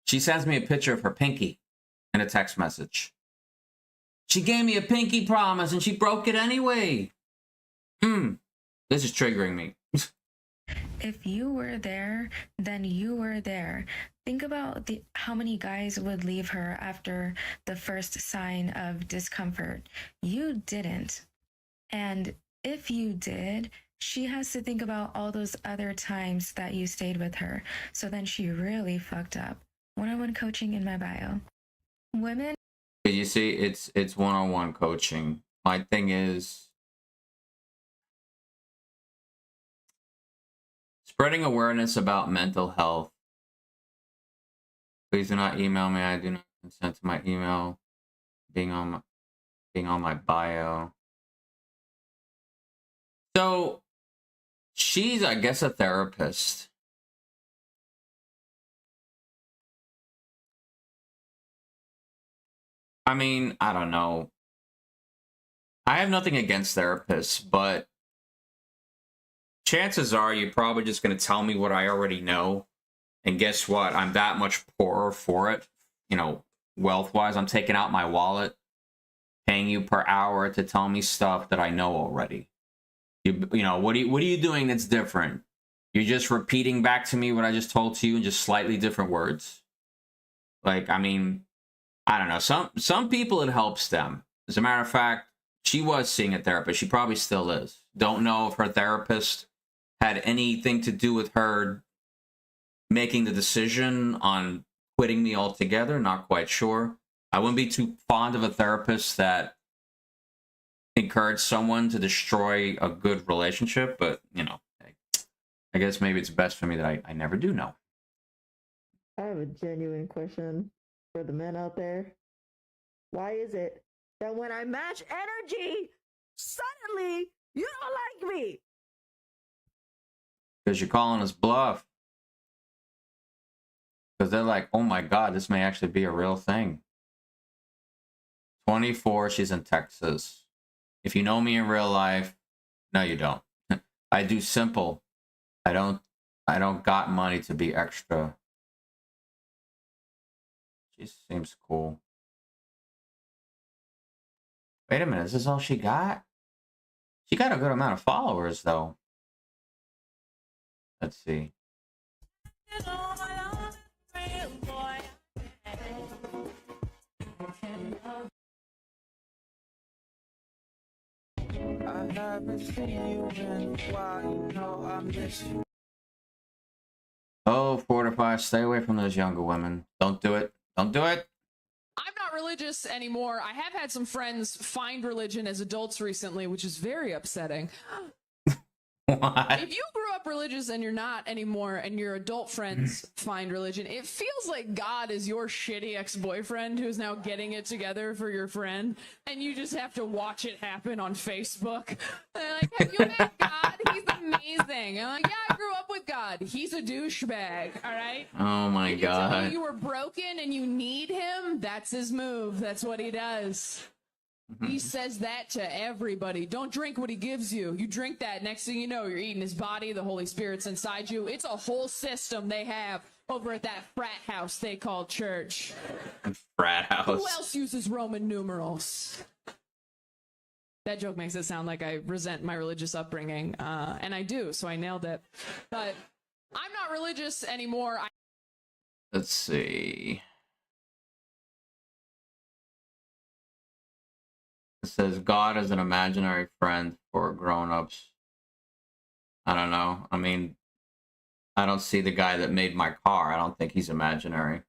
She sends me a picture of her pinky in a text message. She gave me a pinky promise and she broke it anyway. This is triggering me. If you were there, then you were there. Think about how many guys would leave her after the first sign of discomfort. You didn't. And if you did, she has to think about all those other times that you stayed with her. So then she really fucked up. One-on-one coaching in my bio. Women. You see, it's one-on-one coaching. My thing is spreading awareness about mental health. Please do not email me. I do not consent to my email being on my bio. So she's, I guess, a therapist. I mean, I don't know. I have nothing against therapists, but chances are you're probably just going to tell me what I already know. And guess what? I'm that much poorer for it. You know, wealth-wise, I'm taking out my wallet, paying you per hour to tell me stuff that I know already. You know, what are you doing that's different? You're just repeating back to me what I just told to you in just slightly different words. Like, I mean, I don't know. Some people, it helps them. As a matter of fact, she was seeing a therapist. She probably still is. Don't know if her therapist had anything to do with her making the decision on quitting me altogether. Not quite sure. I wouldn't be too fond of a therapist that encouraged someone to destroy a good relationship, but, you know, I guess maybe it's best for me that I never do know. I have a genuine question for the men out there. Why is it that when I match energy, suddenly you don't like me? Because you're calling us bluff. Because they're like, oh my God, this may actually be a real thing. 24, she's in Texas. If you know me in real life, no, you don't. I do simple. I don't got money to be extra. She seems cool. Wait a minute, is this all she got? She got a good amount of followers, though. Let's see. I haven't seen you in a while, you know I miss you. Oh, Fortify, stay away from those younger women. Don't do it. Don't do it. I'm not religious anymore. I have had some friends find religion as adults recently, which is very upsetting. What? If you grew up religious and you're not anymore, and your adult friends find religion, it feels like God is your shitty ex-boyfriend who's now getting it together for your friend, and you just have to watch it happen on Facebook. They're like, have you met God? He's amazing. I'm like, yeah, I grew up with God. He's a douchebag, all right? Oh my You tell me god. you were broken and you need him, that's his move. That's what he does. He says that to everybody. Don't drink what he gives you. You drink that, next thing you know, you're eating his body, the Holy Spirit's inside you. It's a whole system they have over at that frat house they call church. Frat house. Who else uses Roman numerals? That joke makes it sound like I resent my religious upbringing, and I do, so I nailed it. But I'm not religious anymore. Let's see. It says God is an imaginary friend for grown-ups. I don't know. I mean, I don't see the guy that made my car. I don't think he's imaginary.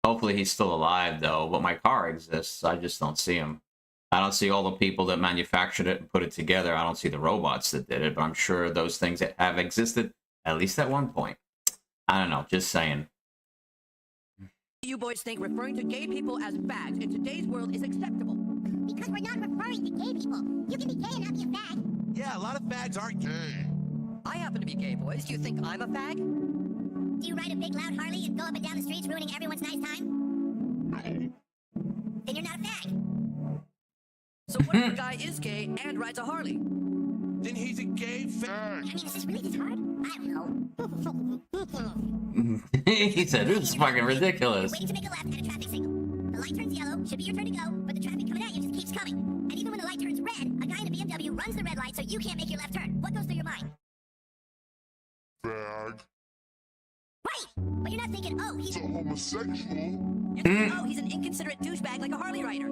Hopefully he's still alive, though, but my car exists. I just don't see him. I don't see all the people that manufactured it and put it together. I don't see the robots that did it, but I'm sure those things that have existed, at least at one point. I don't know, just saying. You boys think referring to gay people as fags in today's world is acceptable? Because we're not referring to gay people. You can be gay and not be a fag. Yeah, a lot of fags aren't gay. I happen to be gay, boys. Do you think I'm a fag? Do you ride a big loud Harley and go up and down the streets ruining everyone's nice time? Then you're not a fag. So what if a guy is gay and rides a Harley? Then he's a gay fag. I mean, is this really this hard? I don't know. He said, this is fucking ridiculous. You're waiting to make a left at a traffic signal. The light turns yellow, should be your turn to go, but the traffic coming at you just keeps coming. And even when the light turns red, a guy in a BMW runs the red light so you can't make your left turn. What goes through your mind? Fag. Right! But you're not thinking, oh, he's a homosexual. You're thinking, oh, he's an inconsiderate douchebag like a Harley rider.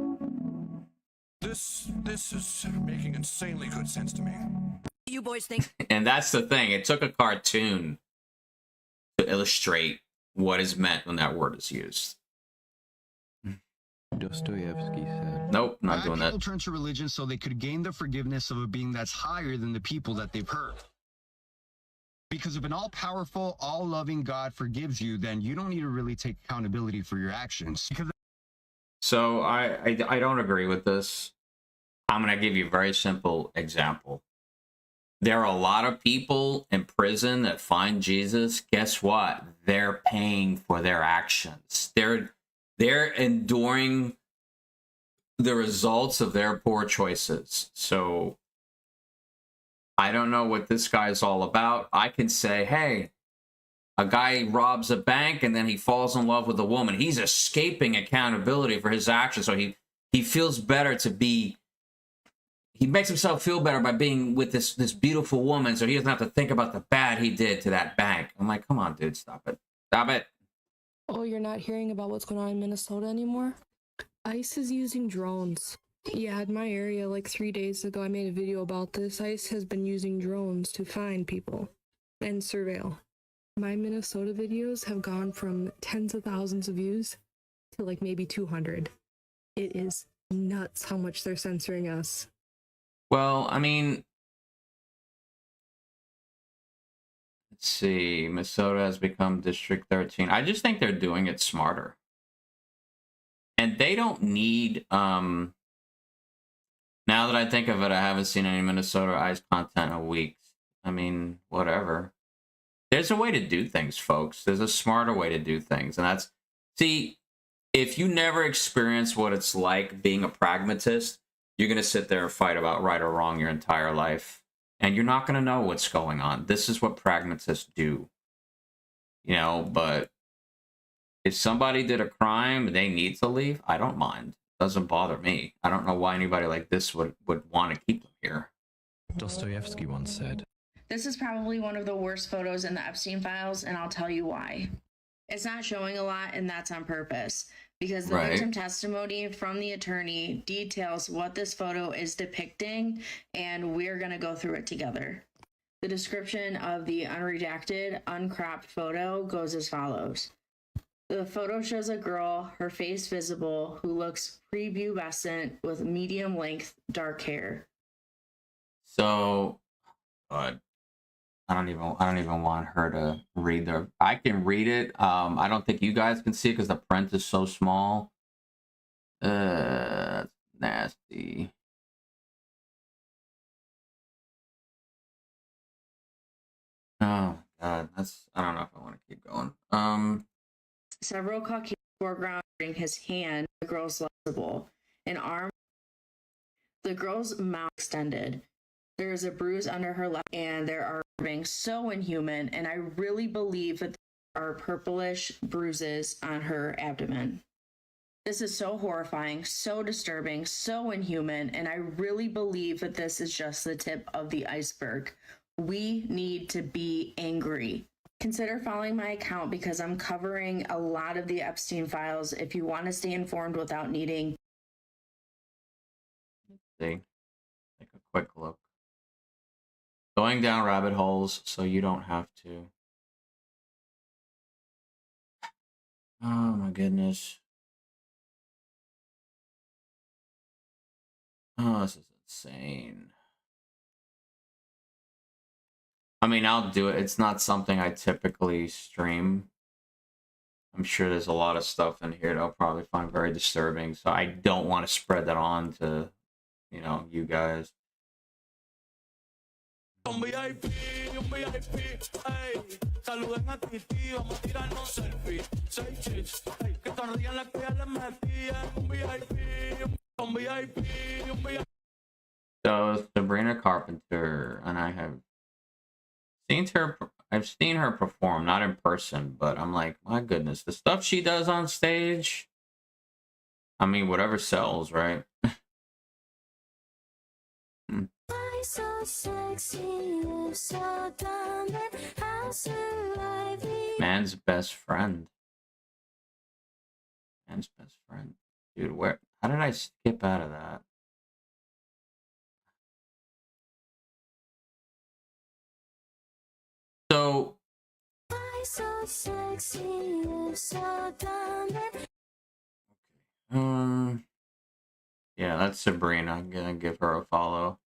This is making insanely good sense to me. You boys think And that's the thing. It took a cartoon to illustrate what is meant when that word is used. Dostoevsky said, Nope, not doing that. People turn to religion so they could gain the forgiveness of a being that's higher than the people that they've hurt. Because if an all-powerful, all-loving God forgives you, then you don't need to really take accountability for your actions. So I don't agree with this. I'm going to give you a very simple example. There are a lot of people in prison that find Jesus. Guess what? They're paying for their actions. They're enduring the results of their poor choices. So I don't know what this guy's all about. I can say, hey, a guy robs a bank and then he falls in love with a woman. He's escaping accountability for his actions. So he feels better to be, he makes himself feel better by being with this beautiful woman. So he doesn't have to think about the bad he did to that bank. I'm like, come on, dude, stop it. Stop it. Oh, you're not hearing about what's going on in Minnesota anymore? ICE is using drones. Yeah, in my area, like 3 days ago, I made a video about this. ICE has been using drones to find people and surveil. My Minnesota videos have gone from tens of thousands of views to like maybe 200. It is nuts how much they're censoring us. Well, I mean, let's see. Minnesota has become District 13. I just think they're doing it smarter. And they don't need, now that I think of it, I haven't seen any Minnesota ICE content in weeks. I mean, whatever. There's a way to do things, folks. There's a smarter way to do things. And that's, see, if you never experience what it's like being a pragmatist, you're going to sit there and fight about right or wrong your entire life. And you're not going to know what's going on. This is what pragmatists do. You know, but if somebody did a crime and they need to leave, I don't mind. It doesn't bother me. I don't know why anybody like this would want to keep them here. Dostoevsky once said, This is probably one of the worst photos in the Epstein files, and I'll tell you why. It's not showing a lot, and that's on purpose. because the Right. victim testimony from the attorney details what this photo is depicting, and we're going to go through it together. The description of the unredacted, uncropped photo goes as follows. The photo shows a girl, her face visible, who looks prepubescent with medium-length dark hair. So, I don't even want her to read I can read it. I don't think you guys can see it because the print is so small. That's nasty. Oh God, I don't know if I want to keep going. Several Caucasian foreground his hand, the girl's legible, an arm, the girl's mouth extended. There is a bruise under her left, and there are being so inhuman, and I really believe that there are purplish bruises on her abdomen. This is so horrifying, so disturbing, so inhuman, and I really believe that this is just the tip of the iceberg. We need to be angry. Consider following my account because I'm covering a lot of the Epstein files if you want to stay informed without needing. See, take a quick look. Going down rabbit holes so you don't have to. Oh my goodness. Oh, this is insane. I mean, I'll do it. It's not something I typically stream. I'm sure there's a lot of stuff in here that I'll probably find very disturbing. So I don't want to spread that on to, you guys. Un VIP, ey. Saluden a Titi, vamos a tirarnos selfie. 6 chicks, ey. Que tardían las que ya les metían. Un VIP, un VIP, un VIP. So Sabrina Carpenter, and I've seen her perform, not in person, but I'm like, my goodness, the stuff she does on stage. I mean, whatever sells, right? So sexy, you so dumb, how survive the Man's best friend. Man's best friend. Dude, how did I skip out of that? So so sexy, you so yeah, dumb. that's Sabrina. I'm gonna give her a follow.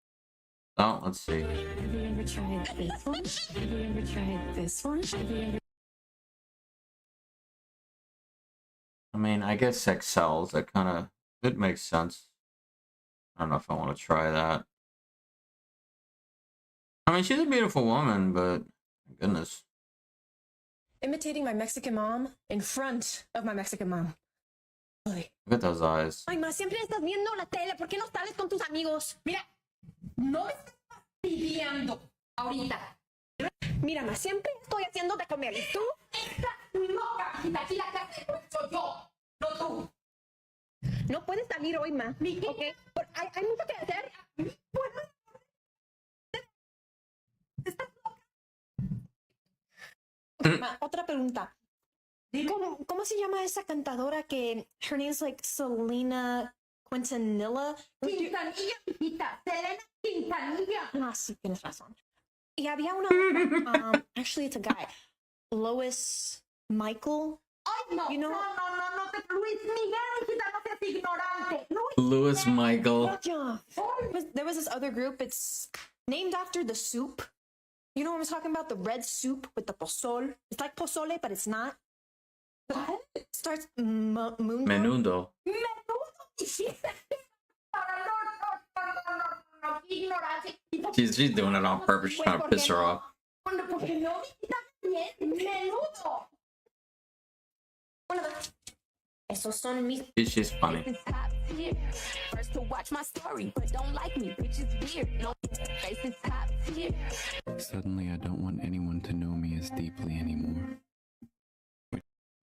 Oh, let's see. Have you ever tried this one? Have you ever tried this one? Have you ever... I mean, I guess sex sells. It makes sense. I don't know if I want to try that. I mean, she's a beautiful woman, but my goodness. Imitating my Mexican mom in front of my Mexican mom. Look at those eyes. Ay, ma, siempre estás viendo la tele. ¿Por qué no sales con tus amigos? Mira, no me estás pidiendo ahorita. Mira, ma, siempre estoy haciendo de comer. ¿Y tú? Estás loca. Aquí la casa soy yo, no tú. No puedes salir hoy, ma. ¿Ok? Hay mucho que hacer. Okay, ma, otra pregunta. ¿Cómo se llama esa cantadora que her name's like Selena Quintanilla? Quintanilla, hijita. Selena Quintanilla. Ah, sí, tienes razón. Y había una otra, actually it's a guy. Lois Michael. Ay, no, you know? No, Luis Miguel, hijita, no seas ignorante. Luis Michael. Yeah. There was this other group, it's named after the soup. You know what I'm talking about? The red soup with the pozole. It's like pozole, but it's not. It starts Menudo. She's doing it on purpose, she's trying to piss her off. Esos son mis. She's funny. First to watch my story, but don't like me, bitch, it's weird. No, face is top tier. Suddenly, I don't want anyone to know me as deeply anymore.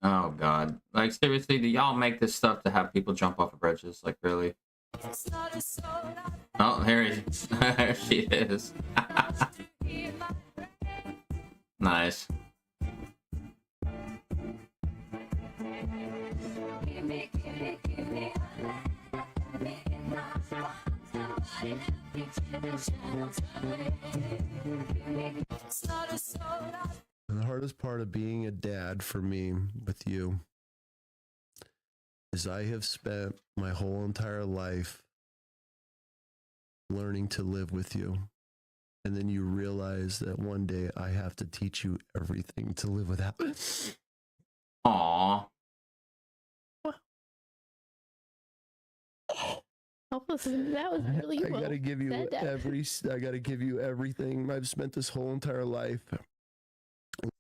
Oh God! Like seriously, do y'all make this stuff to have people jump off of bridges? Like really? Oh, there she is. Nice. And the hardest part of being a dad for me with you is I have spent my whole entire life learning to live with you. And then you realize that one day I have to teach you everything to live without. Aww. That was really I well gotta give you said, Dad. I gotta give you everything. I've spent this whole entire life.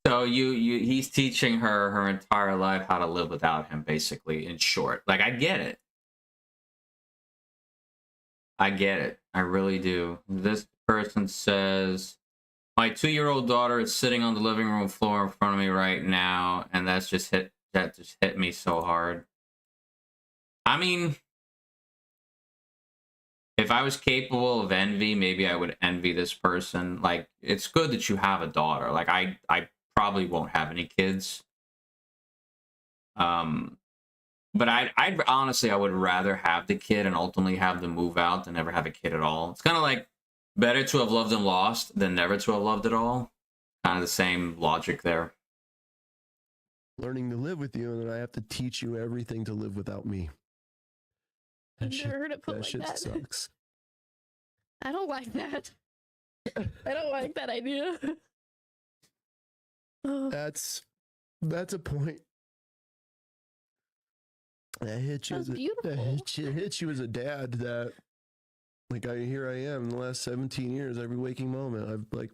So he's teaching her entire life how to live without him, basically, in short. Like, I get it. I get it. I really do. This person says, my 2-year-old daughter is sitting on the living room floor in front of me right now, and that just hit me so hard. I mean, if I was capable of envy, maybe I would envy this person. Like, it's good that you have a daughter. Like, I probably won't have any kids. But I'd honestly, I would rather have the kid and ultimately have them move out than never have a kid at all. It's kind of like better to have loved and lost than never to have loved at all. Kind of the same logic there. Learning to live with you, and then I have to teach you everything to live without me. I've never heard it put like shit that. Sucks. I don't like that. I don't like that idea. That's a point. That hits you. That's That beautiful. hits you as a dad. That, like, here I am in the last 17 years. Every waking moment, I've like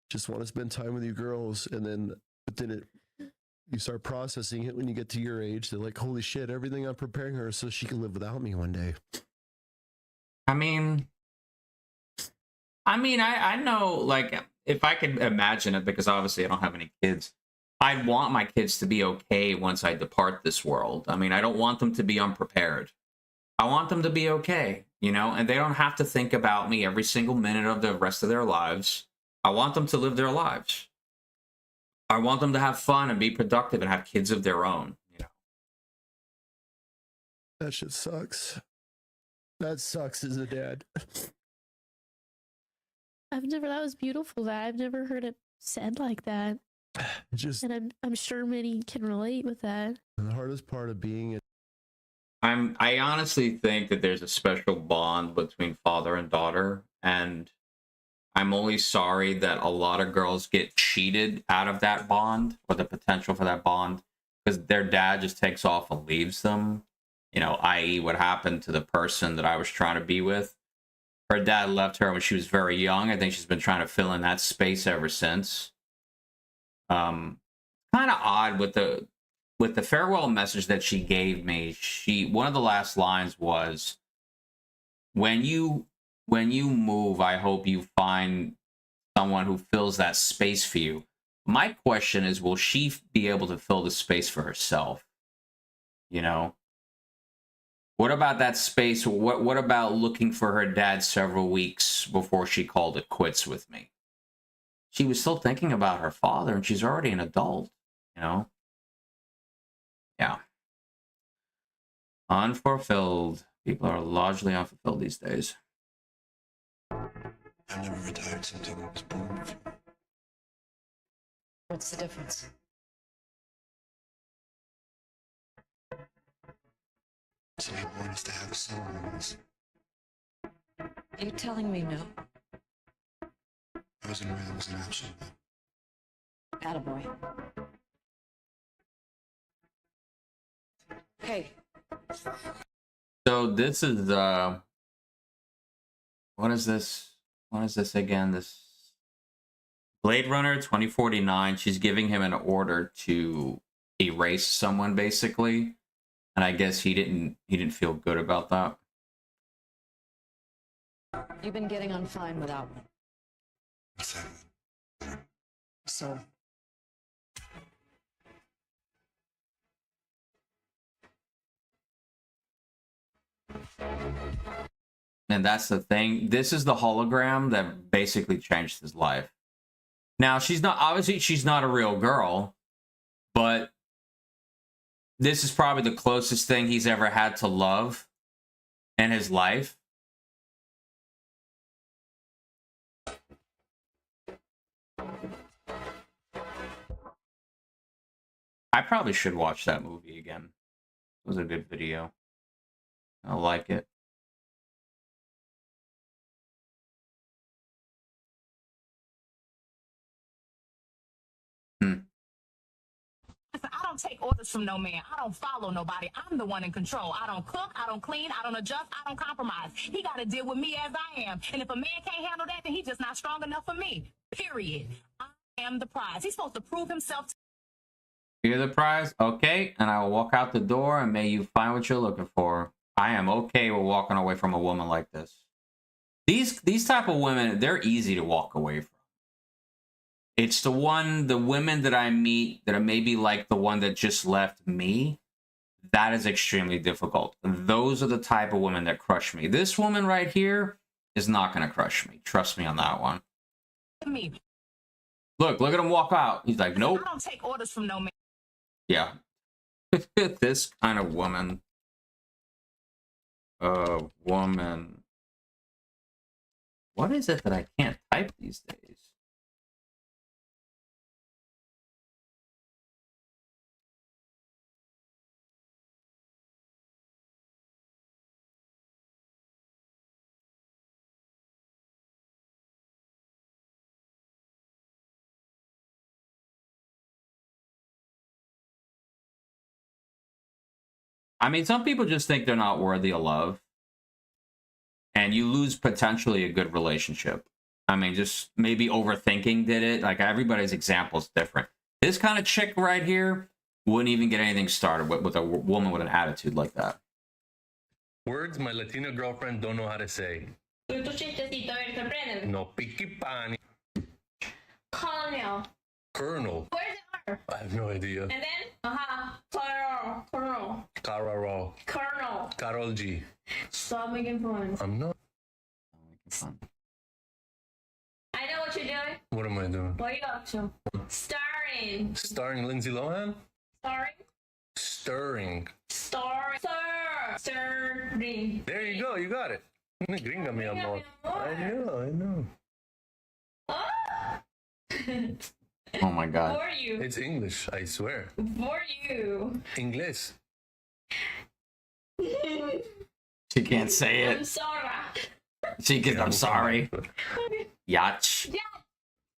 just want to spend time with you girls, and then you start processing it when you get to your age. They're like, holy shit, everything I'm preparing her so she can live without me one day. I mean, I know, like, if I could imagine it, because obviously I don't have any kids, I'd want my kids to be okay once I depart this world. I mean, I don't want them to be unprepared. I want them to be okay, you know, and they don't have to think about me every single minute of the rest of their lives. I want them to live their lives. I want them to have fun and be productive and have kids of their own, you know. That shit sucks. That sucks as a dad. That was beautiful. That I've never heard it said like that. And I'm sure many can relate with that. And the hardest part of being I honestly think that there's a special bond between father and daughter, and I'm only sorry that a lot of girls get cheated out of that bond, or the potential for that bond, because their dad just takes off and leaves them. You know, i.e. what happened to the person that I was trying to be with. Her dad left her when she was very young. I think she's been trying to fill in that space ever since. Kind of odd with the farewell message that she gave me. One of the last lines was, when you move, I hope you find someone who fills that space for you. My question is, will she be able to fill the space for herself? You know? What about that space? What about looking for her dad several weeks before she called it quits with me? She was still thinking about her father, and she's already an adult, you know? Yeah. Unfulfilled. People are largely unfulfilled these days. I've never retired something that was born before. What's the difference? Somebody born us to have a soul in us. You're telling me no? I wasn't aware there was an option. Attaboy. Hey. So this is what is this? What is this again? This Blade Runner 2049. She's giving him an order to erase someone, basically, and I guess he didn't feel good about that. You've been getting on fine without me. What's that? So. And that's the thing. This is the hologram that basically changed his life. Now, she's not a real girl, but this is probably the closest thing he's ever had to love in his life. I probably should watch that movie again. It was a good video. I like it. I don't take orders from no man. I don't follow nobody. I'm the one in control. I don't cook. I don't clean. I don't adjust. I don't compromise. He got to deal with me as I am. And if a man can't handle that, then he's just not strong enough for me. Period. I am the prize. He's supposed to prove himself to You're the prize? Okay. And I will walk out the door and may you find what you're looking for. I am okay with walking away from a woman like this. These type of women, they're easy to walk away from. It's the women that I meet that are maybe like the one that just left me. That is extremely difficult. Those are the type of women that crush me. This woman right here is not going to crush me. Trust me on that one. me. Look at him walk out. He's like, nope. I don't take orders from no man. Yeah. This kind of woman. Woman. What is it that I can't type these days? I mean, some people just think they're not worthy of love. And you lose potentially a good relationship. I mean, just maybe overthinking did it. Like, everybody's example is different. This kind of chick right here wouldn't even get anything started with a woman with an attitude like that. Words my Latina girlfriend don't know how to say. No picky pani. Colonel. Colonel. Where's the R? I have no idea. And then, Colonel. Carol. Colonel. Carol G. Stop making fun. I'm not. I know what you're doing. What am I doing? What are you up to? Starring. Starring Lindsay Lohan? Starring. Stirring. Stirring. There you go. You got it. Gringa mi amor. I know. Oh my god. For you. It's English, I swear. For you. English. She can't say I'm it. sorry. I'm sorry. Yacht.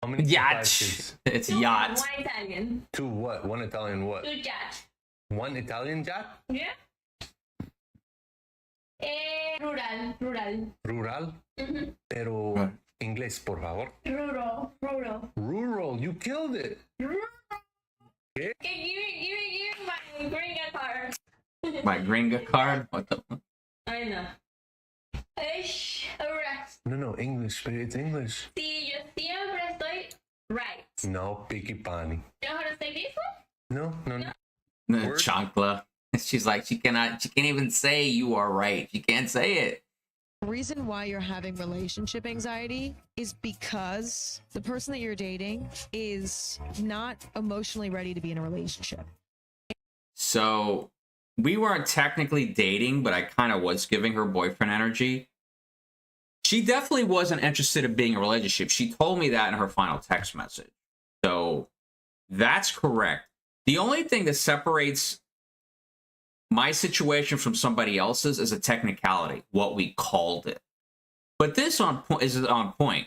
How many Yacht. surprises? It's yacht. One Italian. Two what? One Italian what? Two yacht. One Italian yacht? Yeah. Rural. Rural? Mm-hmm. Pero inglés, por favor. Rural. Rural, you killed it. Okay, give me my gringa card. My gringa card? What the? I know. Arrest. No, English, but it's English. Sí, yo siempre estoy right. No, picky pani. You know how to say this one? No. Chancla. She's like, she can't even say you are right. She can't say it. The reason why you're having relationship anxiety is because the person that you're dating is not emotionally ready to be in a relationship. So we weren't technically dating, but I kind of was giving her boyfriend energy. She definitely wasn't interested in being in a relationship. She told me that in her final text message. So that's correct. The only thing that separates my situation from somebody else's is a technicality, what we called it. But this is on point.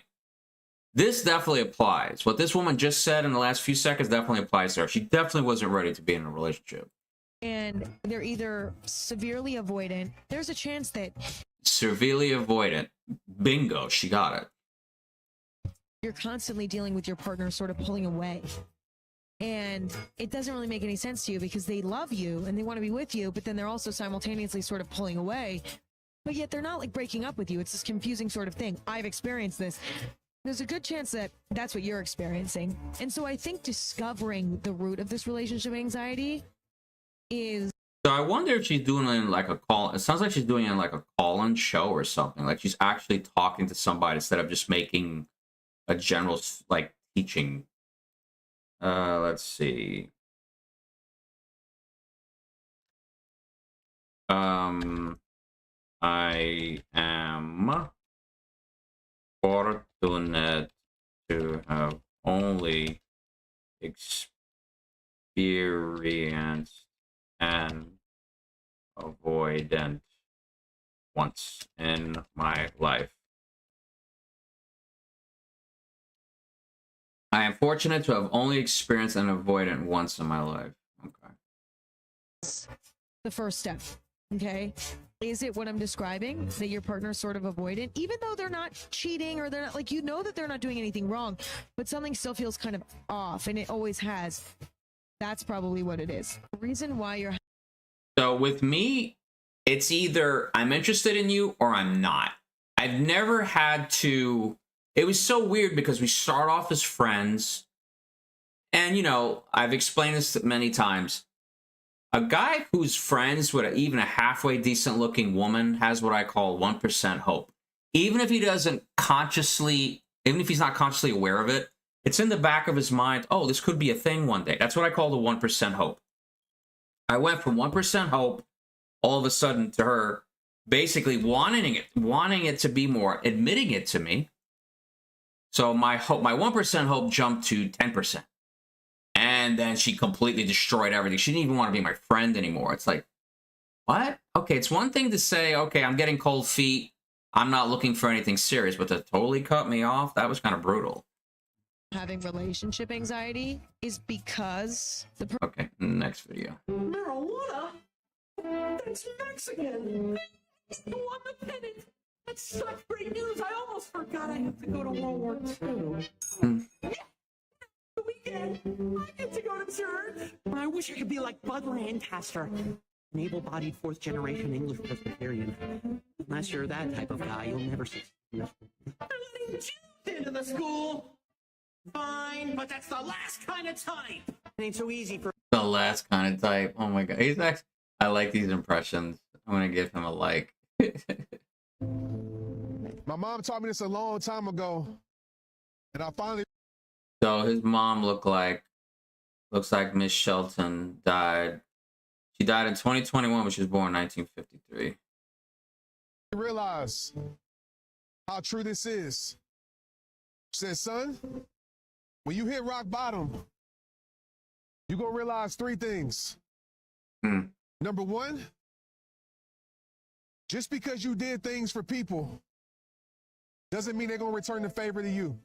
This definitely applies. What this woman just said in the last few seconds definitely applies to her. She definitely wasn't ready to be in a relationship. And they're either severely avoidant. There's a chance that Severely avoidant. Bingo, she got it. you're constantly dealing with your partner sort of pulling away. And it doesn't really make any sense to you because they love you and they want to be with you, but then they're also simultaneously sort of pulling away. But yet they're not like breaking up with you. It's this confusing sort of thing. I've experienced this. There's a good chance that that's what you're experiencing. And so I think discovering the root of this relationship anxiety is... So I wonder if she's doing it in like a call. It sounds like she's doing it in like a call-in show or something. Like she's actually talking to somebody instead of just making a general like teaching. Let's see. I am fortunate to have only experienced an avoidant once in my life. I am fortunate to have only experienced an avoidant once in my life. Okay. The first step. Okay. Is it what I'm describing, that your partner's sort of avoidant, even though they're not cheating or they're not, like, you know that they're not doing anything wrong, but something still feels kind of off, and it always has. That's probably what it is. The reason why you're. So with me, it's either I'm interested in you or I'm not. I've never had to. It was so weird because we start off as friends, and, you know, I've explained this many times. A guy who's friends with even a halfway decent looking woman has what I call 1% hope. Even if he doesn't consciously, even if he's not consciously aware of it, it's in the back of his mind. Oh, this could be a thing one day. That's what I call the 1% hope. I went from 1% hope all of a sudden to her basically wanting it to be more, admitting it to me. So my 1% hope jumped to 10%. And then she completely destroyed everything. She didn't even want to be my friend anymore. It's like, what? Okay, it's one thing to say, okay, I'm getting cold feet. I'm not looking for anything serious, but to totally cut me off, that was kind of brutal. Having relationship anxiety is because the. Okay, next video. Marijuana? That's Mexican. You want the pennant? That's such great news. I almost forgot I have to go to World War II. Yeah, the weekend. I get to go to church. I wish I could be like Bud Lancaster, an able-bodied fourth-generation English Presbyterian. Unless you're that type of guy, you'll never succeed. They're letting Jews into the school. Fine, but that's the last kind of type. It ain't so easy for. The last kind of type. Oh my god, he's actually. I like these impressions. I'm gonna give him a like. My mom taught me this a long time ago, and I finally. So his mom looks like Miss Shelton died. She died in 2021, but she was born in 1953. realize how true this is. She said, son, when you hit rock bottom, you're going to realize three things. Number one, just because you did things for people doesn't mean they're going to return the favor to you.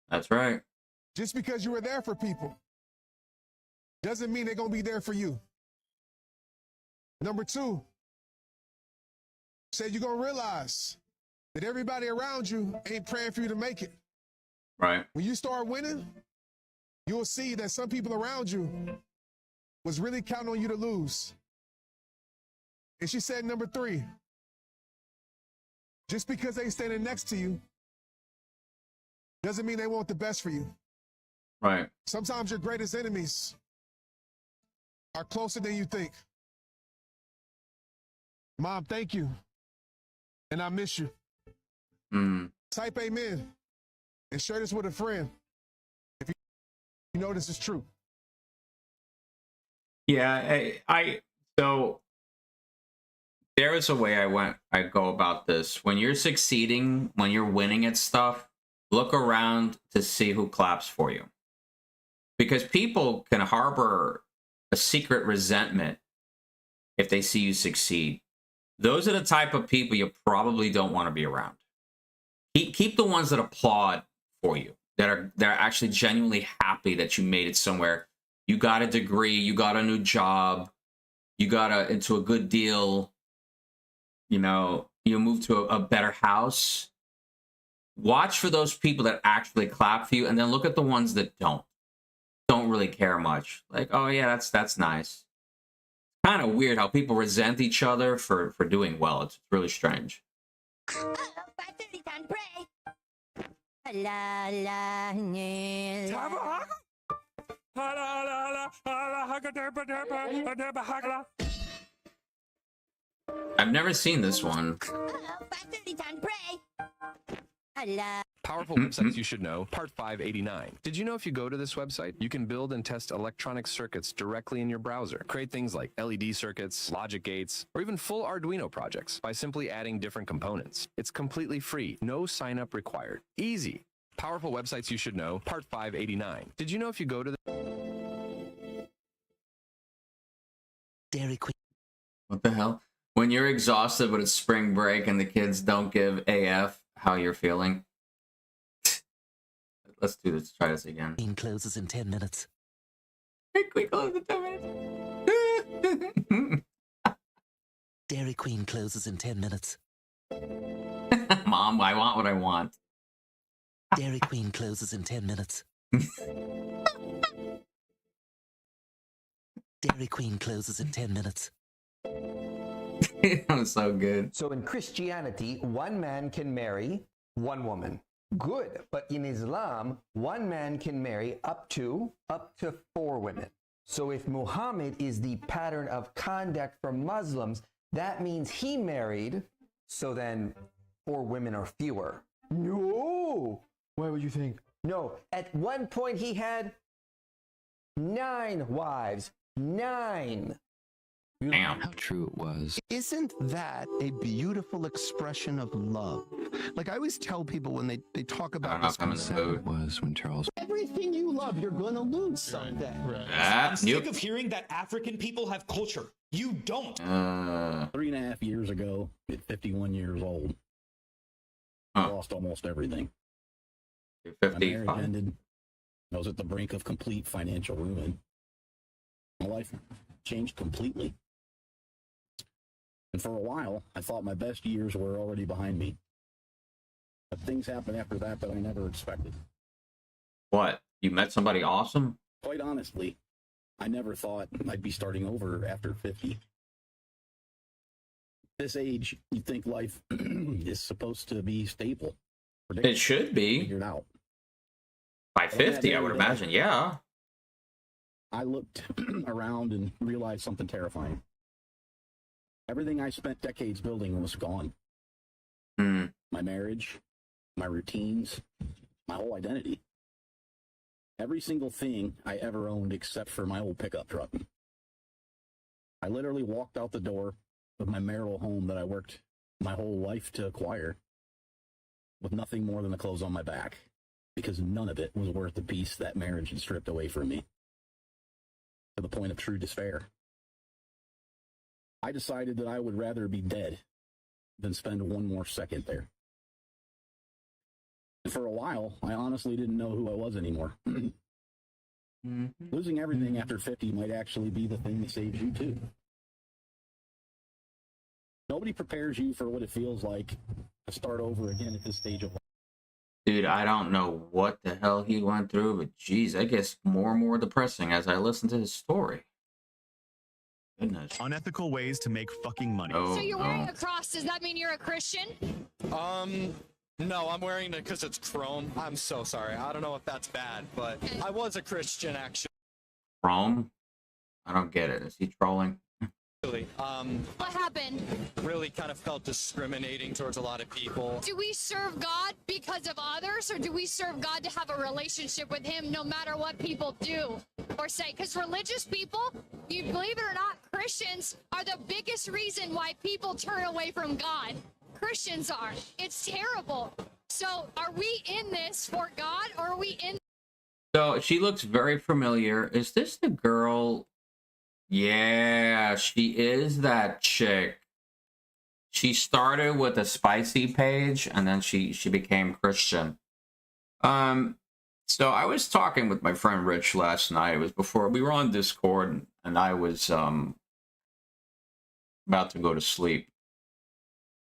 That's right. Just because you were there for people doesn't mean they're going to be there for you. Number two, said you're going to realize that everybody around you ain't praying for you to make it. Right. When you start winning, you'll see that some people around you was really counting on you to lose. And she said, number three, just because they standing next to you doesn't mean they want the best for you. Right. Sometimes your greatest enemies are closer than you think. Mom, thank you. And I miss you. Type amen and share this with a friend if you know this is true. Yeah, so there is a way I go about this. When you're succeeding, when you're winning at stuff, look around to see who claps for you. Because people can harbor a secret resentment if they see you succeed. Those are the type of people you probably don't want to be around. Keep the ones that applaud for you, that are actually genuinely happy that you made it somewhere. You got a degree, you got a new job, you got into a good deal, you know, you moved to a better house. Watch for those people that actually clap for you, and then look at the ones that don't really care much. Like, oh yeah, that's nice. Kind of weird how people resent each other for doing well. It's really strange. Uh-oh, 5:30 time to pray. La la I've never seen this one. Uh-oh, 5:30 time to pray. Powerful websites you should know, part 589. Did you know if you go to this website, you can build and test electronic circuits directly in your browser? Create things like LED circuits, logic gates, or even full Arduino projects by simply adding different components. It's completely free, no sign up required. Easy. Powerful websites you should know, part 589. Did you know if you go to the Dairy Queen. What the hell? When you're exhausted but it's spring break and the kids don't give AF how you're feeling. Let's do this. Try this again. Queen closes in 10 minutes. Queen closes in 10 minutes. Dairy Queen closes in 10 minutes. Mom, I want what I want. Dairy Queen closes in 10 minutes. Dairy Queen closes in 10 minutes. That was so good. So in Christianity, one man can marry one woman. Good. But in Islam, one man can marry up to 4 women. So if Muhammad is the pattern of conduct for Muslims, that means he married, so then 4 women or fewer. No! Why would you think? No. At one point he had 9 wives. 9. Damn. How true it was. Isn't that a beautiful expression of love? Like I always tell people when they talk about this concept, Was when Charles. everything you love, you're going to lose someday. I'm sick of hearing that African people have culture. You don't. 3.5 years ago, at 51 years old, I lost almost everything. My marriage ended. I was at the brink of complete financial ruin. My life changed completely. And for a while, I thought my best years were already behind me. But things happened after that I never expected. What? You met somebody awesome? Quite honestly, I never thought I'd be starting over after 50. This age, you'd think life is supposed to be stable. It should be. Figured out. By 50, I would imagine, yeah. I looked around and realized something terrifying. Everything I spent decades building was gone. My marriage, my routines, my whole identity. Every single thing I ever owned except for my old pickup truck. I literally walked out the door of my marital home that I worked my whole life to acquire with nothing more than the clothes on my back, because none of it was worth the peace that marriage had stripped away from me, to the point of true despair. I decided that I would rather be dead than spend one more second there. And for a while, I honestly didn't know who I was anymore. Losing everything after 50 might actually be the thing that saves you too. Nobody prepares you for what it feels like to start over again at this stage of life. Dude, I don't know what the hell he went through, but geez, I guess more and more depressing as I listen to his story. Goodness. Unethical ways to make fucking money. Oh, So you're wearing a cross. Does that mean you're a Christian? No, I'm wearing it because it's chrome. I'm so sorry. I don't know if that's bad, but I was a Christian actually. Chrome? I don't get it. Is he trolling? What happened? Really kind of felt discriminating towards a lot of people. Do we serve God because of others, or do we serve God to have a relationship with Him no matter what people do or say? Because religious people, you believe it or not, Christians are the biggest reason why people turn away from God. Christians are. It's terrible. So are we in this for God, or are we in? So she looks very familiar. Is this the girl? Yeah, she is that chick. She started with a spicy page and then she became Christian. So I was talking with my friend Rich last night. It was before we were on Discord and I was about to go to sleep.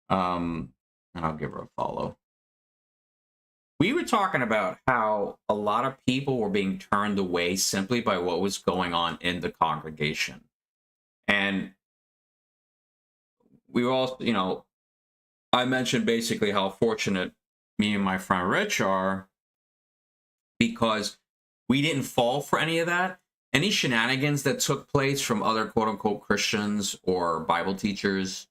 And I'll give her a follow. We were talking about how a lot of people were being turned away simply by what was going on in the congregation. And we were also, I mentioned basically how fortunate me and my friend Rich are because we didn't fall for any of that. Any shenanigans that took place from other quote-unquote Christians or Bible teachers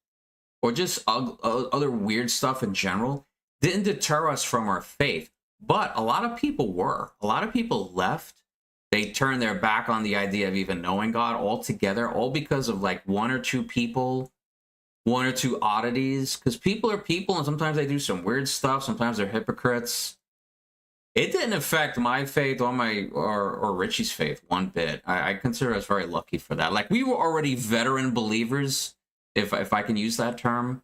or just other weird stuff in general didn't deter us from our faith, but a lot of people were. A lot of people left. They turned their back on the idea of even knowing God altogether, all because of like one or two people, one or two oddities. Because people are people, and sometimes they do some weird stuff. Sometimes they're hypocrites. It didn't affect my faith or or Richie's faith one bit. I consider us very lucky for that. Like, we were already veteran believers, if I can use that term.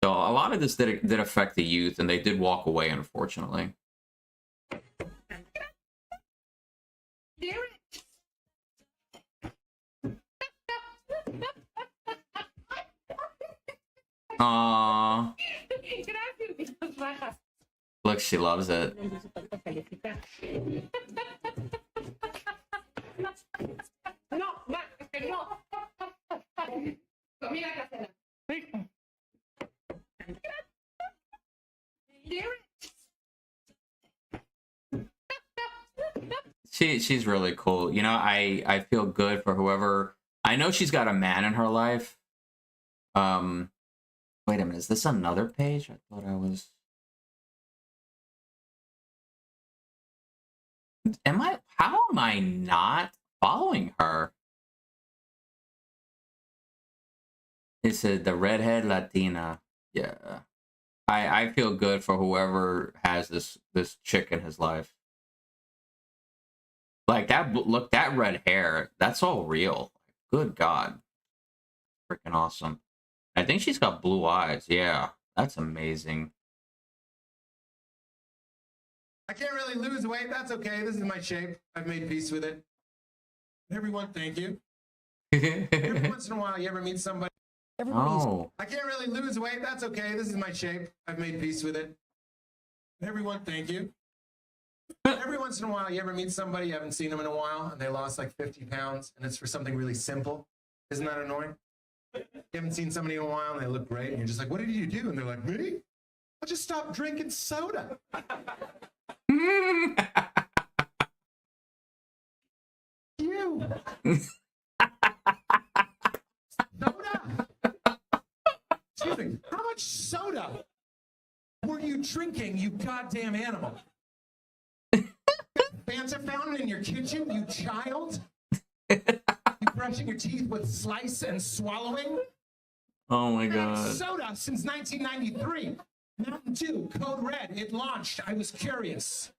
So a lot of this did affect the youth, and they did walk away, unfortunately. Aww. Look, she loves it. She's really cool. You know, I feel good for whoever. I know she's got a man in her life. Wait a minute, is this another page? I thought I was. How am I not following her? It's the redhead Latina. Yeah. I feel good for whoever has this chick in his life. Like, look, that red hair, that's all real. Good God. Freaking awesome. I think she's got blue eyes. Yeah, that's amazing. I can't really lose weight. That's okay. This is my shape. I've made peace with it. Everyone, thank you. Every once in a while, you ever meet somebody? Oh. I can't really lose weight. That's okay. This is my shape. I've made peace with it. Everyone, thank you. Every once in a while, you ever meet somebody, you haven't seen them in a while, and they lost like 50 pounds, and it's for something really simple. Isn't that annoying? You haven't seen somebody in a while, and they look great, and you're just like, what did you do? And they're like, me? I just stopped drinking soda. You. Soda? Excuse me, how much soda were you drinking, you goddamn animal? Fanta fountain in your kitchen, you child? You brushing your teeth with slice and swallowing? Oh my God. Soda since 1993. Mountain Dew, Code Red, it launched. I was curious.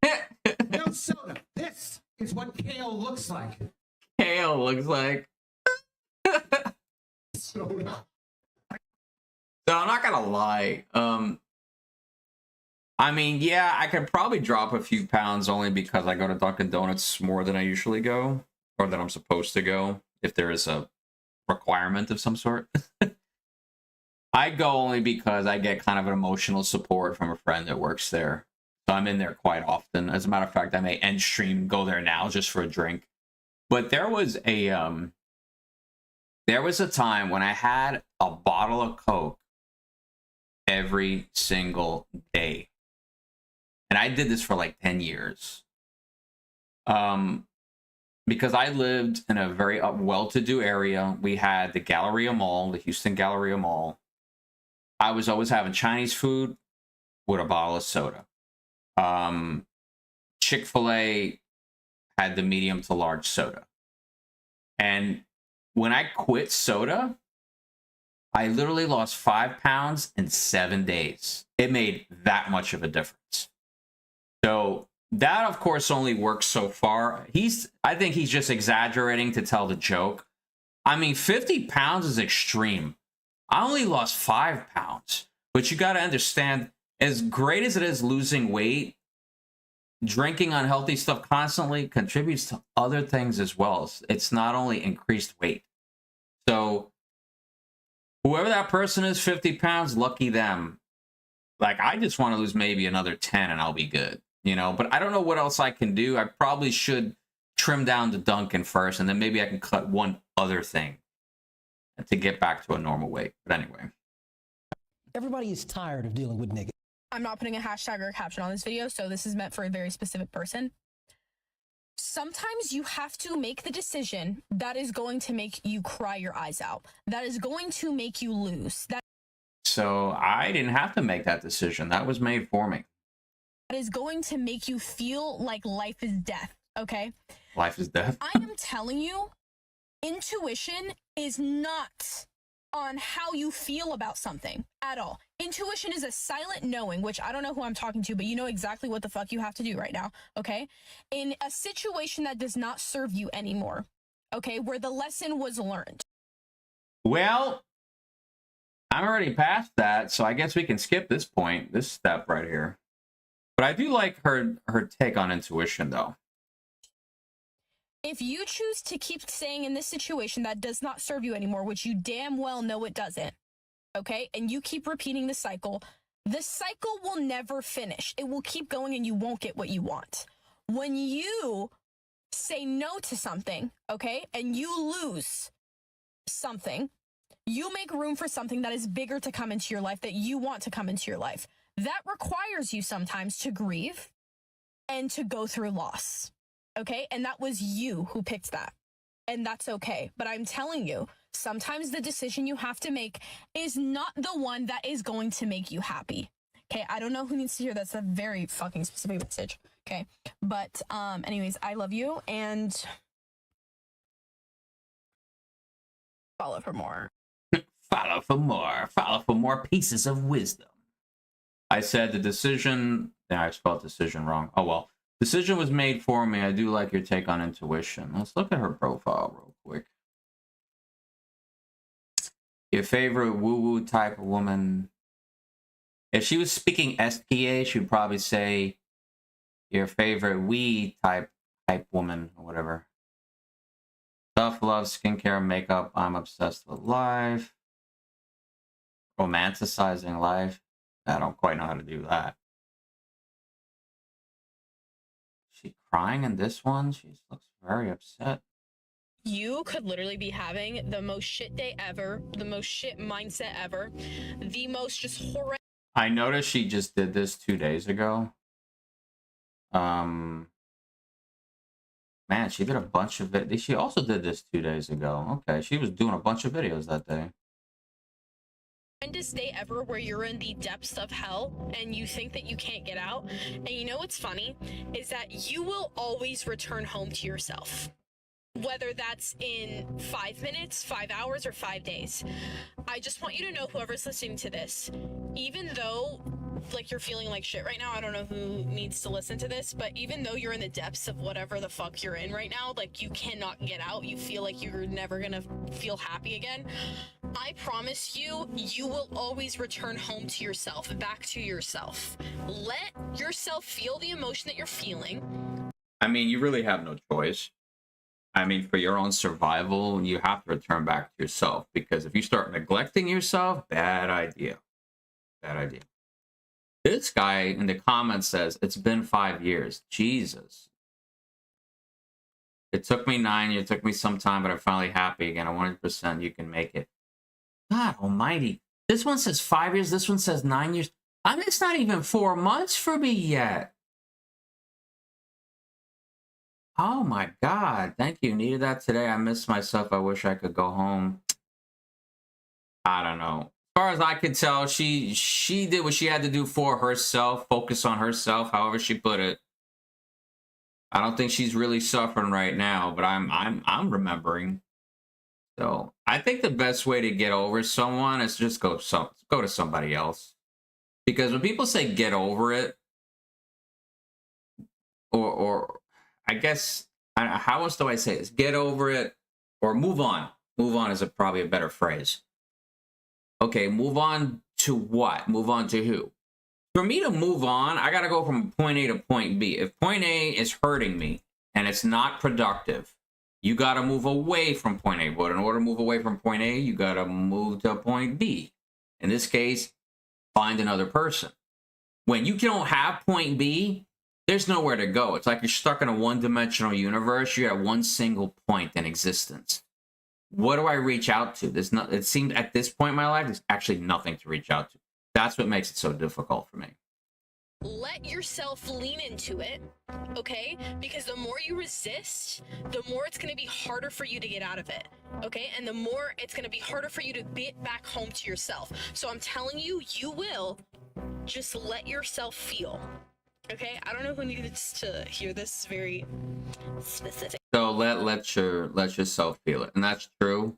No soda. This is what kale looks like. Kale looks like. Soda. So I'm not gonna lie. I mean, yeah, I could probably drop a few pounds only because I go to Dunkin' Donuts more than I usually go, or than I'm supposed to go, if there is a requirement of some sort. I go only because I get kind of an emotional support from a friend that works there. So I'm in there quite often. As a matter of fact, I may end stream go there now just for a drink. But there was a time when I had a bottle of Coke every single day. And I did this for like 10 years. Because I lived in a very well-to-do area. We had the Galleria Mall, the Houston Galleria Mall. I was always having Chinese food with a bottle of soda. Chick-fil-A had the medium to large soda. And when I quit soda, I literally lost 5 pounds in 7 days. It made that much of a difference. So that, of course, only works so far. I think he's just exaggerating to tell the joke. I mean, 50 pounds is extreme. I only lost 5 pounds. But you got to understand, as great as it is losing weight, drinking unhealthy stuff constantly contributes to other things as well. It's not only increased weight. So whoever that person is, 50 pounds, lucky them. Like, I just want to lose maybe another 10 and I'll be good. You know, but I don't know what else I can do. I probably should trim down the Dunkin' first, and then maybe I can cut one other thing to get back to a normal weight. But anyway. Everybody is tired of dealing with niggas. I'm not putting a hashtag or a caption on this video, so this is meant for a very specific person. Sometimes you have to make the decision that is going to make you cry your eyes out. That is going to make you lose. So I didn't have to make that decision. That was made for me. That is going to make you feel like life is death, okay? Life is death. I am telling you, intuition is not on how you feel about something at all. Intuition is a silent knowing, which I don't know who I'm talking to, but you know exactly what the fuck you have to do right now, okay? In a situation that does not serve you anymore, okay, where the lesson was learned. Well, I'm already past that, so I guess we can skip this point, this step right here. But I do like her take on intuition, though. If you choose to keep staying in this situation that does not serve you anymore, which you damn well know it doesn't, okay, and you keep repeating the cycle will never finish. It will keep going and you won't get what you want. When you say no to something, okay, and you lose something, you make room for something that is bigger to come into your life, that you want to come into your life. That requires you sometimes to grieve and to go through loss. Okay, and that was you who picked that. And that's okay. But I'm telling you, sometimes the decision you have to make is not the one that is going to make you happy. Okay, I don't know who needs to hear that's a very fucking specific message. Okay, but anyways, I love you and follow for more. Follow for more. Follow for more pieces of wisdom. I said the decision. Yeah, I spelled decision wrong. Oh well. Decision was made for me. I do like your take on intuition. Let's look at her profile real quick. Your favorite woo-woo type of woman. If she was speaking SPA, she would probably say your favorite we type woman or whatever. Tough love, skincare, makeup. I'm obsessed with life. Romanticizing life. I don't quite know how to do that. She crying in this one? She looks very upset. You could literally be having the most shit day ever, the most shit mindset ever, the most just horrendous. I noticed she just did this 2 days ago. Man, she did a bunch of it. She also did this 2 days ago. Okay, she was doing a bunch of videos that day. Horrendous day ever where you're in the depths of hell and you think that you can't get out. And you know what's funny is that you will always return home to yourself. Whether that's in 5 minutes, 5 hours, or 5 days. I just want you to know, whoever's listening to this, even though like you're feeling like shit right now, I don't know who needs to listen to this, but even though you're in the depths of whatever the fuck you're in right now, like you cannot get out, you feel like you're never gonna feel happy again, I promise you, you will always return home to yourself, back to yourself. Let yourself feel the emotion that you're feeling. I mean, you really have no choice. I mean, for your own survival, you have to return back to yourself, because if you start neglecting yourself, bad idea. Bad idea. This guy in the comments says, it's been 5 years. Jesus. It took me 9 years, it took me some time, but I'm finally happy again. 100% you can make it. God almighty. This one says 5 years, this one says 9 years. I mean, it's not even 4 months for me yet. Oh my God. Thank you. Needed that today. I miss myself. I wish I could go home. I don't know. As far as I could tell, she did what she had to do for herself, focus on herself, however she put it. I don't think she's really suffering right now, but I'm remembering. So I think the best way to get over someone is just go to somebody else. Because when people say get over it, or I guess, how else do I say this? Get over it or move on. Move on is probably a better phrase. Okay, move on to what? Move on to who? For me to move on, I got to go from point A to point B. If point A is hurting me and it's not productive, you got to move away from point A. But in order to move away from point A, you got to move to point B. In this case, find another person. When you don't have point B, there's nowhere to go. It's like you're stuck in a one-dimensional universe. You're at one single point in existence. What do I reach out to? There's not. It seems at this point in my life, there's actually nothing to reach out to. That's what makes it so difficult for me. Let yourself lean into it, okay? Because the more you resist, the more it's going to be harder for you to get out of it, okay? And the more it's going to be harder for you to get back home to yourself. So I'm telling you, you will. Just let yourself feel. Okay, I don't know who needs to hear this very specific. So let yourself feel it, and that's true.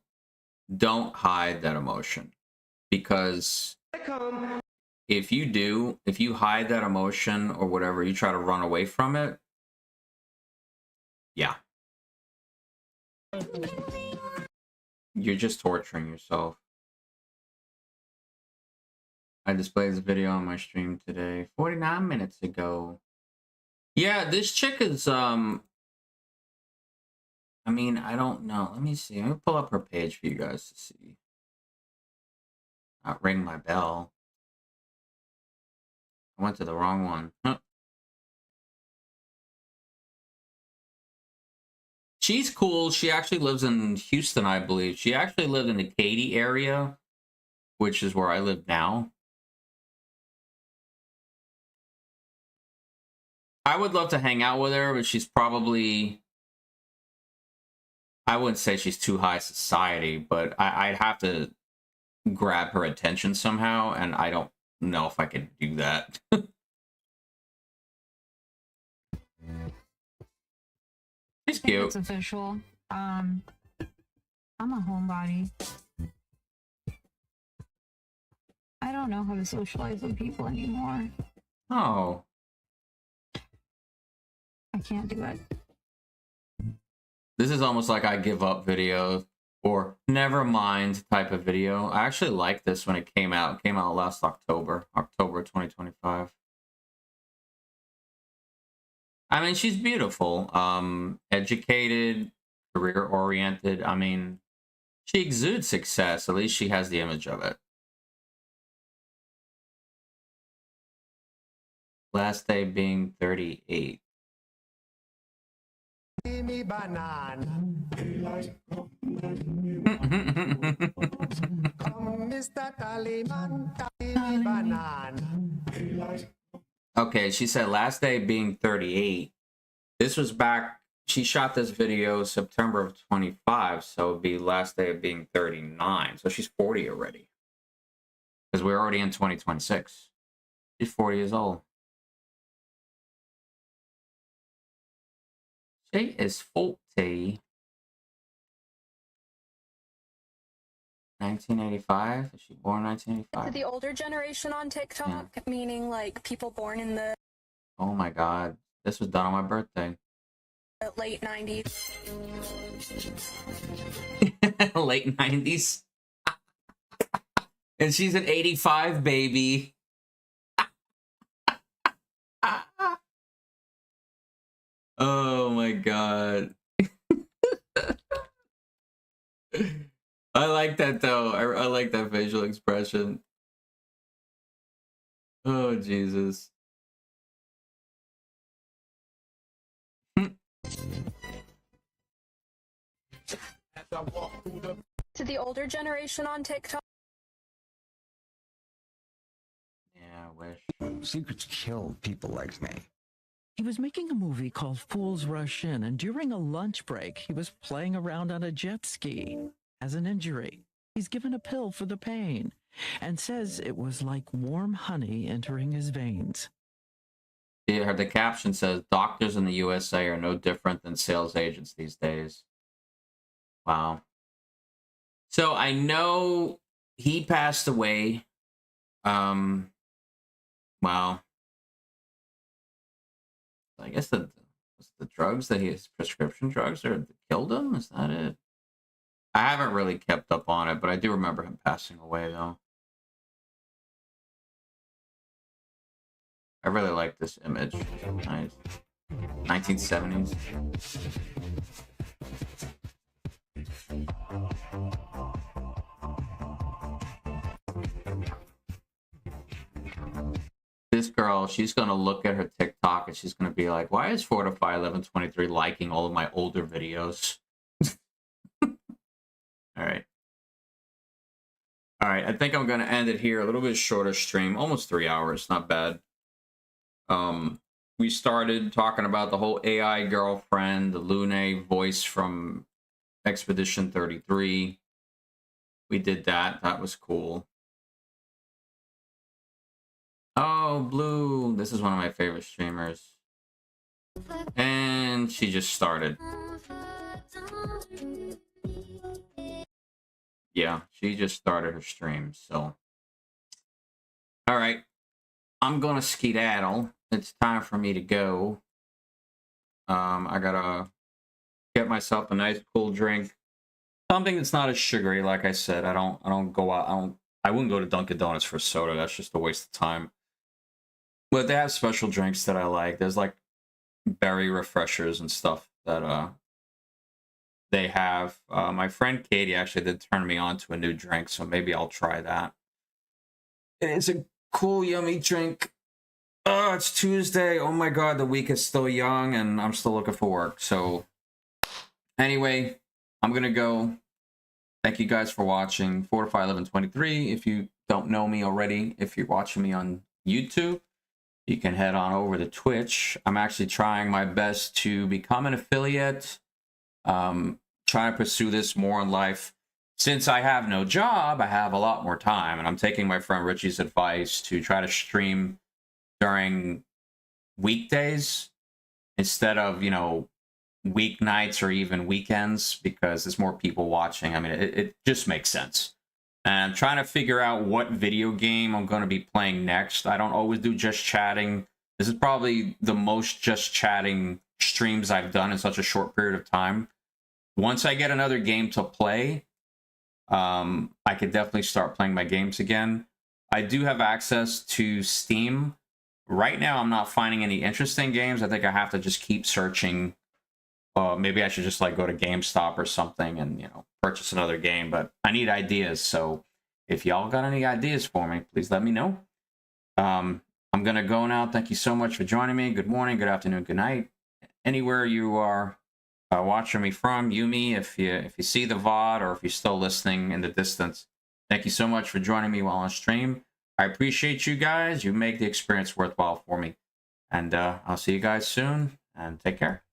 don't hide that emotion, because if you hide that emotion or whatever, you try to run away from it, yeah, you're just torturing yourself. I displayed this video on my stream today, 49 minutes ago. Yeah, this chick is, I mean, I don't know. Let me see. Let me pull up her page for you guys to see. Not ring my bell. I went to the wrong one. Huh. She's cool. She actually lives in Houston, I believe. She actually lived in the Katy area, which is where I live now. I would love to hang out with her, but she's probably... I wouldn't say she's too high society, but I'd have to grab her attention somehow, and I don't know if I could do that. She's cute. It's official. I'm a homebody. I don't know how to socialize with people anymore. Oh. I can't do it. This is almost like I give up video or never mind type of video. I actually liked this when it came out. It came out last October 2025. I mean, she's beautiful, educated, career-oriented. I mean, she exudes success. At least she has the image of it. Last day being 38. Me banana. Come, Mr. Tallyman, tally me banana. Okay, she said last day being 38. This was back, she shot this video September of 25, so it'd be last day of being 39. So she's 40 already. Because we're already in 2026. She's 40 years old. She is 40. 1985? Is she born 1985? To the older generation on TikTok, meaning like people born in the Oh my god. This was done on my birthday. late 90s. Late 90s. And she's an 85 baby. Oh my god. I like that though. I like that facial expression. Oh Jesus. To the older generation on TikTok. Yeah, I wish. Secrets kill people like me. He was making a movie called Fools Rush In, and during a lunch break, he was playing around on a jet ski. Has an injury. He's given a pill for the pain and says it was like warm honey entering his veins. Yeah, the caption says, doctors in the USA are no different than sales agents these days. Wow. So I know he passed away. Wow. I guess the drugs that his prescription drugs that killed him, is that it? I haven't really kept up on it, but I do remember him passing away though. I really like this image. Nice. 1970s. This girl, she's gonna look at her TikTok and she's gonna be like, why is Fortify1123 liking all of my older videos? Alright. Alright, I think I'm gonna end it here. A little bit shorter stream, almost 3 hours, not bad. We started talking about the whole AI girlfriend, the Lune voice from Expedition 33. We did that. That was cool. Oh, Blue. This is one of my favorite streamers. And she just started. Yeah, she just started her stream, so. All right. I'm gonna skedaddle. It's time for me to go. I gotta get myself a nice cool drink. Something that's not as sugary, like I said. I don't go out. I wouldn't go to Dunkin' Donuts for soda. That's just a waste of time. But they have special drinks that I like. There's like berry refreshers and stuff that they have. My friend Katie actually did turn me on to a new drink, so maybe I'll try that. It's a cool, yummy drink. Oh, it's Tuesday. Oh my god, the week is still young and I'm still looking for work. So anyway, I'm gonna go. Thank you guys for watching. Fortify1123. If you don't know me already, if you're watching me on YouTube, you can head on over to Twitch. I'm actually trying my best to become an affiliate. Trying to pursue this more in life. Since I have no job, I have a lot more time, and I'm taking my friend Richie's advice to try to stream during weekdays instead of, you know, weeknights or even weekends, because there's more people watching. I mean, it just makes sense. And I'm trying to figure out what video game I'm going to be playing next. I don't always do just chatting. This is probably the most just chatting streams I've done in such a short period of time. Once I get another game to play, I could definitely start playing my games again. I do have access to Steam. Right now, I'm not finding any interesting games. I think I have to just keep searching. Maybe I should just like go to GameStop or something and, you know, purchase another game. But I need ideas. So if y'all got any ideas for me, please let me know. I'm gonna go now. Thank you so much for joining me. Good morning, good afternoon, good night. Anywhere you are watching me from, Yumi, if you see the VOD or if you're still listening in the distance, thank you so much for joining me while on stream. I appreciate you guys. You make the experience worthwhile for me. And I'll see you guys soon, and take care.